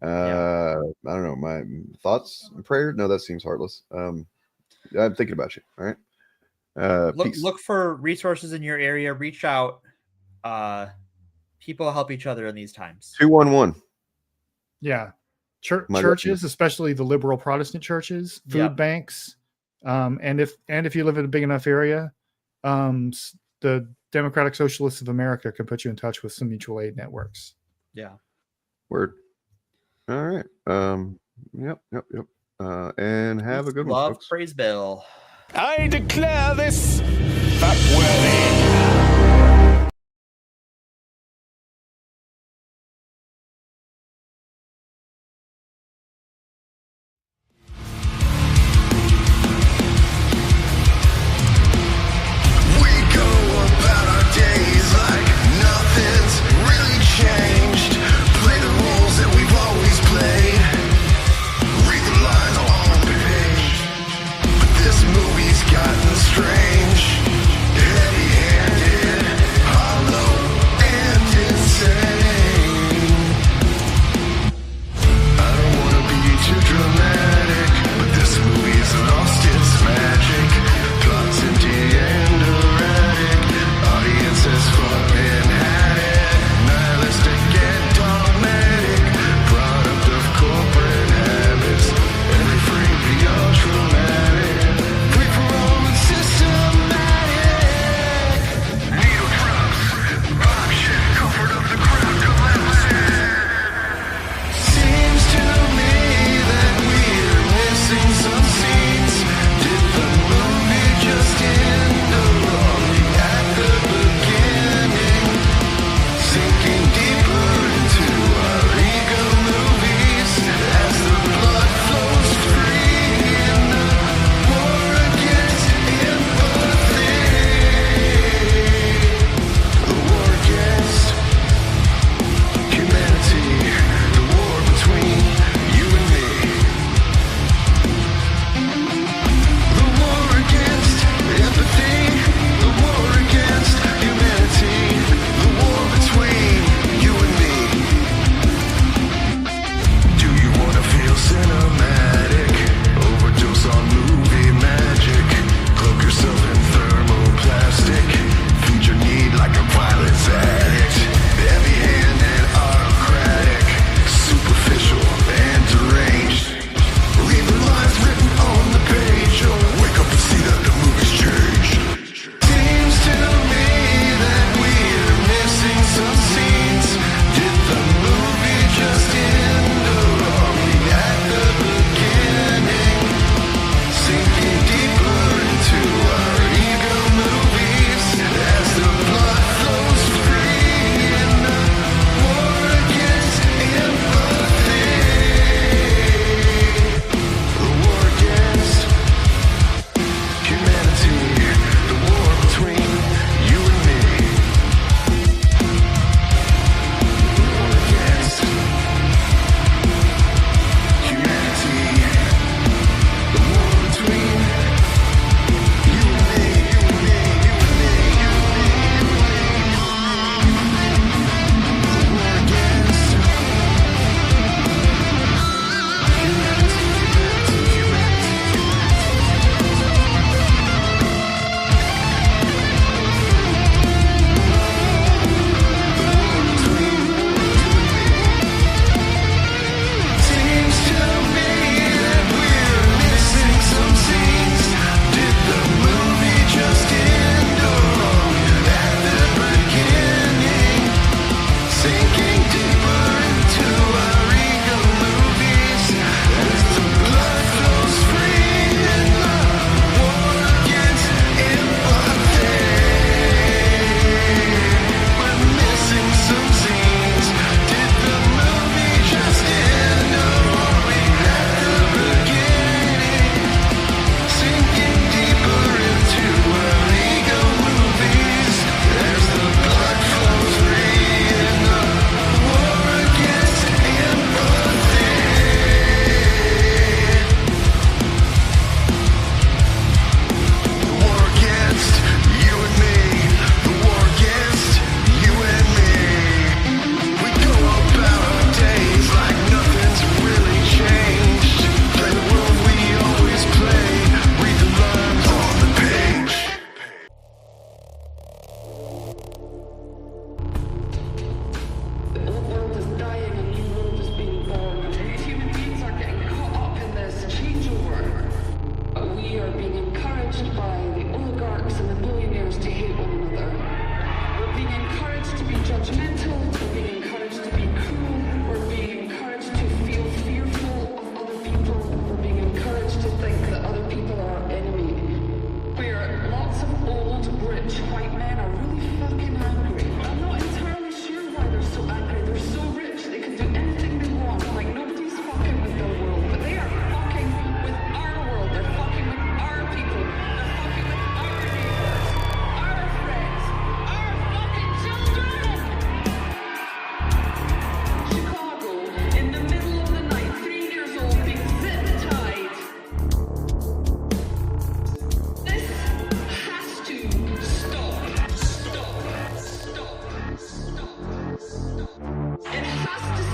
I don't know, my thoughts and prayers. No, that seems heartless. I'm thinking about you. All right. Look for resources in your area. Reach out. People help each other in these times. 211. Yeah. Churches, especially the liberal Protestant churches, food banks. And if you live in a big enough area, the Democratic Socialists of America can put you in touch with some mutual aid networks. Yeah. Word. All right. Yep. And have a good one, folks. Praise Bill. I declare this FAP-worthy. Strange, heavy-handed.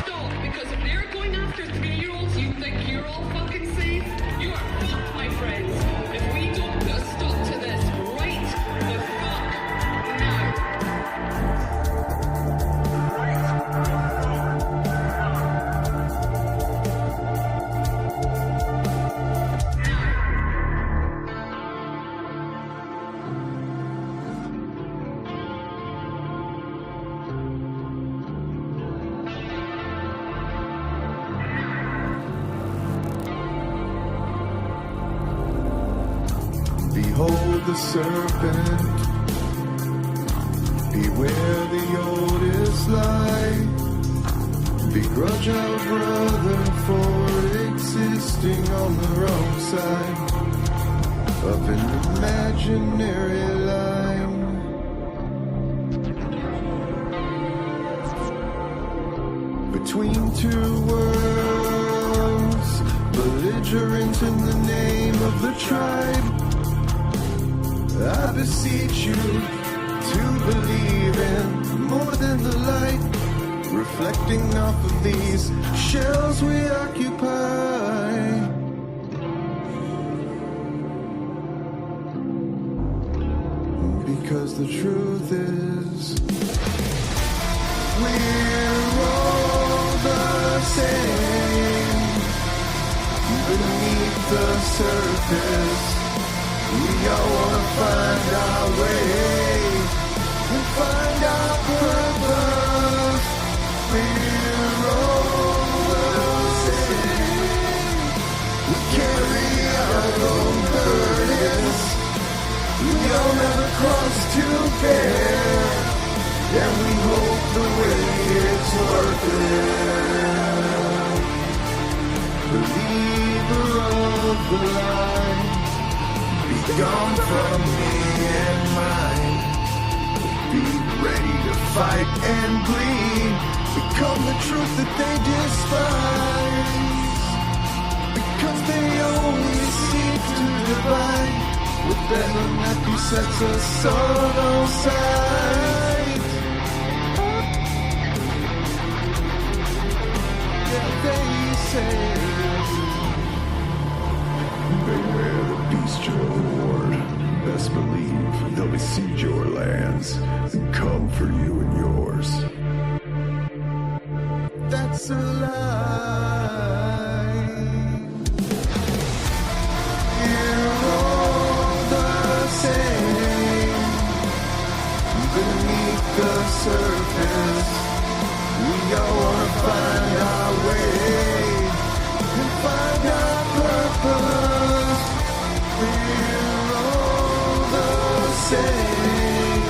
stop, because if they're going after 3-year-olds, you think you're all fucking safe? You are fucked, my friends. If we don't put a stop to this right the fuck now. Behold the serpent, beware the oldest lie. Begrudge our brother for existing on the wrong side of an imaginary line. Between two worlds, belligerent in the name of the tribe. I beseech you to believe in more than the light reflecting off of these shells we occupy. Because the truth is, we're all the same beneath the surface. We all wanna find our way and find our purpose. We're all the same. We carry our own burdens. We all never cross to bear, and we hope the way is worth it. Believer of the line, be gone from me and mine. Be ready to fight and bleed. Become the truth that they despise. Because they only seek to divide. With better that besets us on all sides. Yeah, they say, beware the bestial horde. Best believe they'll besiege your lands and come for you and yours. That's a lie. You're all the same beneath the surface. We all wanna find our way and find our purpose. We're all the same.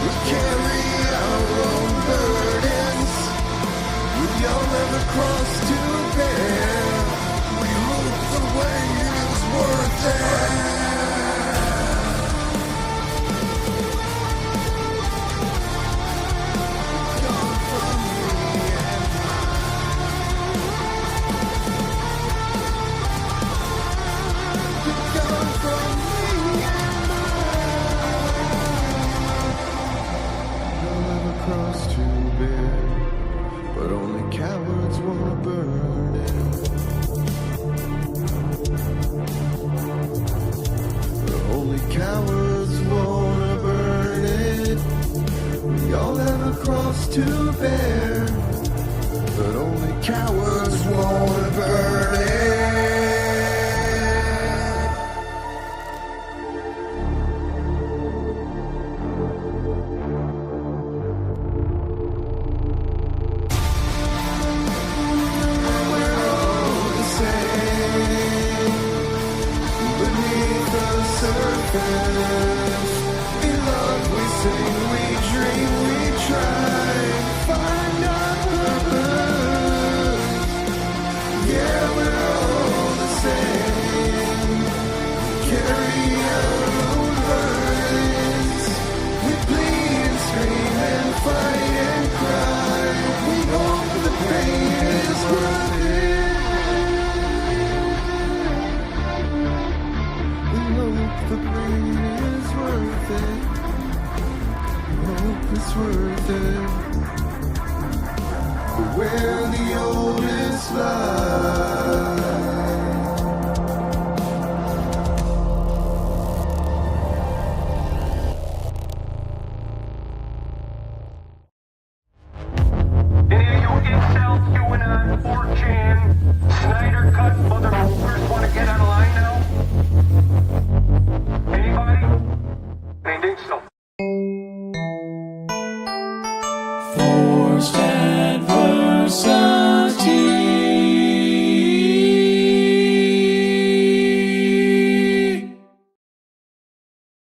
We carry our own burdens. We all never cross to bear. We hope the way is worth it. Gone from me and gone from me and they'll never cross to bear, but only cowards wanna burn it. Only cowards wanna burn it. We all never cross to bear, but only cowards wanna burn it. Yeah. slide.